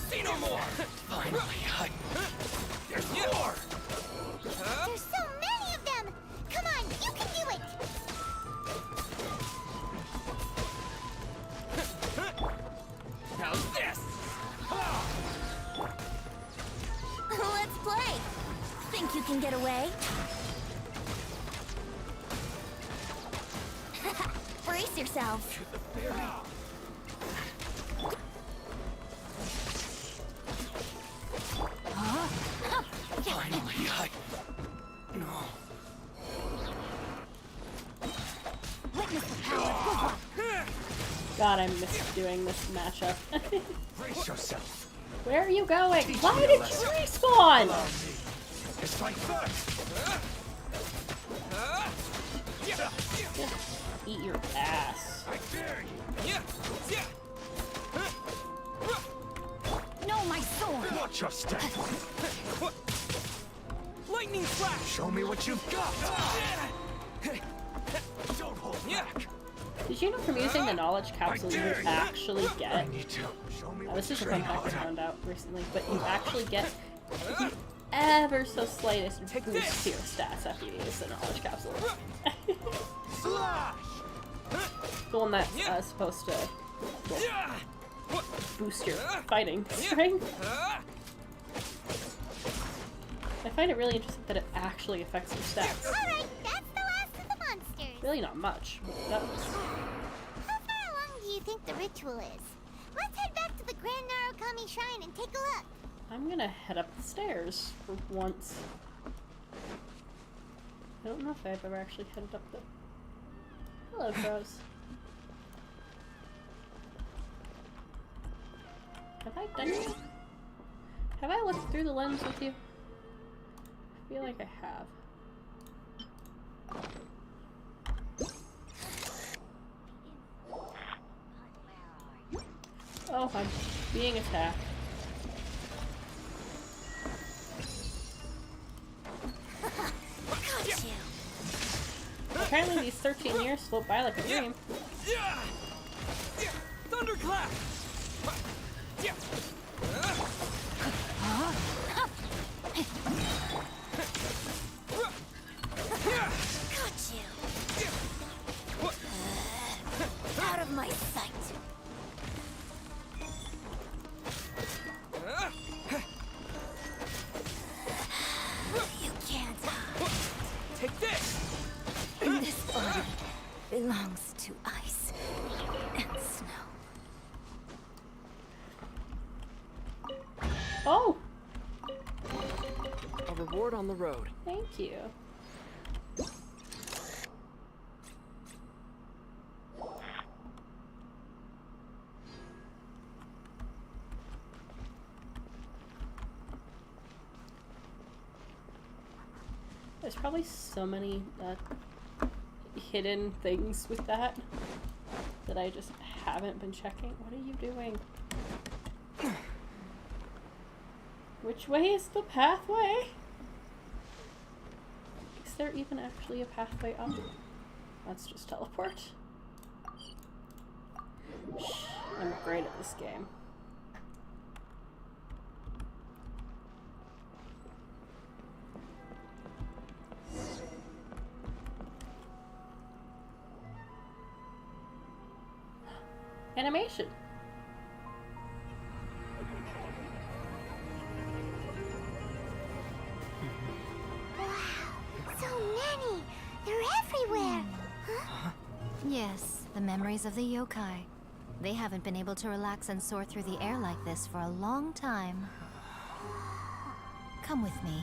See no more. Finally, there's more. There's so many of them! Come on, you can do it! How's this? Let's play. Think you can get away? Brace yourself. Finally, no. Witness the power. God, I miss doing this matchup. Brace yourself. Where are you going? Why did you respawn? It's fight first. Eat your ass. I dare you. No, my sword. Watch your step. Lightning flash! Show me what you've got. Don't hold back. Did you know from using the knowledge capsule you actually get... I need to. Show me This is a train fun fact I hard. found out recently, but you actually get the ever so slightest boost to your stats after you use the knowledge capsule. The one that's supposed to boost your fighting strength. I find it really interesting that it actually affects your stats. Alright, that's the last of the monsters. Really not much, but that was... How far along do you think the ritual is? Let's head back to the Grand Narukami Shrine and take a look. I'm gonna head up the stairs for once. I don't know if I've ever actually headed up the... Hello, Crows. Have I done it? Have I looked through the lens with you? I feel like I have. Oh, I'm being attacked. Got you. Apparently these 13 years float by like a dream. Thunderclap! Got you. Out of my sight. You can't hide. Take this! This body belongs to ice and snow. Oh! A reward on the road. Thank you. There's probably so many hidden things with that I just haven't been checking. What are you doing? Which way is the pathway? Is there even actually a pathway up? Let's just teleport. I'm great at this game. Animation. So many! They're everywhere! Huh? Yes, the memories of the yokai. They haven't been able to relax and soar through the air like this for a long time. Come with me.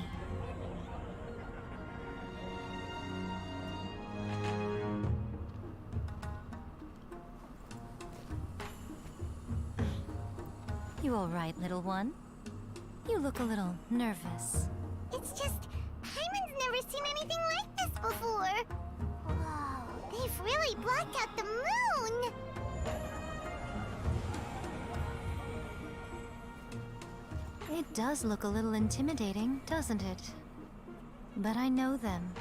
You all right, little one? You look a little nervous. It's just, Hyman's never seen anything like this before. Whoa, they've really blocked out the moon. It does look a little intimidating, doesn't it? But I know them.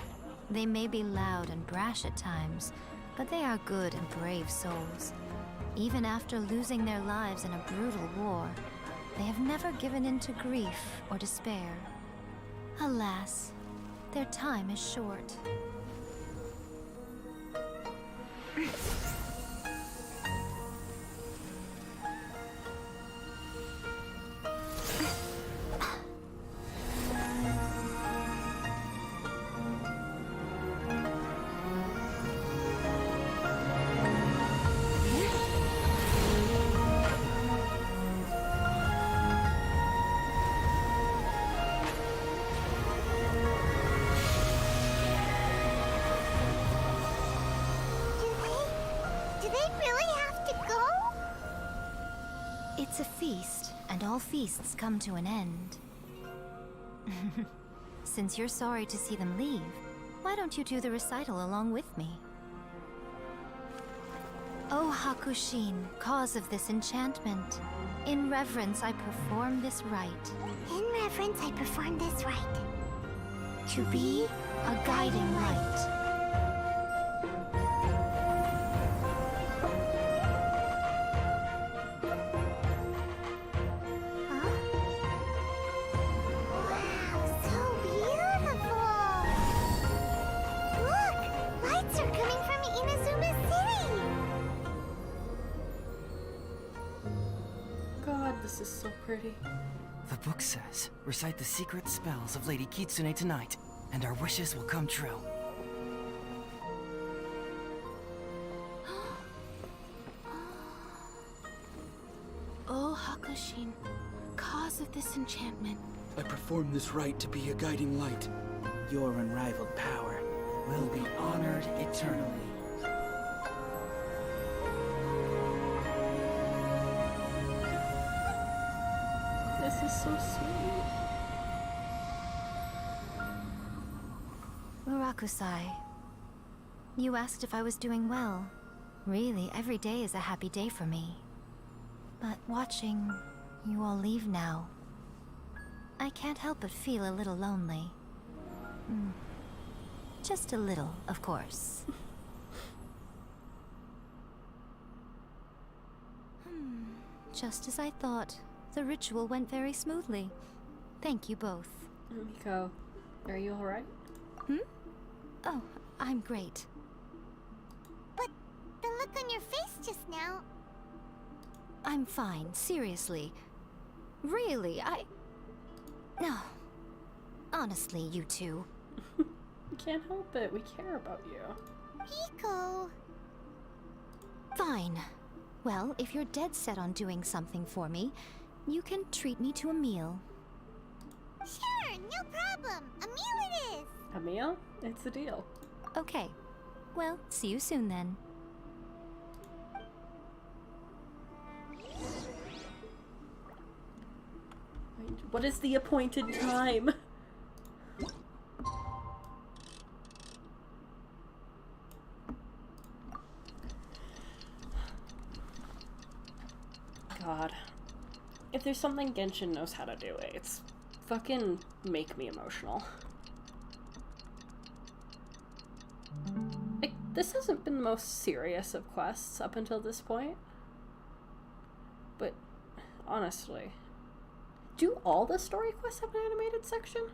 They may be loud and brash at times, but they are good and brave souls. Even after losing their lives in a brutal war, they have never given in to grief or despair. Alas, their time is short. Do they really have to go? It's a feast, and all feasts come to an end. Since you're sorry to see them leave, why don't you do the recital along with me? O Hakushin, cause of this enchantment, in reverence I perform this rite. In reverence, I perform this rite. To be a guiding light. So beautiful! Look! Lights are coming from Inazuma City! God, this is so pretty. The book says, recite the secret spells of Lady Kitsune tonight, and our wishes will come true. O Hakushin, cause of this enchantment. I perform this rite to be a guiding light. Your unrivaled power will be honored eternally. This is so sweet. Murakusai, you asked if I was doing well. Really, every day is a happy day for me. But watching you all leave now, I can't help but feel a little lonely. Just a little, of course. Just as I thought. The ritual went very smoothly. Thank you both. Miko, are you alright? Oh, I'm great. But the look on your face just now... I'm fine, seriously. Really, No. Honestly, you two. We can't help it. We care about you. Miko... Fine. Well, if you're dead set on doing something for me, you can treat me to a meal. Sure, no problem. A meal it is. A meal? It's a deal. Okay. Well, see you soon then. What is the appointed time? God. If there's something Genshin knows how to do, it's fucking make me emotional. Like, this hasn't been the most serious of quests up until this point. But, honestly, do all the story quests have an animated section?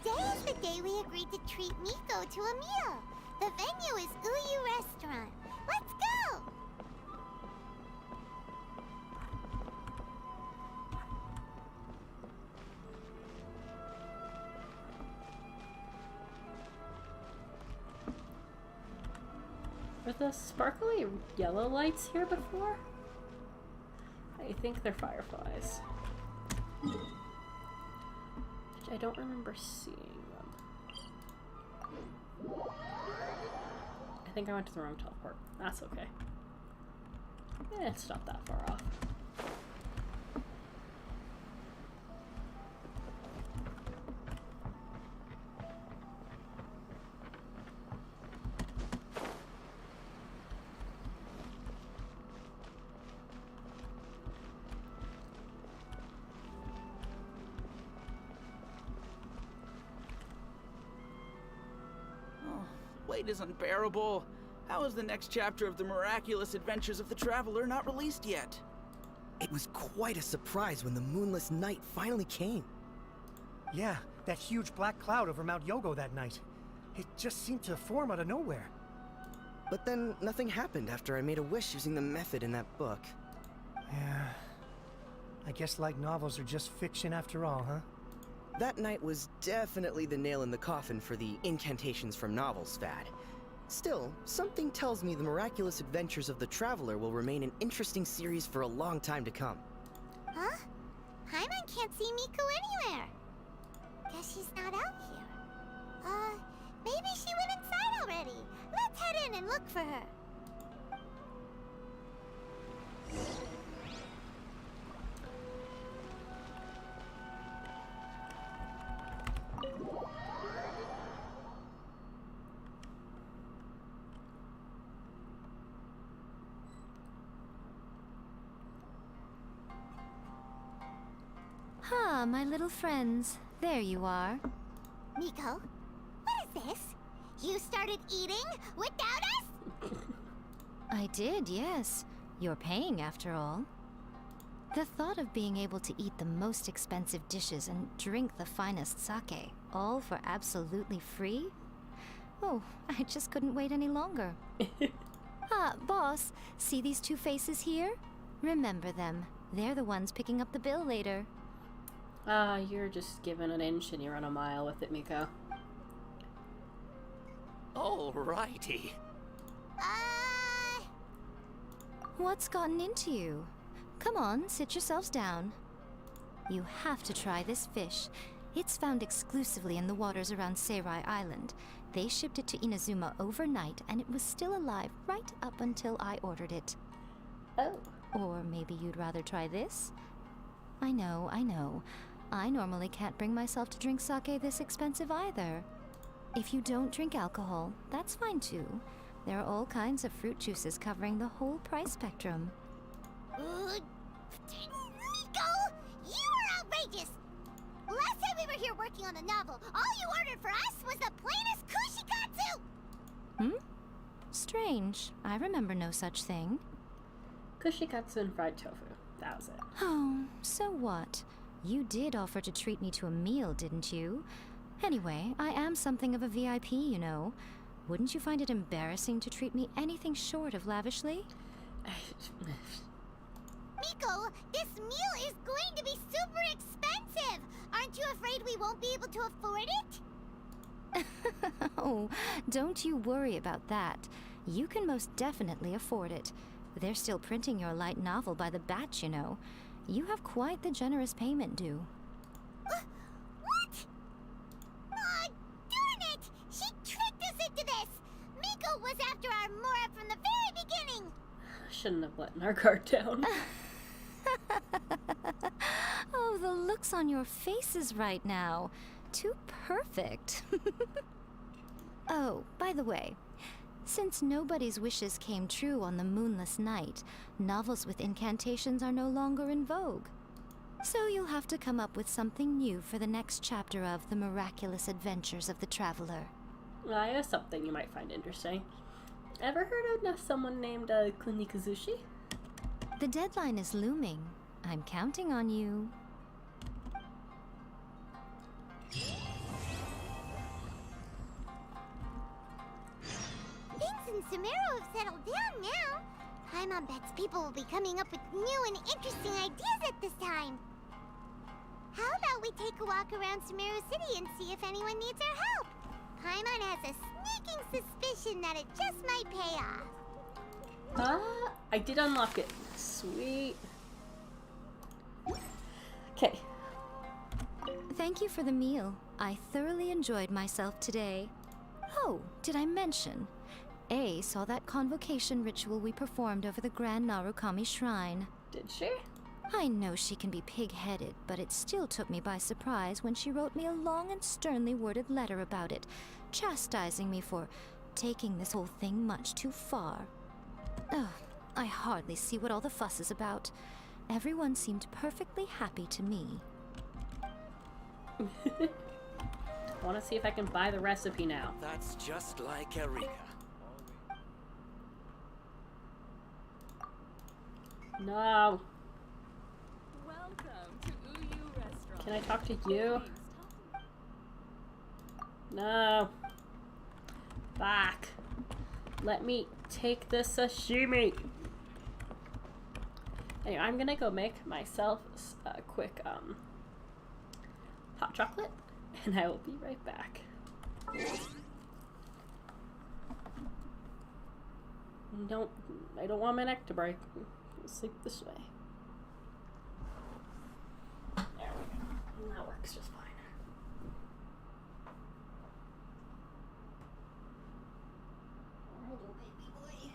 Today is the day we agreed to treat Miko to a meal. The venue is Uyu Restaurant. Let's go! Were the sparkly yellow lights here before? I think they're fireflies. Which I don't remember seeing them. I think I went to the wrong teleport. That's okay. It's not that far off. Wait is unbearable. How is the next chapter of the miraculous adventures of the Traveler not released yet? It was quite a surprise when the moonless night finally came. Yeah, that huge black cloud over Mount Yogo that night. It just seemed to form out of nowhere. But then nothing happened after I made a wish using the method in that book. Yeah. I guess light novels are just fiction after all, huh? That night was definitely the nail in the coffin for the incantations from novels fad. Still, something tells me the miraculous adventures of the Traveler will remain an interesting series for a long time to come. Huh? Paimon can't see Miko anywhere. Guess she's not out here. Maybe she went inside already. Let's head in and look for her. Ah, my little friends. There you are. Miko, what is this? You started eating without us? I did, yes. You're paying after all. The thought of being able to eat the most expensive dishes and drink the finest sake, all for absolutely free? Oh, I just couldn't wait any longer. Boss, see these two faces here? Remember them. They're the ones picking up the bill later. You're just given an inch and you run a mile with it, Miko. Alrighty. What's gotten into you? Come on, sit yourselves down. You have to try this fish. It's found exclusively in the waters around Seirai Island. They shipped it to Inazuma overnight, and it was still alive right up until I ordered it. Oh. Or maybe you'd rather try this? I know, I know. I normally can't bring myself to drink sake this expensive either. If you don't drink alcohol, that's fine too. There are all kinds of fruit juices covering the whole price spectrum. Miko, you are outrageous! Last time we were here working on a novel, all you ordered for us was the plainest kushikatsu! Strange. I remember no such thing. Kushikatsu and fried tofu. That was it. Oh, so what? You did offer to treat me to a meal, didn't you? Anyway, I am something of a VIP, you know. Wouldn't you find it embarrassing to treat me anything short of lavishly? Miko, this meal is going to be super expensive! Aren't you afraid we won't be able to afford it? Oh, don't you worry about that. You can most definitely afford it. They're still printing your light novel by the batch, you know. You have quite the generous payment due. What? Darn it! She tricked us into this! Miko was after our Mora from the very beginning! Shouldn't have let our guard down. Oh, the looks on your faces right now. Too perfect. Oh, by the way, since nobody's wishes came true on the moonless night, novels with incantations are no longer in vogue. So you'll have to come up with something new for the next chapter of The Miraculous Adventures of the Traveler. I have something you might find interesting. Ever heard of someone named Kunikuzushi? The deadline is looming. I'm counting on you. and Sumeru have settled down now, Paimon bets people will be coming up with new and interesting ideas at this time. How about we take a walk around Sumeru City and see if anyone needs our help? Paimon has a sneaking suspicion that it just might pay off. I did unlock it. Sweet. Okay. Thank you for the meal. I thoroughly enjoyed myself today. Oh, did I mention? A saw that convocation ritual we performed over the Grand Narukami Shrine. Did she? I know she can be pig-headed, but it still took me by surprise when she wrote me a long and sternly worded letter about it, chastising me for taking this whole thing much too far. Ugh, I hardly see what all the fuss is about. Everyone seemed perfectly happy to me. I want to see if I can buy the recipe now. That's just like Erika. No. Welcome to Uyu Restaurant. Can I talk to you? No. Back. Let me take the sashimi. Anyway, I'm gonna go make myself a quick hot chocolate, and I will be right back. I don't want my neck to break. I'll sleep this way. There we go. That works just fine. Hello, baby boy.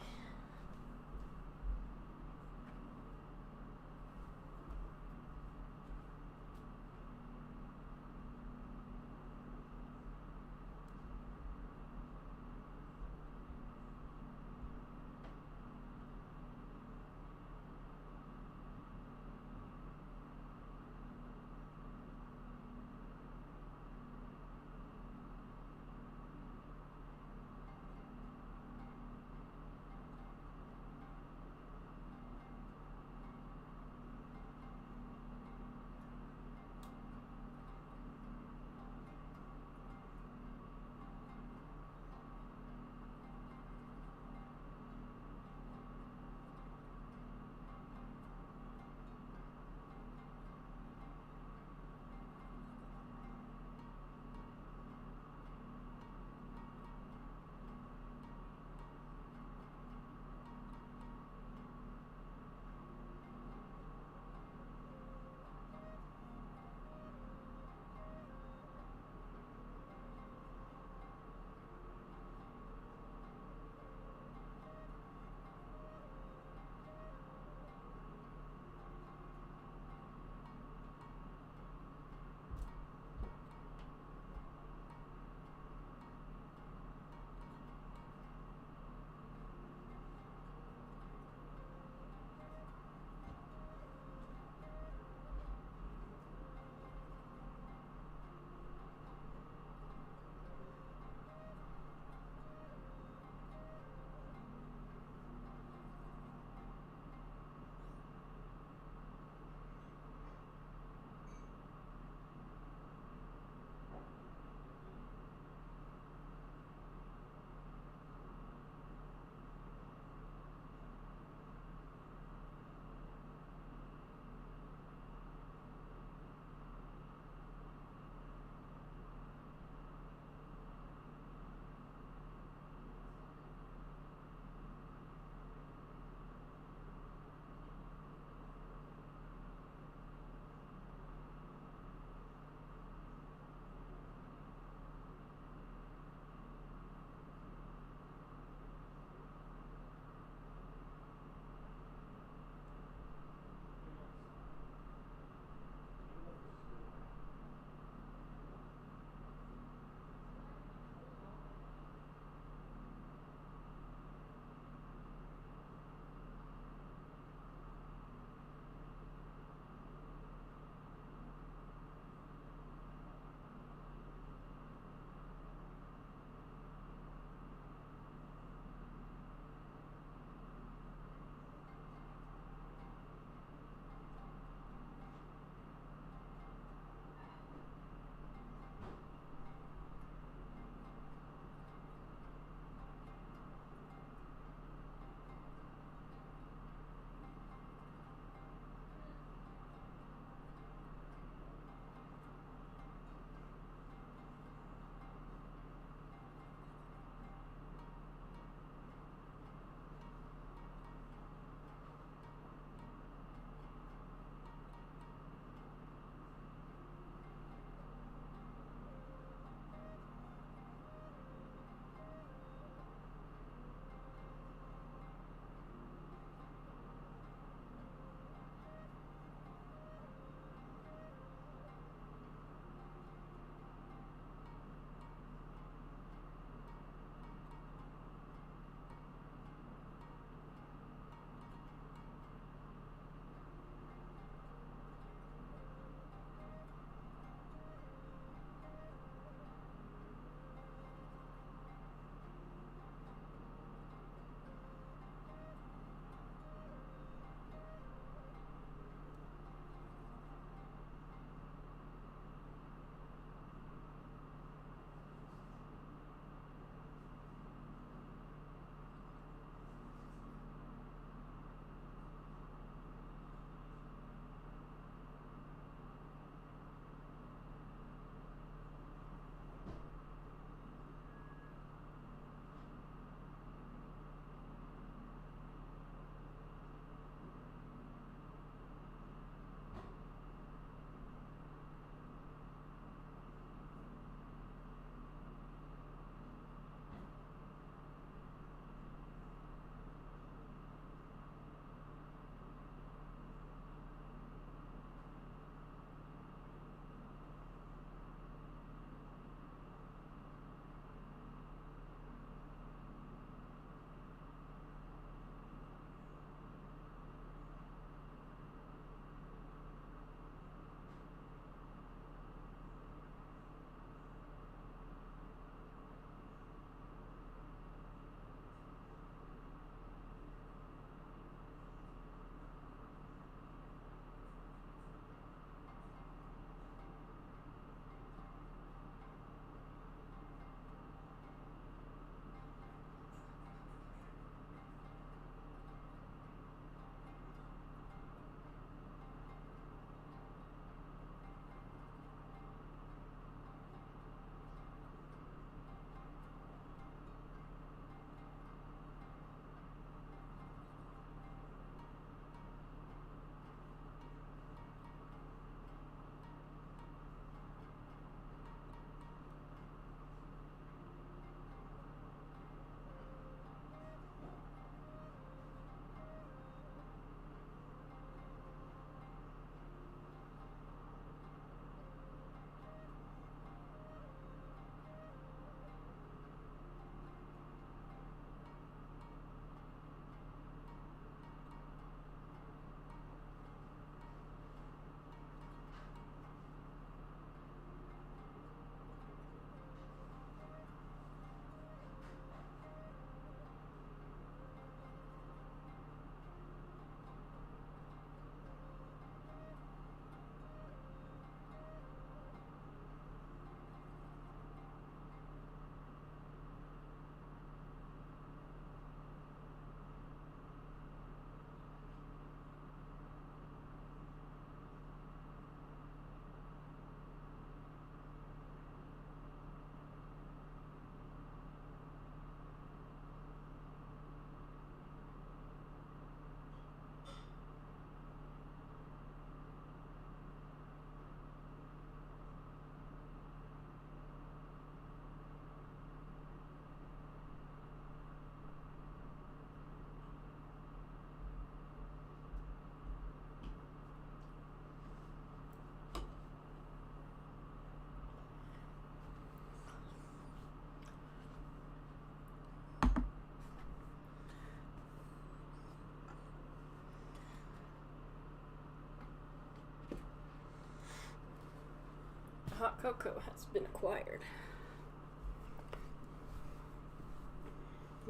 Coco has been acquired.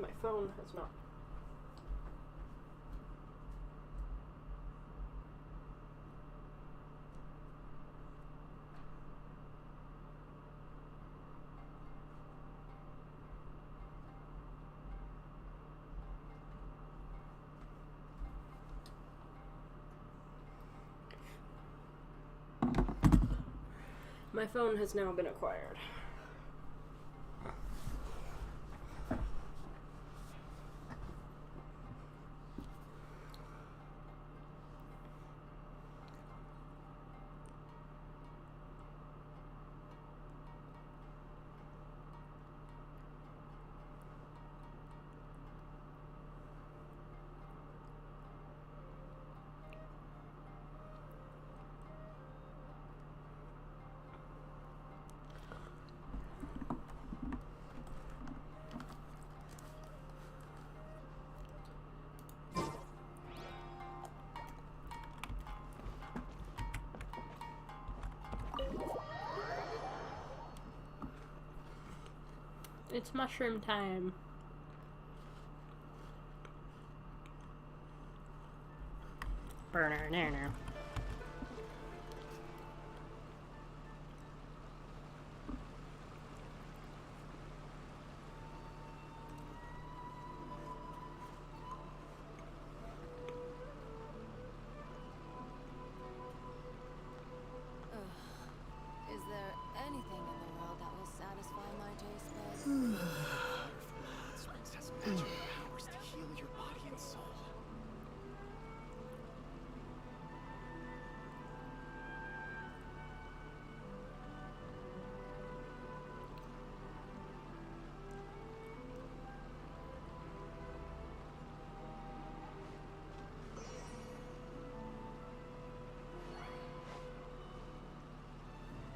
My phone has not. My phone has now been acquired. It's mushroom time. Burner, nanner. Is there anything in the world that will satisfy my taste buds? Springs has magical powers to heal your body and soul.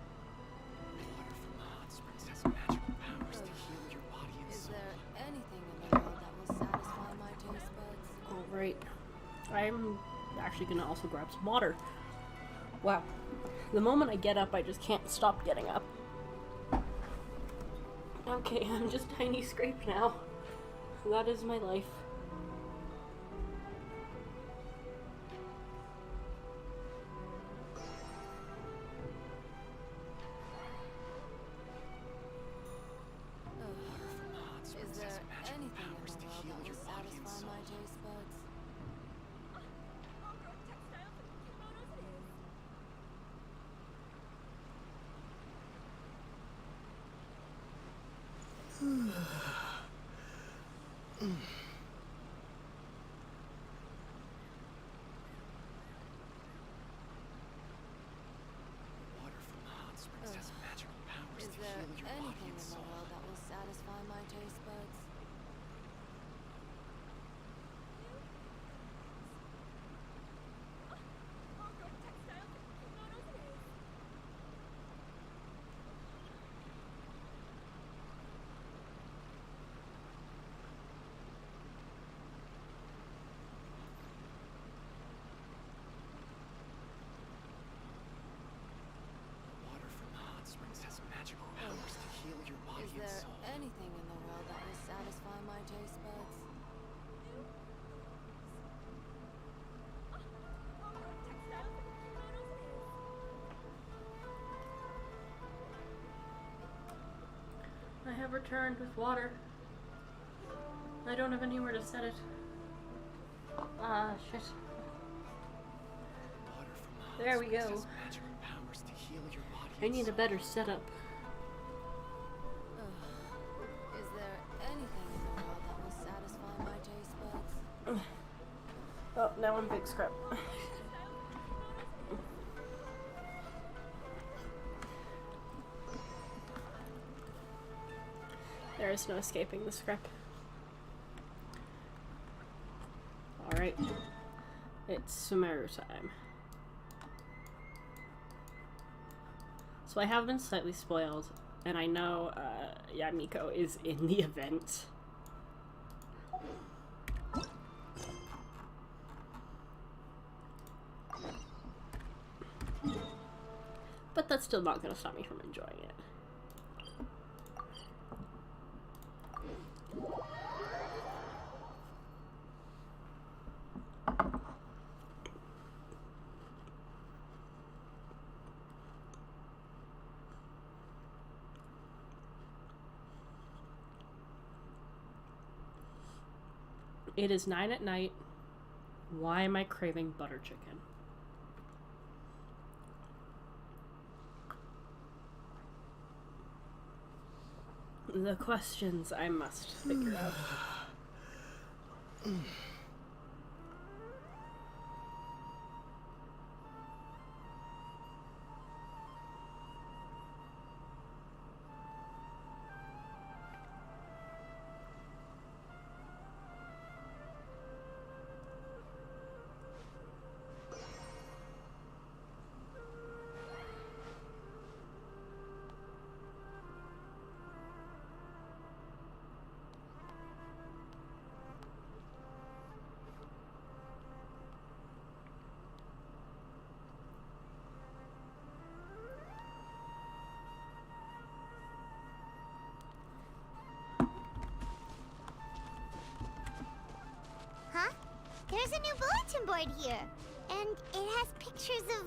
Water from the hot springs has magical powers to heal your body and Is soul. there anything in the world that will satisfy my taste buds? Alright. I'm actually gonna also grab some water. Wow. The moment I get up, I just can't stop getting up. Okay, I'm just Tiny Scrape now. That is my life. Is there anything in the world that will satisfy my taste buds? Water from the hot springs has magical powers Is to there heal your body anything and in the soul. world that will satisfy my taste buds? Water from the hot springs has magical powers to heal your body Is and there soul. anything in the world that will satisfy my taste buds? I have returned with water. I don't have anywhere to set it. Ah, shit. Water from the hot There we springs go. has magical powers to heal your body I and need a soul. better setup. Is there anything in the world that will satisfy my taste buds? Oh, now I'm big scrap. There is no escaping the scrap. Alright. It's Sumeru time. So I have been slightly spoiled, and I know Yamiko is in the event. But But that's still not gonna stop me from enjoying it. It is 9 at night. Why am I craving butter chicken? The questions I must figure out. Huh? There's a new bulletin board here. And it has pictures of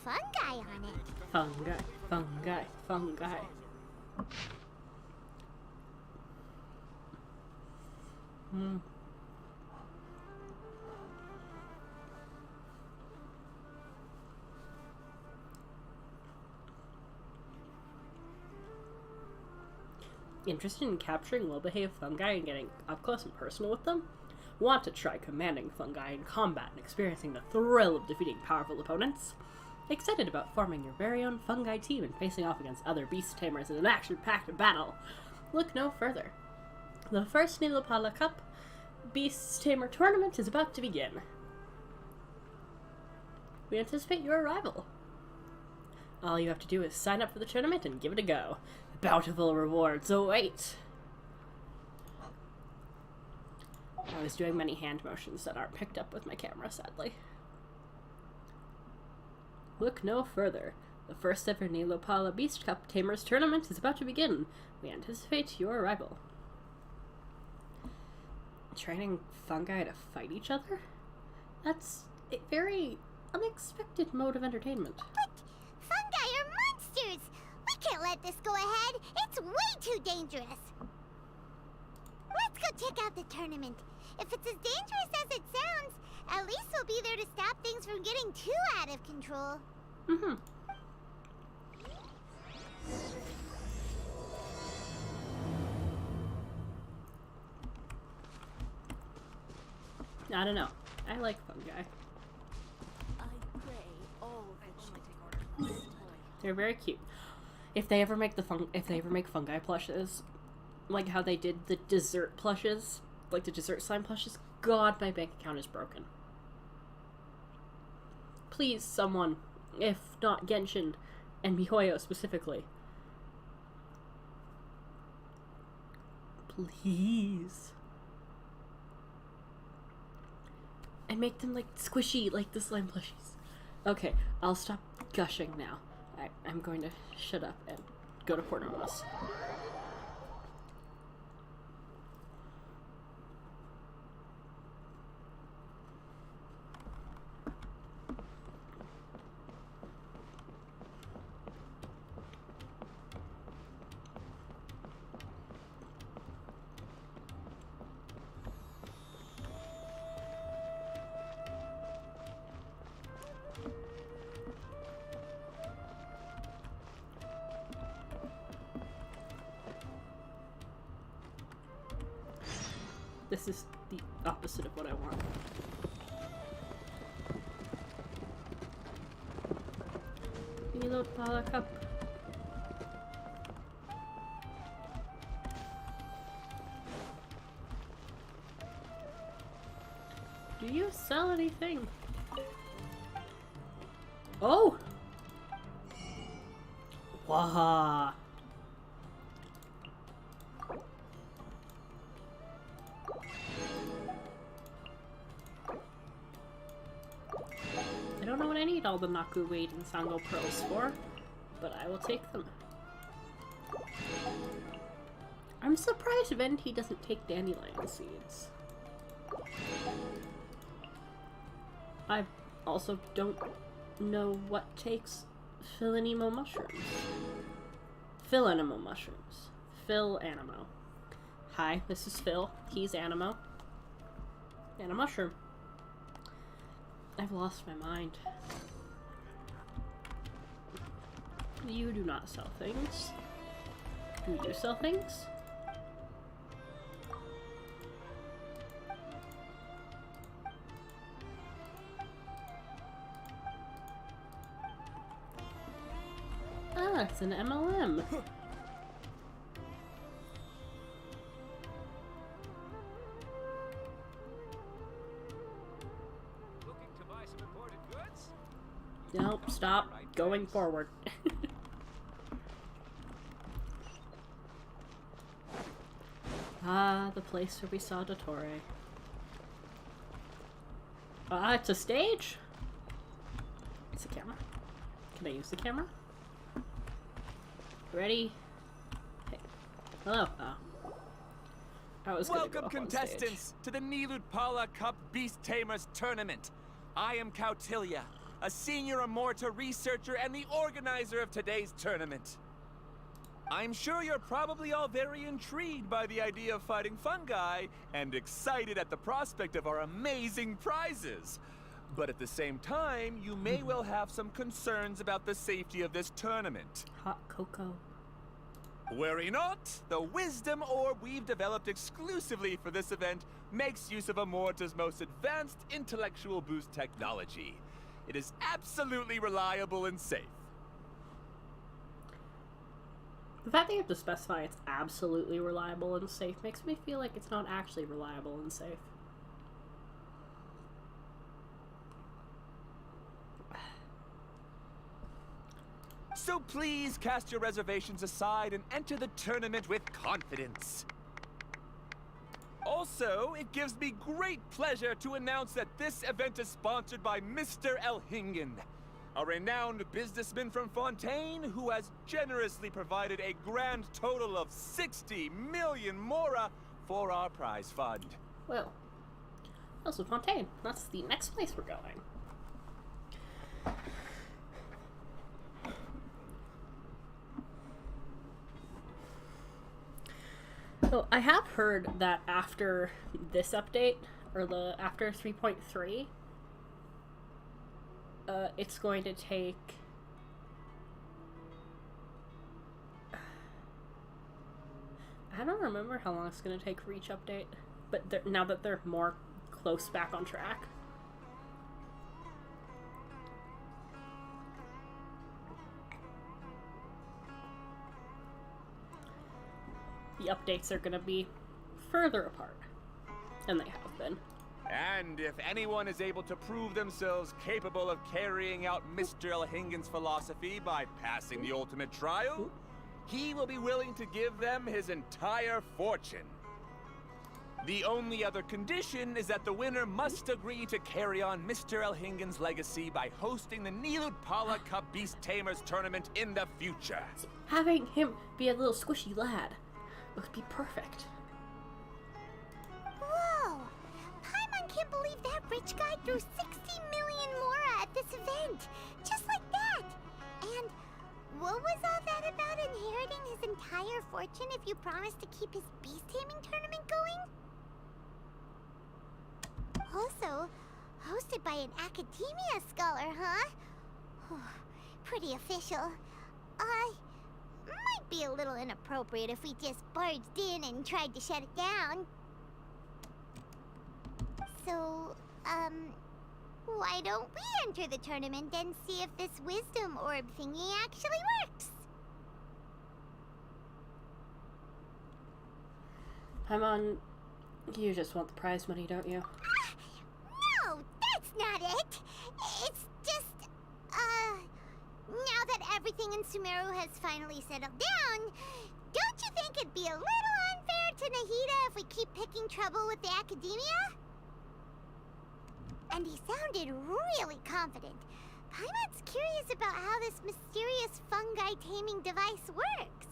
fungi on it. Fungi, fungi, fungi. Hmm. Interested in capturing well-behaved fungi and getting up close and personal with them? Want to try commanding fungi in combat and experiencing the thrill of defeating powerful opponents? Excited about forming your very own fungi team and facing off against other beast tamers in an action-packed battle? Look no further. The first Nilopala Cup Beast Tamer tournament is about to begin. We anticipate your arrival. All you have to do is sign up for the tournament and give it a go. Bountiful rewards await. I was doing many hand motions that aren't picked up with my camera, sadly. Look no further. The first ever Nilopala Beast Cup Tamers tournament is about to begin. We anticipate your arrival. Training fungi to fight each other? That's a very unexpected mode of entertainment. But fungi are monsters! We can't let this go ahead. It's way too dangerous. Let's go check out the tournament. If it's as dangerous as it sounds, at least we'll be there to stop things from getting too out of control. Mm-hmm. I don't know. I like fungi. They're very cute. If they ever make fungi plushes, like how they did the dessert plushes, like the dessert slime plushes, God, my bank account is broken. Please, someone, if not Genshin and MiHoYo specifically, please. And make them like squishy like the slime plushies. Okay, I'll stop gushing now. I'm going to shut up and go to Pornomos. This is the opposite of what I want. Nilopala Cup. Do you sell anything? Oh! Waha! I don't know what I need all the Naku Wade and Sango pearls for. but I will take them. I'm surprised Venti doesn't take dandelion seeds. I also don't know what takes Philanimo mushrooms. Philanimo mushrooms. Philanimo. Hi, this is Phil. He's Animo. And a mushroom. I've lost my mind. You do not sell things. Do you sell things? Ah, it's an MLM. Looking to buy some imported goods? Nope, stop going forward. Ah, the place where we saw Dottore. Ah, it's a stage? It's a camera. Can I use the camera? Ready? Hey. Hello. Oh. I was gonna go Welcome, up on contestants, stage. to the Niludpala Cup Beast Tamers Tournament. I am Kautilya, a senior Amorta researcher and the organizer of today's tournament. I'm sure you're probably all very intrigued by the idea of fighting fungi and excited at the prospect of our amazing prizes. But at the same time, you may well have some concerns about the safety of this tournament. Hot cocoa. Worry not! The wisdom orb we've developed exclusively for this event makes use of Amorta's most advanced intellectual boost technology. It is absolutely reliable and safe. The fact that you have to specify it's absolutely reliable and safe makes me feel like it's not actually reliable and safe. So please cast your reservations aside and enter the tournament with confidence. Also, it gives me great pleasure to announce that this event is sponsored by Mr. Elhingen, a renowned businessman from Fontaine who has generously provided a grand total of 60 million mora for our prize fund. Well, also Fontaine. That's the next place we're going. So I have heard that after this update, or after 3.3, it's going to take I don't remember how long it's going to take for each update, but now that they're more close back on track. The updates are going to be further apart, and they have been. And if anyone is able to prove themselves capable of carrying out Mr. Elhingen's philosophy by passing the ultimate trial, he will be willing to give them his entire fortune. The only other condition is that the winner must agree to carry on Mr. Elhingen's legacy by hosting the Niludpala Cup Beast Tamers tournament in the future. Having him be a little squishy lad would be perfect. Whoa! Paimon can't believe that rich guy threw 60 million mora at this event. Just like that. And what was all that about inheriting his entire fortune if you promised to keep his beast taming tournament going? Also, hosted by an academia scholar, huh? Pretty official. Might be a little inappropriate if we just barged in and tried to shut it down. So, why don't we enter the tournament and see if this wisdom orb thingy actually works? Paimon, you just want the prize money, don't you? No, that's not it. It's just, now that everything in Sumeru has finally settled down, don't you think it'd be a little unfair to Nahida if we keep picking trouble with the academia? And he sounded really confident. Paimon's curious about how this mysterious fungi taming device works.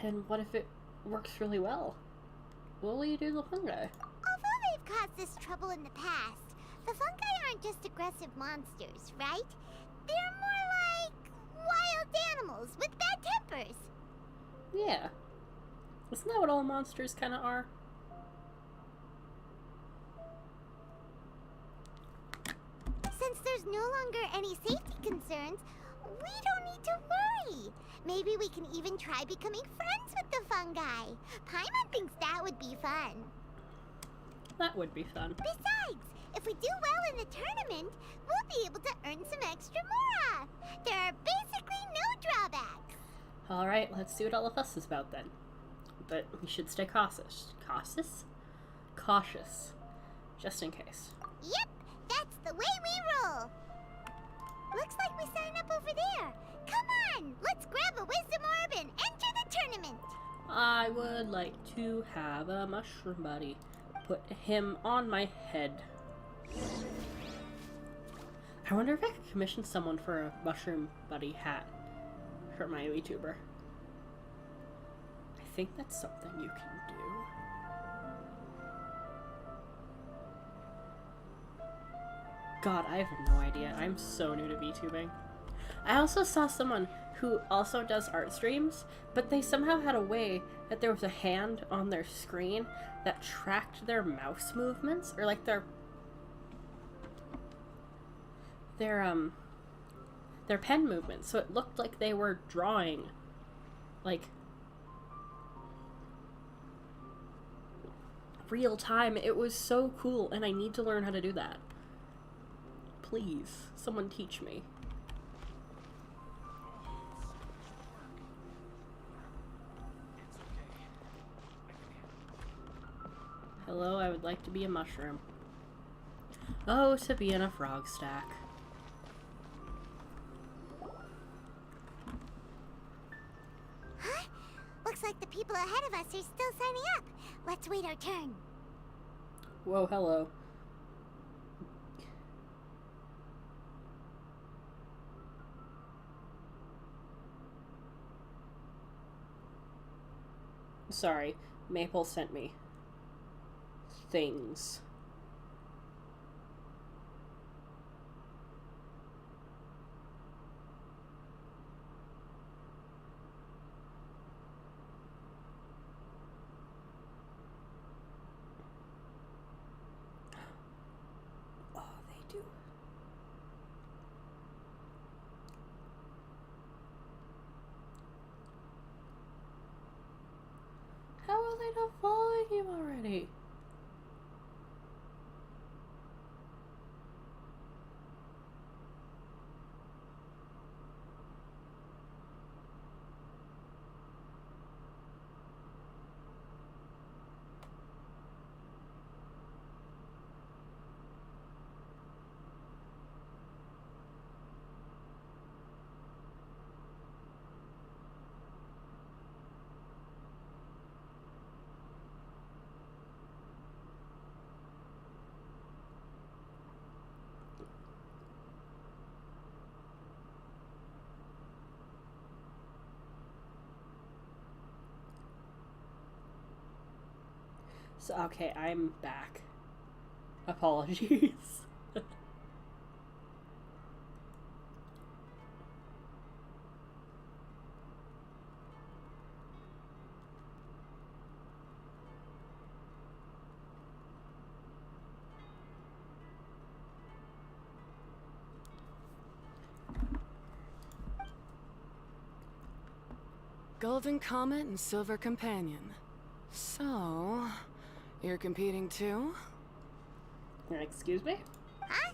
And what if it works really well? What will you do to the fungi? Although they've caused this trouble in the past, the fungi aren't just aggressive monsters, right? They're more like wild animals with bad tempers. Yeah. Isn't that what all monsters kind of are? Since there's no longer any safety concerns, we don't need to worry. Maybe we can even try becoming friends with the fungi. Paimon thinks that would be fun. That would be fun. Besides, if we do well in the tournament, we'll be able to earn some extra mora. There are basically no drawbacks. Alright, let's see what all the fuss is about then. But we should stay cautious. Cautious? Cautious. Just in case. Yep, that's the way we roll. Looks like we sign up over there. Come on, let's grab a wisdom orb and enter the tournament. I would like to have a mushroom buddy. Put him on my head. I wonder if I could commission someone for a mushroom buddy hat for my VTuber. I think that's something you can do. God, I have no idea. I'm so new to VTubing. I also saw someone who also does art streams, but they somehow had a way that there was a hand on their screen that tracked their mouse movements, or like their pen movements, so it looked like they were drawing, like, real time. It was so cool, and I need to learn how to do that. Please, someone teach me. Hello, I would like to be a mushroom. Oh, to be in a frog stack. Huh? Looks like the people ahead of us are still signing up. Let's wait our turn. Whoa, hello. Sorry, Maple sent me things. Oh, they do. How are they not following you already? So, okay, I'm back. Apologies. Golden Comet and Silver Companion. So, you're competing too? Excuse me? Huh?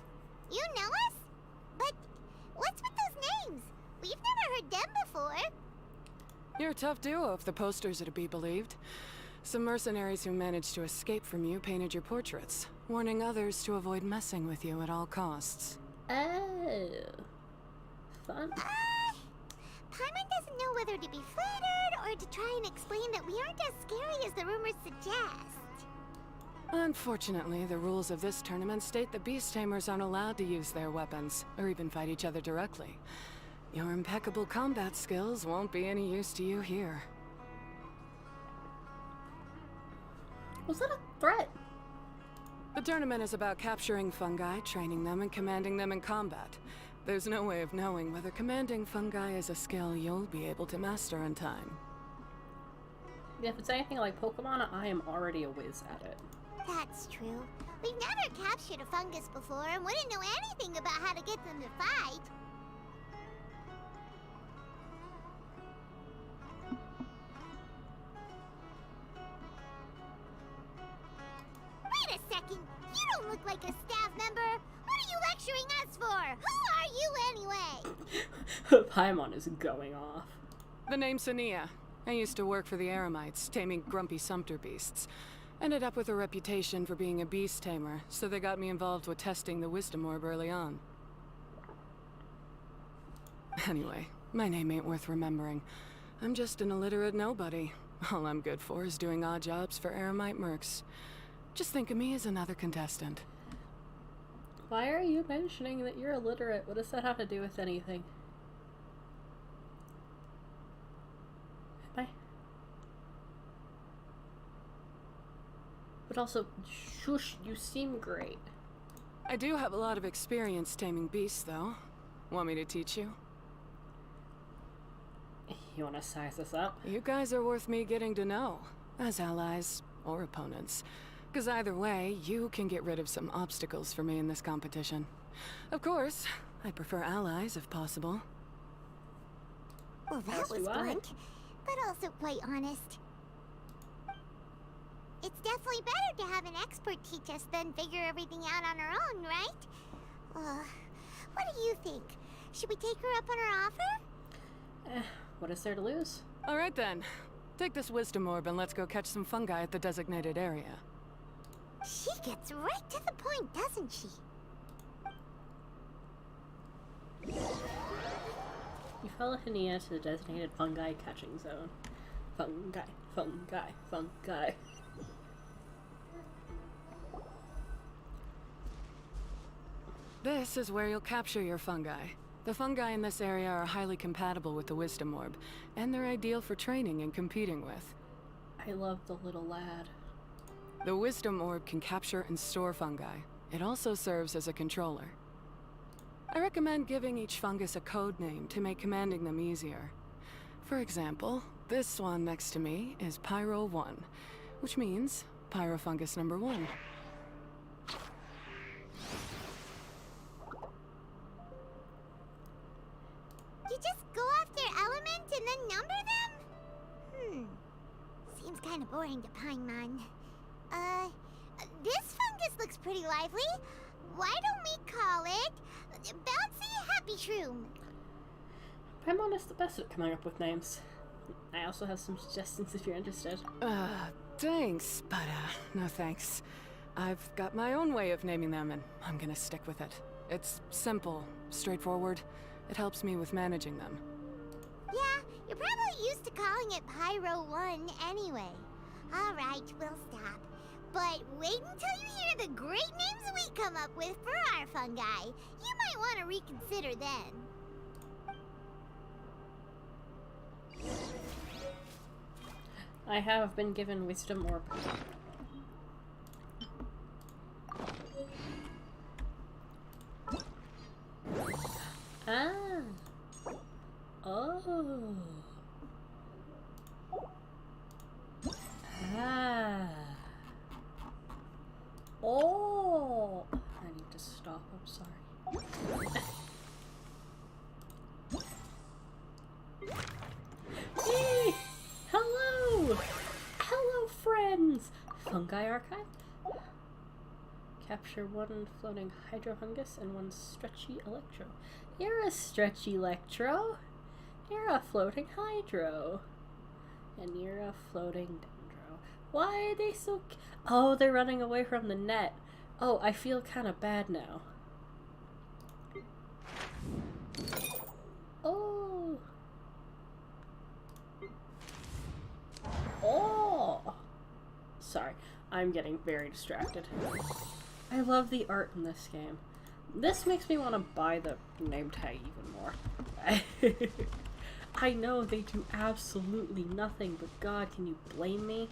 You know us? But what's with those names? We've never heard them before. You're a tough duo if the posters are to be believed. Some mercenaries who managed to escape from you painted your portraits, warning others to avoid messing with you at all costs. Oh. Fun. Paimon doesn't know whether to be flattered or here to try and explain that we aren't as scary as the rumors suggest. Unfortunately, the rules of this tournament state that beast tamers aren't allowed to use their weapons, or even fight each other directly. Your impeccable combat skills won't be any use to you here. Was that a threat? The tournament is about capturing fungi, training them, and commanding them in combat. There's no way of knowing whether commanding fungi is a skill you'll be able to master in time. Yeah, if it's anything like Pokemon, I am already a whiz at it. That's true. We've never captured a fungus before and wouldn't know anything about how to get them to fight. Wait a second! You don't look like a staff member! What are you lecturing us for? Who are you anyway? Paimon is going off. The name's Sania. I used to work for the Eremites, taming grumpy sumpter beasts. Ended up with a reputation for being a beast tamer, so they got me involved with testing the wisdom orb early on. Anyway, my name ain't worth remembering. I'm just an illiterate nobody. All I'm good for is doing odd jobs for Eremite mercs. Just think of me as another contestant. Why are you mentioning that you're illiterate? What does that have to do with anything? Am I? But also, shush, you seem great. I do have a lot of experience taming beasts, though. Want me to teach you? You want to size us up? You guys are worth me getting to know, as allies or opponents. Because either way, you can get rid of some obstacles for me in this competition. Of course, I prefer allies if possible. Well, that was blunt, but also quite honest. It's definitely better to have an expert teach us than figure everything out on our own, right? What do you think? Should we take her up on her offer? What is there to lose? All right then. Take this wisdom orb and let's go catch some fungi at the designated area. She gets right to the point, doesn't she? You follow Hania to the designated fungi catching zone. Fungi, fungi, fungi. This is where you'll capture your fungi. The fungi in this area are highly compatible with the wisdom orb, and they're ideal for training and competing with. I love the little lad. The wisdom orb can capture and store fungi. It also serves as a controller. I recommend giving each fungus a code name to make commanding them easier. For example, this one next to me is Pyro 1, which means Pyrofungus number 1. You just go after elements and then number them? Seems kind of boring to Paimon. This fungus looks pretty lively. Why don't we call it Bouncy Happy Shroom? Paimon is the best at coming up with names. I also have some suggestions if you're interested. Thanks, but no thanks. I've got my own way of naming them and I'm gonna stick with it. It's simple, straightforward. It helps me with managing them. Yeah, you're probably used to calling it Pyro 1 anyway. Alright, we'll stop. But wait until you hear the great names we come up with for our fungi. You might want to reconsider then. I have been given wisdom orb. Ah. Oh. Ah. Oh. I need to stop. I'm sorry. Hey! Hello! Hello, friends! Fungi Archive? Capture one floating hydrofungus and one stretchy electro. You're a stretchy electro. You're a floating hydro. And you're a floating dendro. Why are they so... Oh, they're running away from the net. Oh, I feel kind of bad now. Oh. sorry. I'm getting very distracted. I love the art in this game. This makes me want to buy the name tag even more. I know they do absolutely nothing, but God, can you blame me?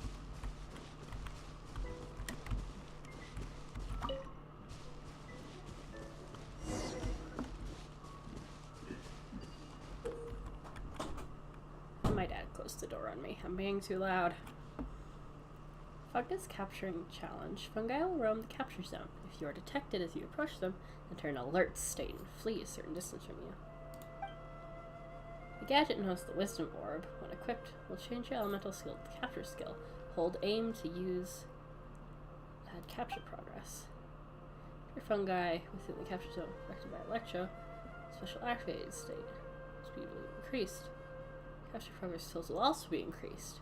My dad closed the door on me. I'm being too loud. Fungus capturing challenge. Fungi will roam the capture zone. If you are detected as you approach them, enter an alert state and flee a certain distance from you. The gadget knows the wisdom orb. When equipped, will change your elemental skill to the capture skill. Hold aim to use add capture progress. Your fungi within the capture zone affected by electro. Special activated state. Speed will be increased. Capture progress skills will also be increased.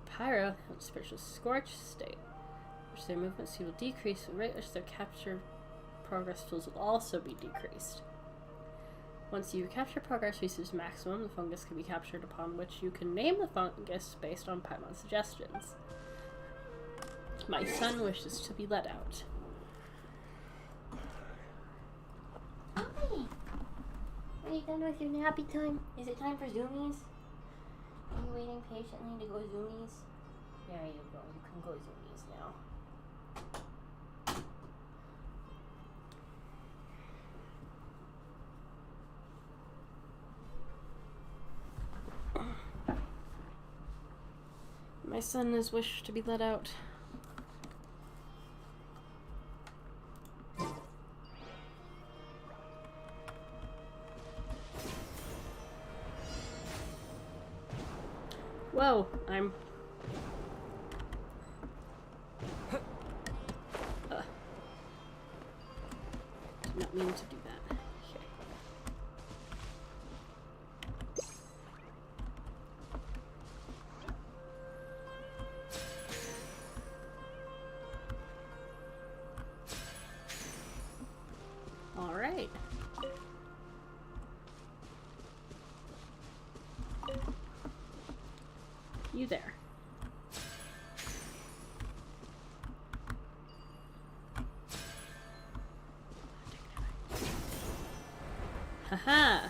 Pyro has special scorch state, which their movement speed will decrease, the rate at which their capture progress tools will also be decreased. Once your capture progress reaches maximum, the fungus can be captured, upon which you can name the fungus based on Paimon's suggestions. My son wishes to be let out. Okay. Are you done with your nappy time? Is it time for zoomies? Are you waiting patiently to go zoomies? There you go. You can go zoomies now. My son has wished to be let out. Whoa, I'm... Did not mean to do that. Okay. All right. You there. Haha.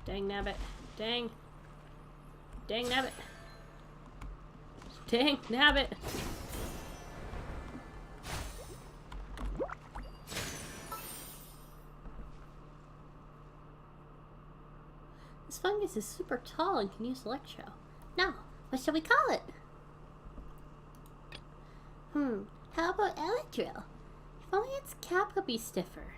Dang nabbit. Dang. Dang nabbit. Dang nabbit. This fungus is super tall and can use electro. Now, what shall we call it? How about electro? If only its cap would be stiffer.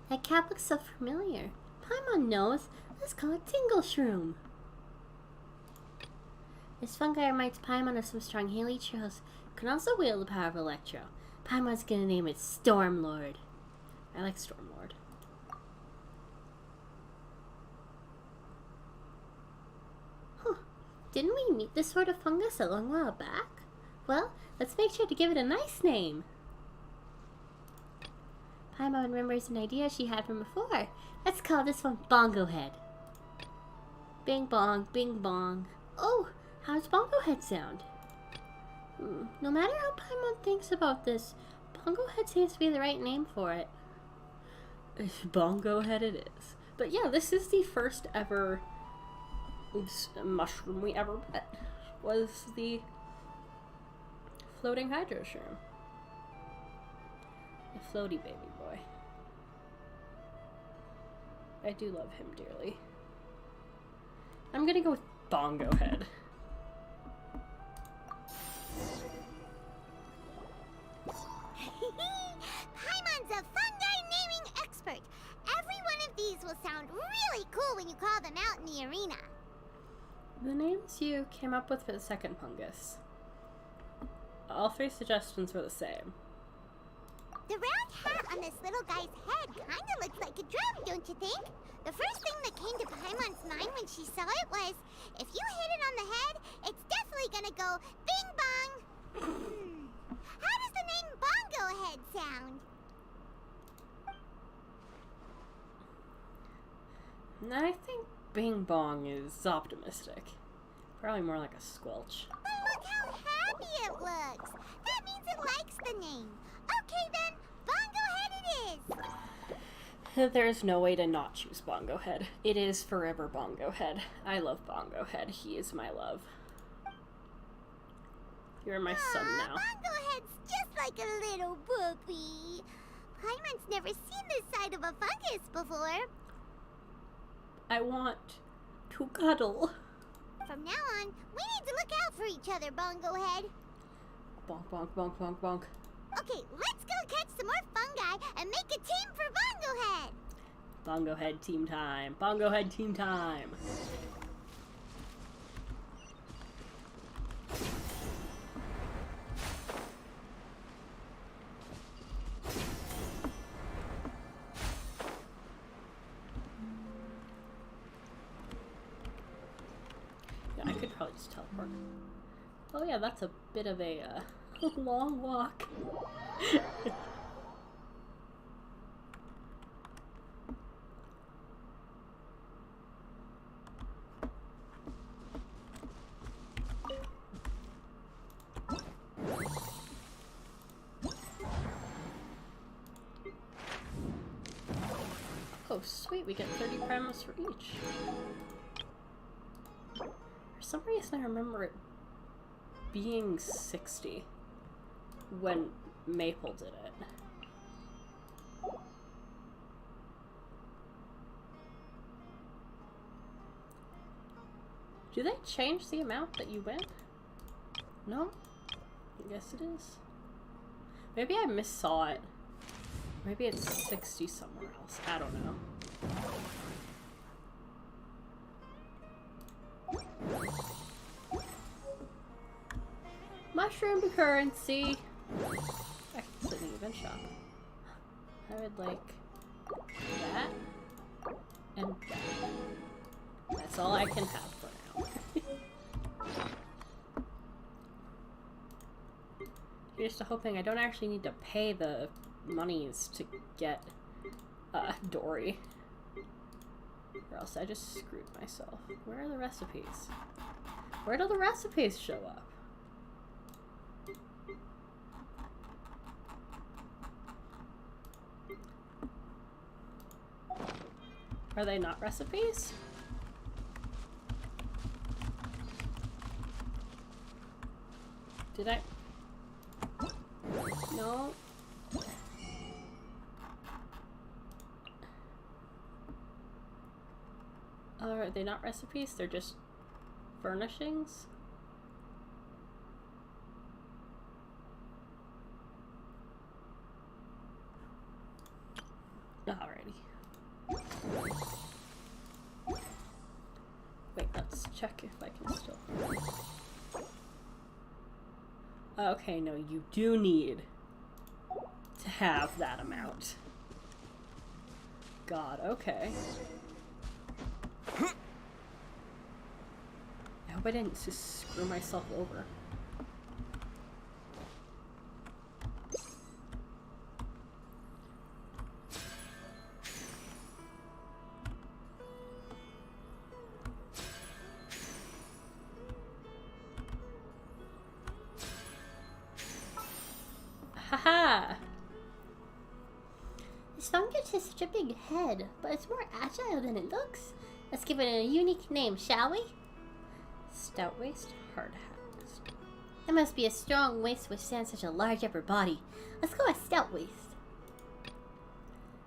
That cap looks so familiar. Paimon knows. Let's call it Tingle Shroom. This fungi reminds Paimon of some strong Haley-tros. Can also wield the power of electro. Paimon's gonna name it Stormlord. I like Stormlord. Didn't we meet this sort of fungus a long while back? Well, let's make sure to give it a nice name. Paimon remembers an idea she had from before. Let's call this one Bongo Head. Bing bong, bing bong. Oh, how does Bongo Head sound? No matter how Paimon thinks about this, Bongo Head seems to be the right name for it. Bongo Head it is. But yeah, this is the first ever mushroom we ever met. Was the floating hydro shroom. The floaty baby boy. I do love him dearly. I'm gonna go with Bongo Head. Paimon's a fungi naming expert. Every one of these will sound really cool when you call them out in the arena. The names you came up with for the second fungus. All three suggestions were the same. The round hat on this little guy's head kinda looks like a drum, don't you think? The first thing that came to Paimon's mind when she saw it was, if you hit it on the head, it's definitely gonna go bing bong. How does the name Bongo Head sound? I think Bing Bong is optimistic. Probably more like a squelch. But look how happy it looks. That means it likes the name. Okay then, Bongo Head it is. There's no way to not choose Bongo Head. It is forever Bongo Head. I love Bongo Head. He is my love. You're my son now. Bongo Head's just like a little puppy. Paimon's never seen this side of a fungus before. I want to cuddle. From now on, we need to look out for each other, Bongo Head. Bonk, bonk, bonk, bonk, bonk. Okay, let's go catch some more fungi and make a team for Bongo Head. Bongo Head team time. Bongo Head team time. Yeah, I could probably just teleport. Oh yeah, that's a bit of a long walk. Oh sweet, we get 30 primos for each. For some reason I remember it being 60 when Maple did it. Do they change the amount that you win? No? I guess it is. Maybe I missaw it. Maybe it's 60 somewhere else. I don't know. Mushroom currency! I can sit in the event shop. I would like that and that. That's all I can have for now. Here's to hoping I don't actually need to pay the monies to get Dory. Or else I just screwed myself. Where are the recipes? Where do the recipes show up? Are they not recipes? Did I? No. Are they not recipes? They're just furnishings? Alrighty. Wait, let's check if I can still... Okay, no, you do need to have that amount. God, okay. I hope I didn't just screw myself over. Haha! This fungus has such a big head, but it's more agile than it looks. Let's give it a unique name, shall we? Stout waist, hard hat. That must be a strong waist to withstand such a large upper body. Let's go with stout waist.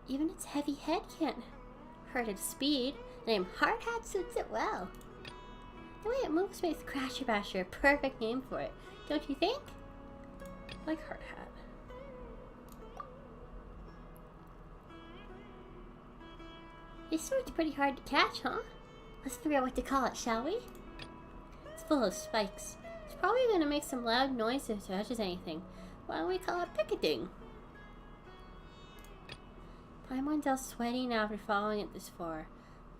Even its heavy head can't hurt its speed. The name hard hat suits it well. The way it moves makes Crasher Basher a perfect name for it, don't you think? I like hard hat. This sword's pretty hard to catch, huh? Let's figure out what to call it, shall we? It's full of spikes. It's probably going to make some loud noise if it touches anything. Why don't we call it Pickading? Paimon's all sweaty now after following it this far.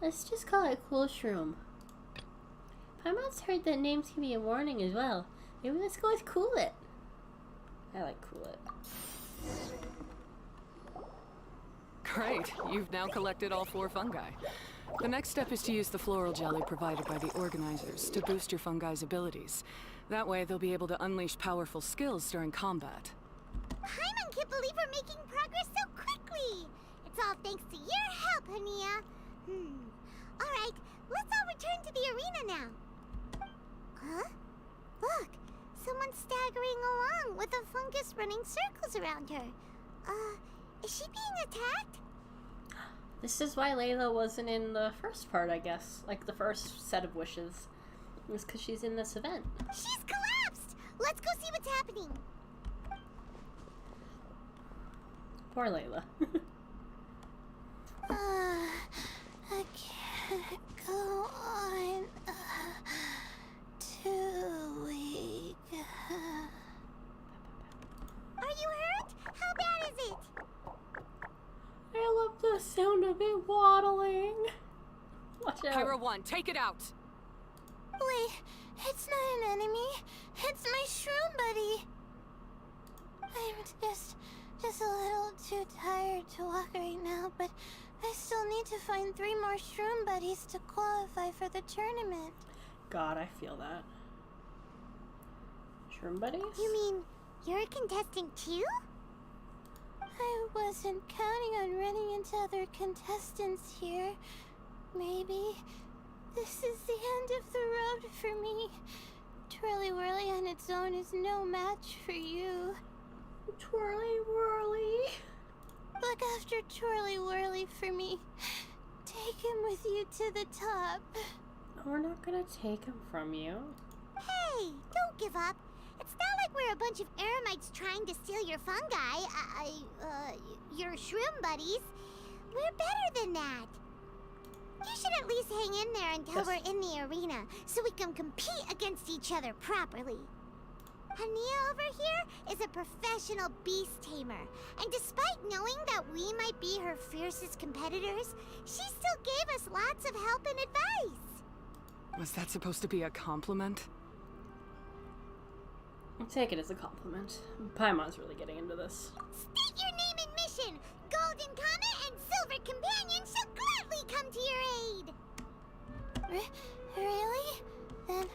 Let's just call it Cool Shroom. Paimon's heard that names can be a warning as well. Maybe let's go with Cool It. I like Cool It. Great, you've now collected all 4 fungi. The next step is to use the floral jelly provided by the organizers to boost your fungi's abilities. That way, they'll be able to unleash powerful skills during combat. Paimon can't believe we're making progress so quickly! It's all thanks to your help, Hania. Alright, let's all return to the arena now. Huh? Look, someone's staggering along with a fungus running circles around her. Is she being attacked? This is why Layla wasn't in the first part, I guess. Like, the first set of wishes. It was because she's in this event. She's collapsed! Let's go see what's happening. Poor Layla. I can't go on. Too weak. Are you hurt? How bad is it? I love the sound of it waddling. Watch out. Pyro 1, take it out! Wait, it's not an enemy. It's my shroom buddy. I'm just a little too tired to walk right now, but I still need to find 3 more shroom buddies to qualify for the tournament. God, I feel that. Shroom buddies? You mean you're a contestant too? I wasn't counting on running into other contestants here. Maybe this is the end of the road for me. Twirly Whirly on its own is no match for you. Twirly Whirly. Look after Twirly Whirly for me. Take him with you to the top. We're not gonna take him from you. Hey, don't give up. It's not like we're a bunch of eremites trying to steal your fungi. Your shroom buddies. We're better than that. You should at least hang in there until we're in the arena, so we can compete against each other properly. Hania over here is a professional beast tamer, and despite knowing that we might be her fiercest competitors, she still gave us lots of help and advice. Was that supposed to be a compliment? I'll take it as a compliment. Paimon's really getting into this. State your name and mission! Golden Comet and Silver Companion shall gladly come to your aid! Really? Then,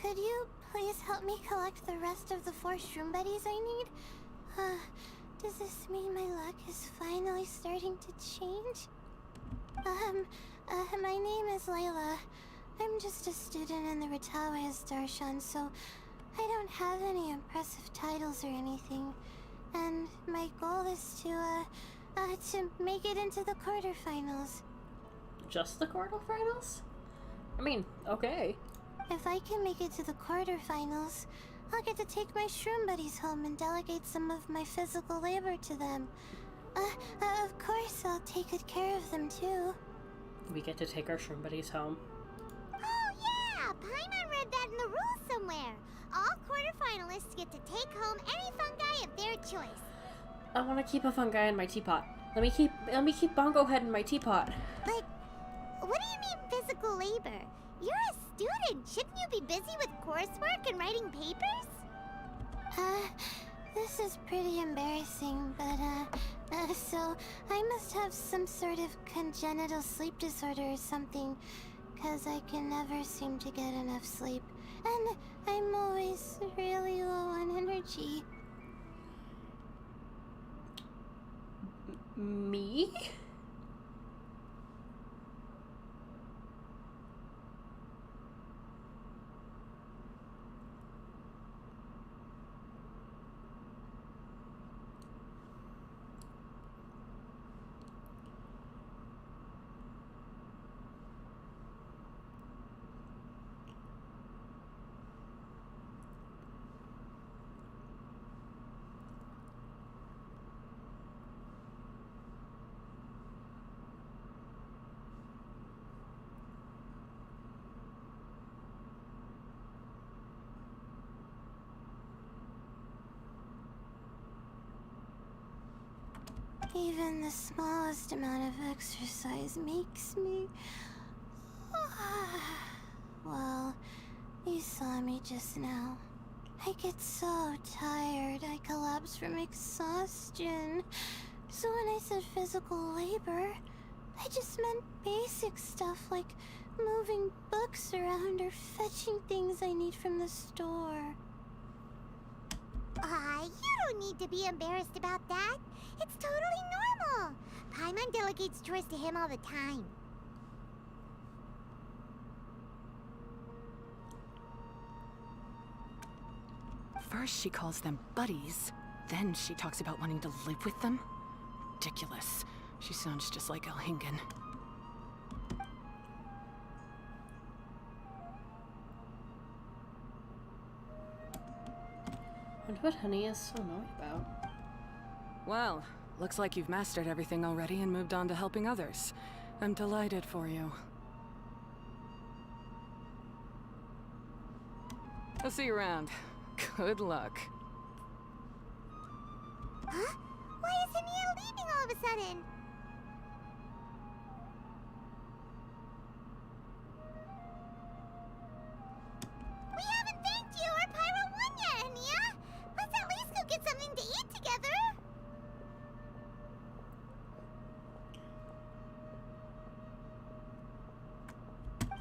could you please help me collect the rest of the 4 shroom buddies I need? Does this mean my luck is finally starting to change? My name is Layla. I'm just a student in the Ritawe Darshan, so I don't have any impressive titles or anything. And my goal is to make it into the quarterfinals. Just the quarterfinals? I mean, okay. If I can make it to the quarterfinals, I'll get to take my shroom buddies home and delegate some of my physical labor to them. Of course, I'll take good care of them too. We get to take our shroom buddies home. Oh yeah! Paimon read that in the rules somewhere. All quarterfinalists get to take home any fungi of their choice. I want to keep a fungi in my teapot. Let me keep Bongo Head in my teapot. But what do you mean physical labor? You're a student. Shouldn't you be busy with coursework and writing papers? This is pretty embarrassing, but so I must have some sort of congenital sleep disorder or something, 'cause I can never seem to get enough sleep. And I'm always really low on energy. Me? Even the smallest amount of exercise makes me... Well, you saw me just now. I get so tired, I collapse from exhaustion. So when I said physical labor, I just meant basic stuff like moving books around or fetching things I need from the store. You don't need to be embarrassed about that. It's totally normal. Paimon delegates chores to him all the time. First she calls them buddies, then she talks about wanting to live with them. Ridiculous. She sounds just like Elhingen. Wonder what Honey is so annoyed about. Well, looks like you've mastered everything already and moved on to helping others. I'm delighted for you. I'll see you around. Good luck. Huh? Why is Hania leaving all of a sudden? We haven't thanked you or Pyro 1 yet, Hania! Let's at least go get something to eat together!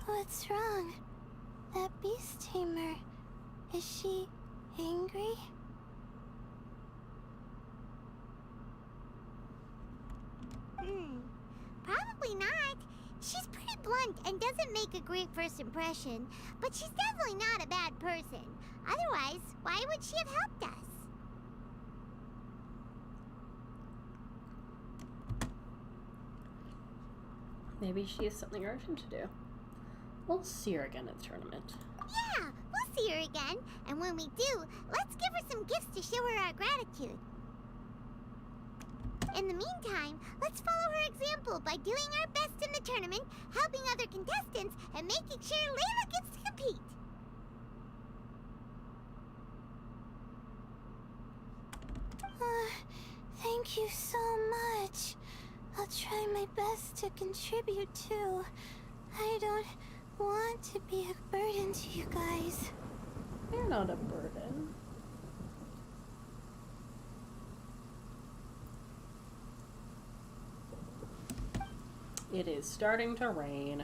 What's wrong? That beast tamer... Is she angry? Probably not. She's pretty blunt and doesn't make a great first impression, but she's definitely not a bad person. Otherwise, why would she have helped us? Maybe she has something urgent to do. We'll see her again at the tournament. Yeah, we'll see her again. And when we do, let's give her some gifts to show her our gratitude. In the meantime, let's follow her example by doing our best in the tournament, helping other contestants, and making sure Layla gets to compete. Thank you so much. I'll try my best to contribute too. I don't want to be a burden to you guys. You're not a burden. It is starting to rain.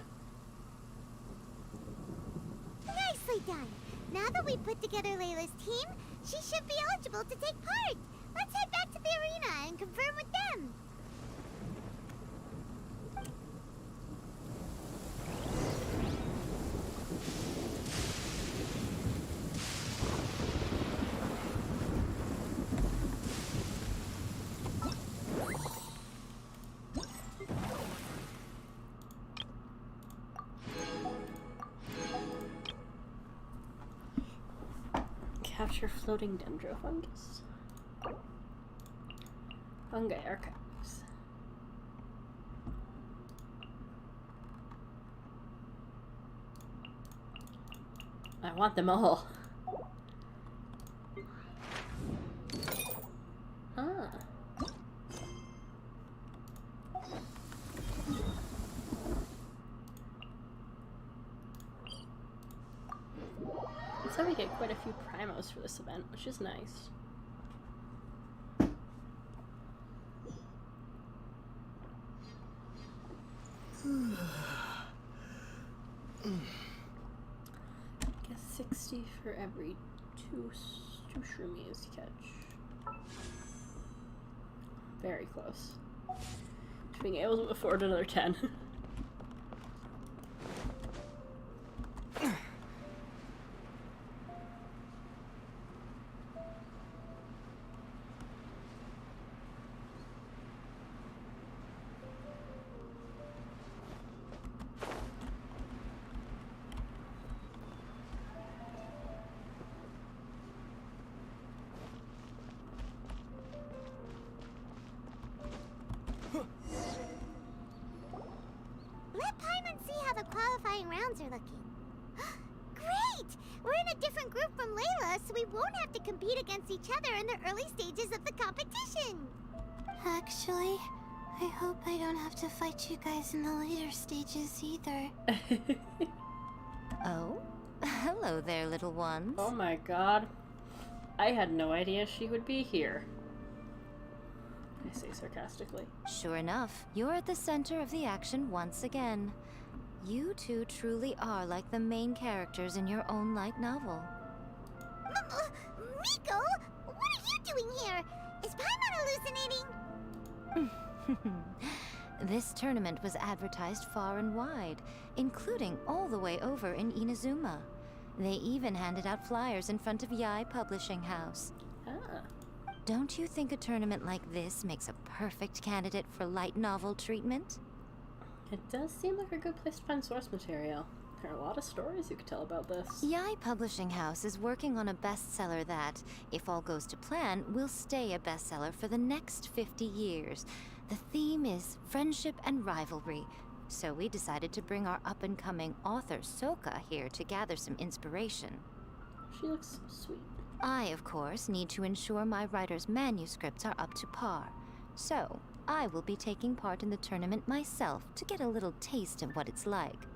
Nicely done. Now that we've put together Layla's team, she should be eligible to take part. Let's head back to the arena and confirm with them. Capture floating dendrofungus. Fungi archives. I want them all. Ah. So we get quite a few primos for this event, which is nice. I guess 60 for every two shroomies catch. Very close. Being able to afford another 10. Let Paimon see how the qualifying rounds are looking. Great! We're in a different group from Layla, so we won't have to compete against each other in the early stages of the competition. Actually, I hope I don't have to fight you guys in the later stages either. Oh? Hello there, little ones. Oh my god. I had no idea she would be here. I say sarcastically. Sure enough, you're at the center of the action once again. You two truly are like the main characters in your own light novel. Miko, what are you doing here? Is Paimon hallucinating? This tournament was advertised far and wide, including all the way over in Inazuma. They even handed out flyers in front of Yai Publishing House. Ah. Don't you think a tournament like this makes a perfect candidate for light novel treatment? It does seem like a good place to find source material. There are a lot of stories you could tell about this. Yai Publishing House is working on a bestseller that, if all goes to plan, will stay a bestseller for the next 50 years. The theme is friendship and rivalry, so we decided to bring our up-and-coming author Soka here to gather some inspiration. She looks so sweet. I, of course, need to ensure my writer's manuscripts are up to par. So, I will be taking part in the tournament myself to get a little taste of what it's like.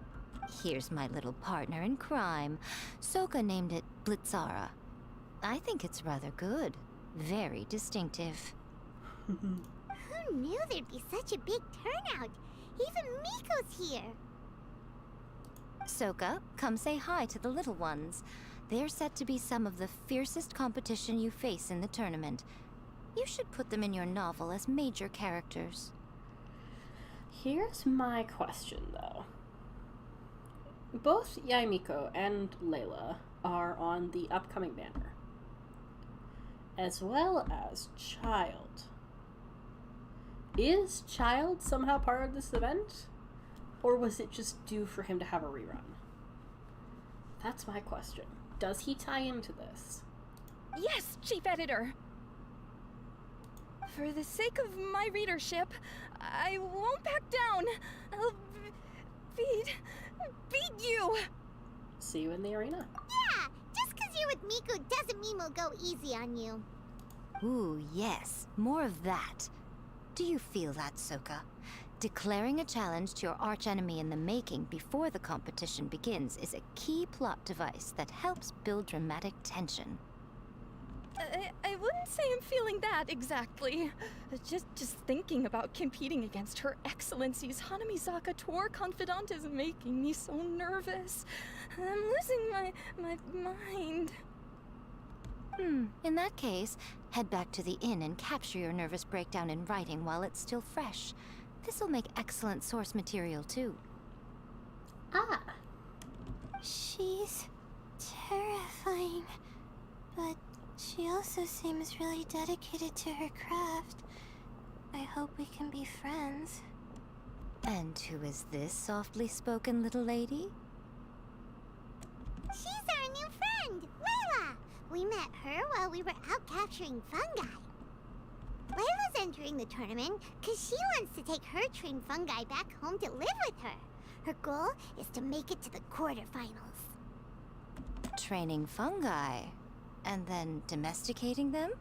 Here's my little partner in crime. Soka named it Blitzara. I think it's rather good. Very distinctive. Who knew there'd be such a big turnout? Even Miko's here. Soka, come say hi to the little ones. They're set to be some of the fiercest competition you face in the tournament. You should put them in your novel as major characters. Here's my question, though. Both Yaimiko and Layla are on the upcoming banner, as well as Child. Is Child somehow part of this event? Or was it just due for him to have a rerun? That's my question. Does he tie into this? Yes, Chief Editor! For the sake of my readership, I won't back down. I'll beat you! See you in the arena. Yeah, just because you're with Miko doesn't mean we'll go easy on you. Ooh, yes. More of that. Do you feel that, Soka? Declaring a challenge to your archenemy in the making before the competition begins is a key plot device that helps build dramatic tension. I wouldn't say I'm feeling that exactly. Just thinking about competing against Her Excellency's Hanamizaka tour confidant is making me so nervous. I'm losing my mind. In that case, head back to the inn and capture your nervous breakdown in writing while it's still fresh. This'll make excellent source material, too. Ah! She's terrifying, but she also seems really dedicated to her craft. I hope we can be friends. And who is this softly spoken little lady? She's our new friend, Layla! We met her while we were out capturing fungi. Layla's entering the tournament because she wants to take her trained fungi back home to live with her. Her goal is to make it to the quarterfinals. Training fungi? And then domesticating them?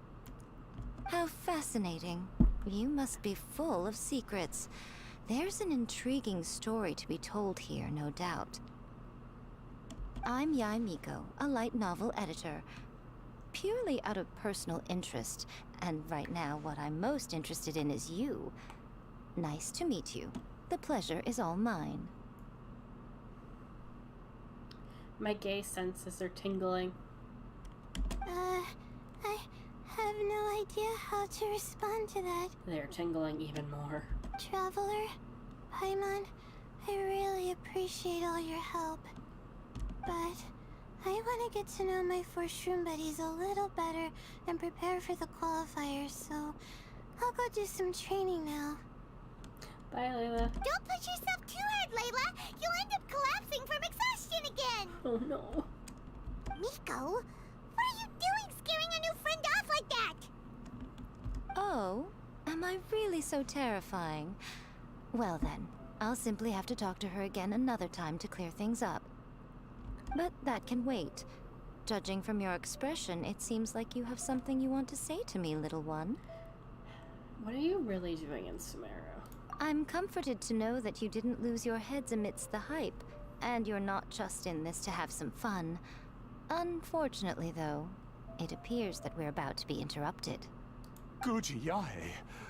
How fascinating. You must be full of secrets. There's an intriguing story to be told here, no doubt. I'm Yaimiko, a light novel editor. Purely out of personal interest, and right now what I'm most interested in is you. Nice to meet you. The pleasure is all mine. My gay senses are tingling. I have no idea how to respond to that. They're tingling even more. Traveler, Paimon, I really appreciate all your help. But I want to get to know my 4 shroom buddies a little better and prepare for the qualifiers, so I'll go do some training now. Bye, Layla. Don't push yourself too hard, Layla! You'll end up collapsing from exhaustion again! Oh no. Miko, what are you doing scaring a new friend off like that? Oh, am I really so terrifying? Well then, I'll simply have to talk to her again another time to clear things up. But that can wait. Judging from your expression, it seems like you have something you want to say to me, little one. What are you really doing in Sumeru? I'm comforted to know that you didn't lose your heads amidst the hype, and you're not just in this to have some fun. Unfortunately, though, it appears that we're about to be interrupted. Guji Yae,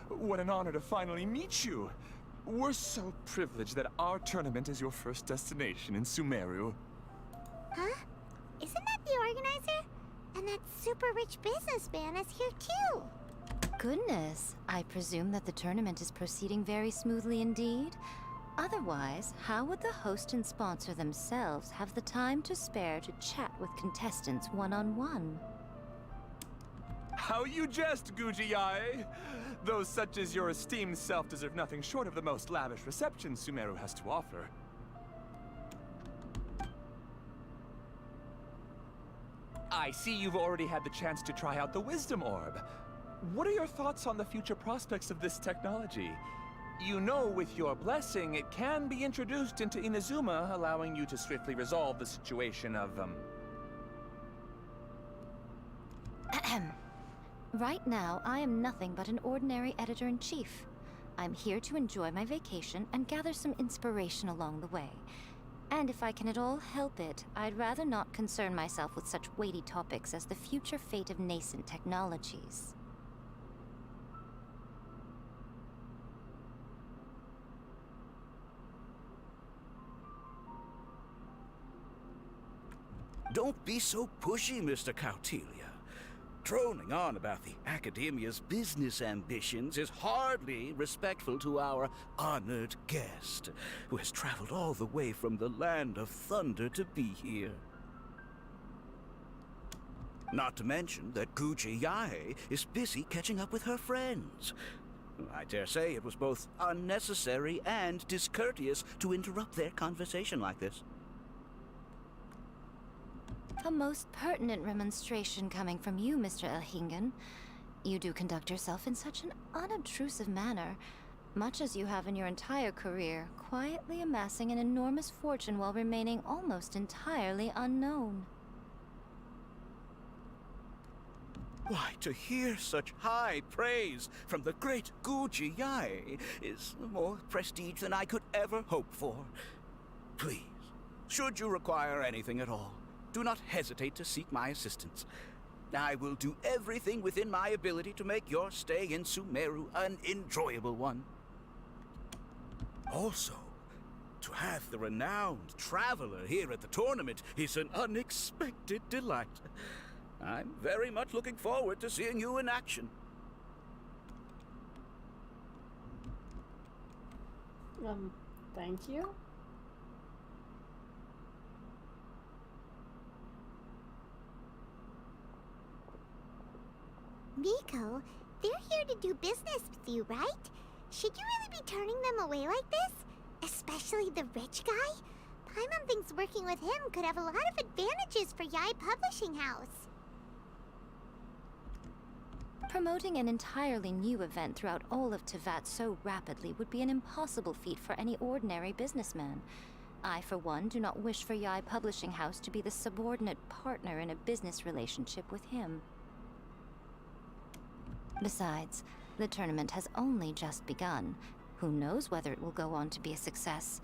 what an honor to finally meet you. We're so privileged that our tournament is your first destination in Sumeru. Huh? Isn't that the organizer? And that super rich businessman is here too. Goodness, I presume that the tournament is proceeding very smoothly indeed. Otherwise, how would the host and sponsor themselves have the time to spare to chat with contestants one-on-one? How you jest, Guji Yae! Those such as your esteemed self deserve nothing short of the most lavish reception Sumeru has to offer. I see you've already had the chance to try out the Wisdom Orb. What are your thoughts on the future prospects of this technology? You know, with your blessing, it can be introduced into Inazuma, allowing you to swiftly resolve the situation of, Right now, I am nothing but an ordinary editor-in-chief. I'm here to enjoy my vacation and gather some inspiration along the way. And if I can at all help it, I'd rather not concern myself with such weighty topics as the future fate of nascent technologies. Don't be so pushy, Mr. Cautelia. Droning on about the Academia's business ambitions is hardly respectful to our honored guest, who has traveled all the way from the land of thunder to be here. Not to mention that Guji Yae is busy catching up with her friends. I dare say it was both unnecessary and discourteous to interrupt their conversation like this. A most pertinent remonstration coming from you, Mr. Elhingen. You do conduct yourself in such an unobtrusive manner, much as you have in your entire career, quietly amassing an enormous fortune while remaining almost entirely unknown. Why, to hear such high praise from the great Guji Yae is more prestige than I could ever hope for. Please, should you require anything at all, do not hesitate to seek my assistance. I will do everything within my ability to make your stay in Sumeru an enjoyable one. Also, to have the renowned traveler here at the tournament is an unexpected delight. I'm very much looking forward to seeing you in action. Thank you? Miko, they're here to do business with you, right? Should you really be turning them away like this? Especially the rich guy? Paimon thinks working with him could have a lot of advantages for Yae Publishing House. Promoting an entirely new event throughout all of Teyvat so rapidly would be an impossible feat for any ordinary businessman. I, for one, do not wish for Yae Publishing House to be the subordinate partner in a business relationship with him. Besides, the tournament has only just begun. Who knows whether it will go on to be a success?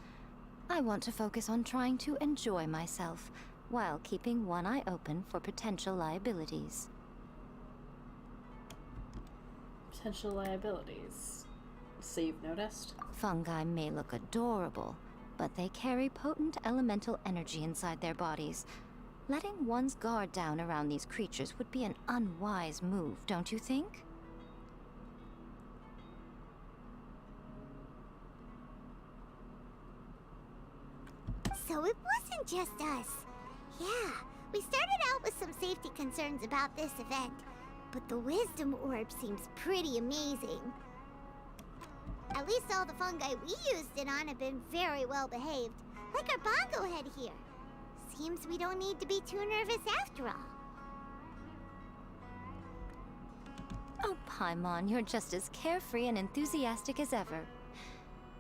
I want to focus on trying to enjoy myself, while keeping one eye open for potential liabilities. Potential liabilities. So you've noticed? Fungi may look adorable, but they carry potent elemental energy inside their bodies. Letting one's guard down around these creatures would be an unwise move, don't you think? So it wasn't just us. Yeah, we started out with some safety concerns about this event, but the Wisdom Orb seems pretty amazing. At least all the fungi we used it on have been very well behaved, like our bongo head here. Seems we don't need to be too nervous after all. Oh, Paimon, you're just as carefree and enthusiastic as ever.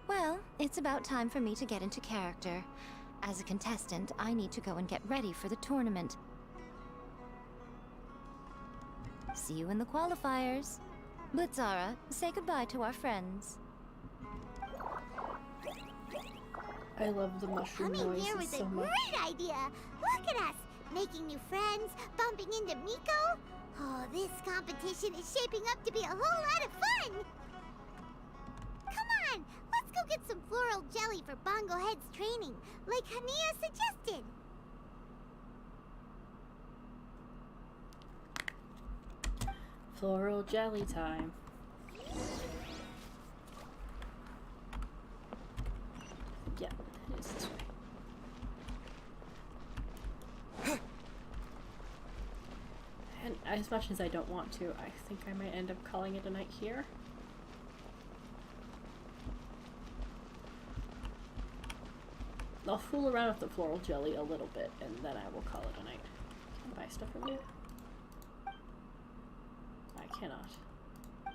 Well, it's about time for me to get into character. As a contestant, I need to go and get ready for the tournament. See you in the qualifiers. Blitzara, say goodbye to our friends. I love the mushroom Coming here noises was so a much. great idea. Look at us, making new friends, bumping into Miko. Oh, this competition is shaping up to be a whole lot of fun! Come on, let's go get some floral jelly for Bongo Head's training, like Hania suggested. Floral jelly time. Yeah, it is this way. And as much as I don't want to, I think I might end up calling it a night here. I'll fool around with the floral jelly a little bit, and then I will call it a night. Can I buy stuff from you? I cannot. I'm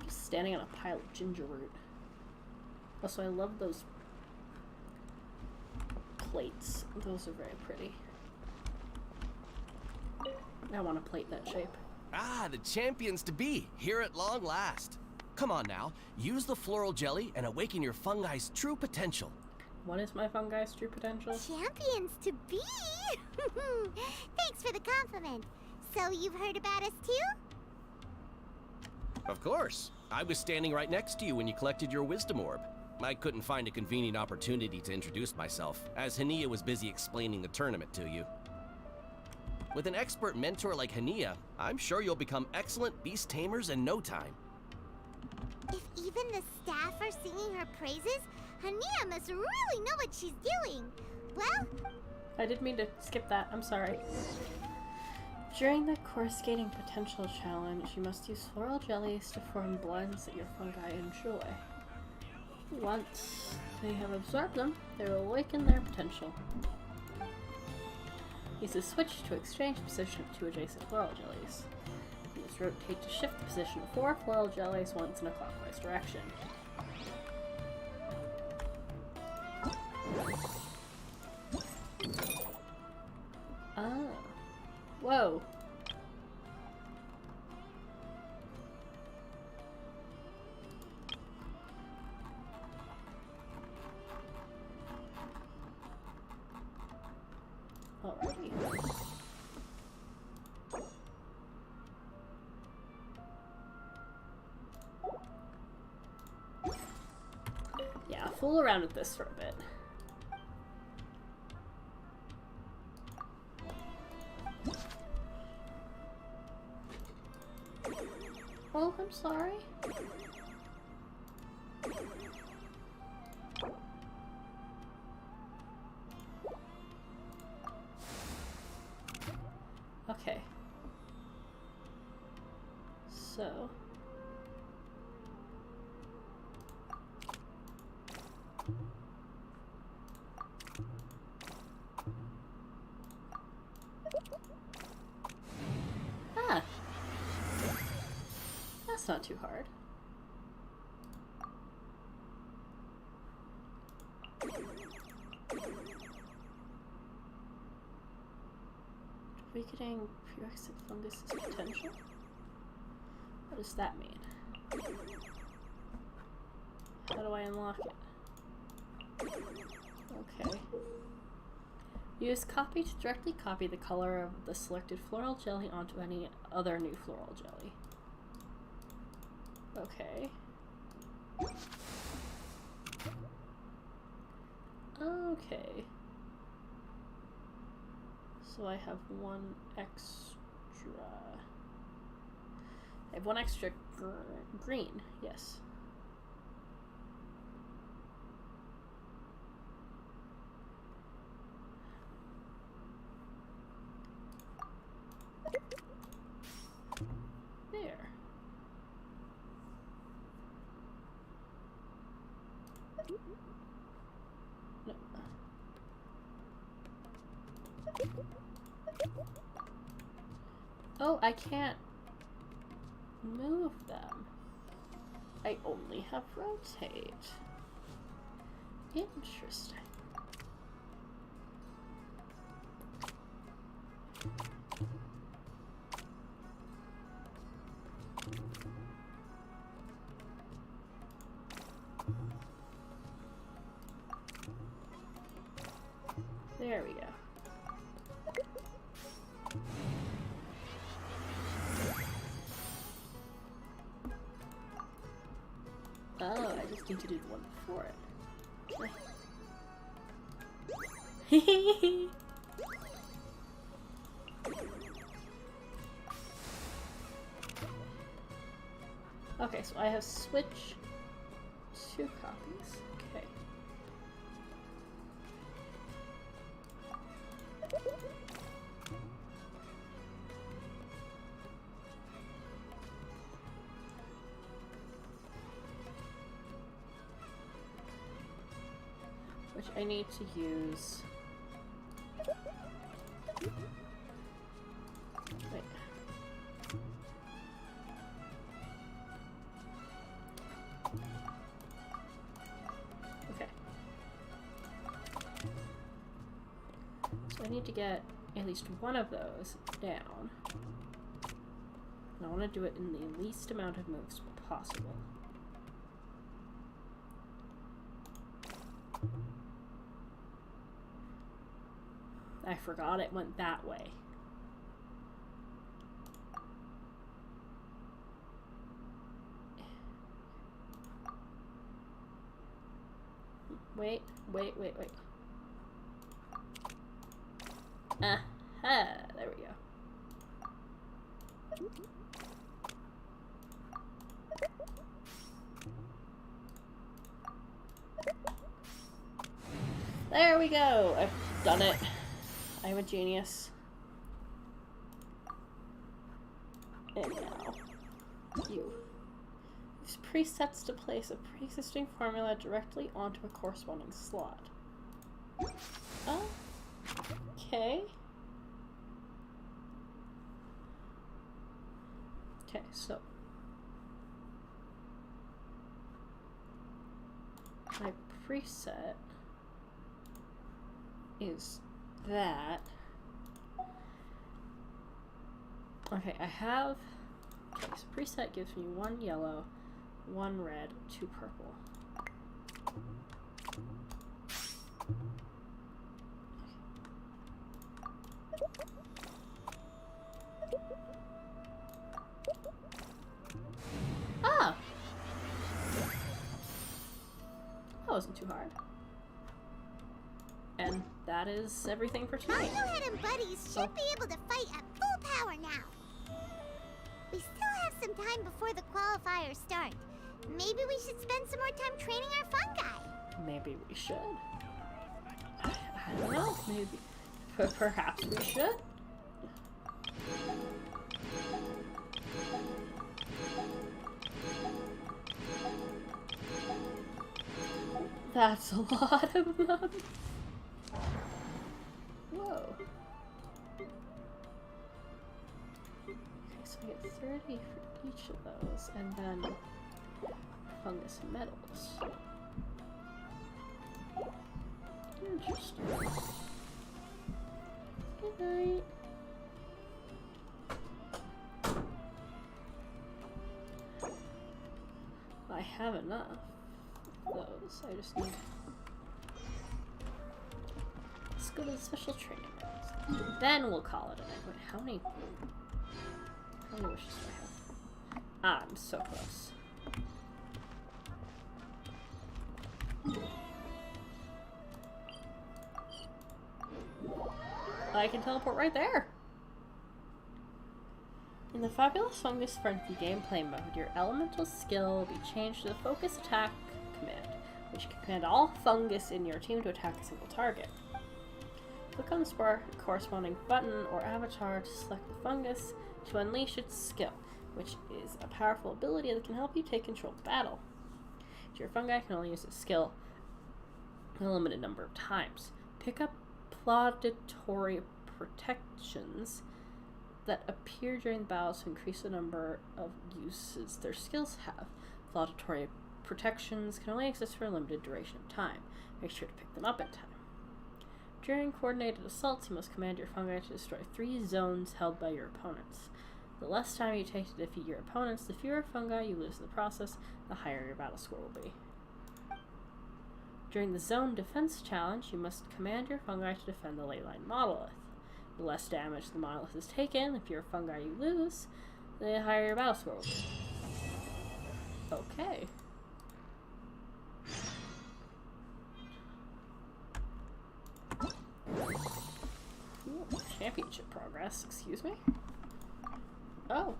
just standing on a pile of ginger root. Also, I love those plates. Those are very pretty. I want a plate that shape. Ah, the champions to be, here at long last. Come on now, use the floral jelly and awaken your fungi's true potential. What is my fungi's true potential? Champions to be? Thanks for the compliment. So you've heard about us too? Of course. I was standing right next to you when you collected your wisdom orb. I couldn't find a convenient opportunity to introduce myself, as Hania was busy explaining the tournament to you. With an expert mentor like Hania, I'm sure you'll become excellent beast tamers in no time. If even the staff are singing her praises, Hania must really know what she's doing. Well, I didn't mean to skip that. I'm sorry. During the course skating potential challenge, you must use floral jellies to form blends that your fungi enjoy. Once they have absorbed them, they will awaken their potential. Use the switch to exchange the position of 2 adjacent floral jellies. Use rotate to shift the position of 4 floral jellies once in a clockwise direction. Ah. Whoa. Alrighty. Yeah, fool around with this for a bit. Oh, I'm sorry. Okay. So. Ah. That's not too hard. Weakening prerequisite fungus's potential? What does that mean? How do I unlock it? Okay. Use copy to directly copy the color of the selected floral jelly onto any other new floral jelly. Okay. Okay. So I have one extra. I have one extra green, yes. There. No. Oh, I can't move them. I only have rotate. Interesting. There we go. Oh, I just need to do the one before it. Okay, so I have switch 2 copies. Okay. Which I need to use. Wait. Okay. So I need to get at least one of those down. And I want to do it in the least amount of moves possible. I forgot it went that way. Wait. Aha, there we go. There we go. I've done it. I'm a genius. And now, you. Use presets to place a pre-existing formula directly onto a corresponding slot. Okay. Okay, so my preset is that. Okay, I have. Okay, so preset gives me 1 yellow, 1 red, 2 purple. Ah! That wasn't too hard. And that is everything for tonight. Monohead and buddies should be able to fight at full power now. We still have some time before the qualifiers start. Maybe we should spend some more time training our fungi. Maybe we should. I don't know. Maybe. Perhaps we should. That's a lot of them. Whoa. Okay, so I get 30 for each of those, and then fungus metals. Interesting. Good night. I have enough of those. I just need. Let's go to the special training rooms. Then we'll call it a night. Wait, how many wishes do I have? Ah, I'm so close. I can teleport right there. In the Fabulous Fungus Frenzy gameplay mode, your elemental skill will be changed to the Focus Attack command, which can command all fungus in your team to attack a single target. Click on the corresponding button or avatar to select the fungus to unleash its skill, which is a powerful ability that can help you take control of the battle. Your fungi can only use its skill a limited number of times. Pick up plauditory protections that appear during the battle to increase the number of uses their skills have. Plauditory protections can only exist for a limited duration of time. Make sure to pick them up in time. During coordinated assaults, you must command your fungi to destroy 3 zones held by your opponents. The less time you take to defeat your opponents, the fewer fungi you lose in the process, the higher your battle score will be. During the zone defense challenge, you must command your fungi to defend the leyline monolith. The less damage the monolith has taken, the fewer fungi you lose, the higher your battle score will be. Okay. championship progress, excuse me? Oh.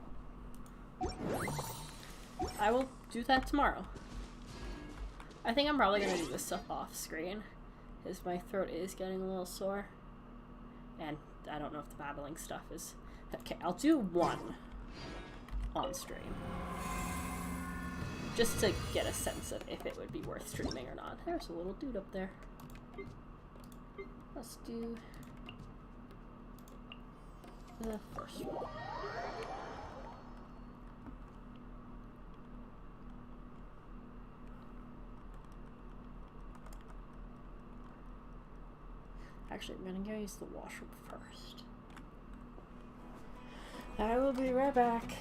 I will do that tomorrow. I think I'm probably gonna do this stuff off screen, because my throat is getting a little sore. And I don't know if the babbling stuff is... Okay, I'll do one on stream. Just to get a sense of if it would be worth streaming or not. There's a little dude up there. Let's do the first one. Actually, I'm gonna go use the washroom first. I will be right back.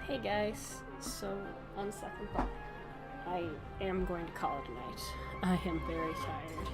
Hey guys, so on second thought, I am going to call it a night. I am very tired.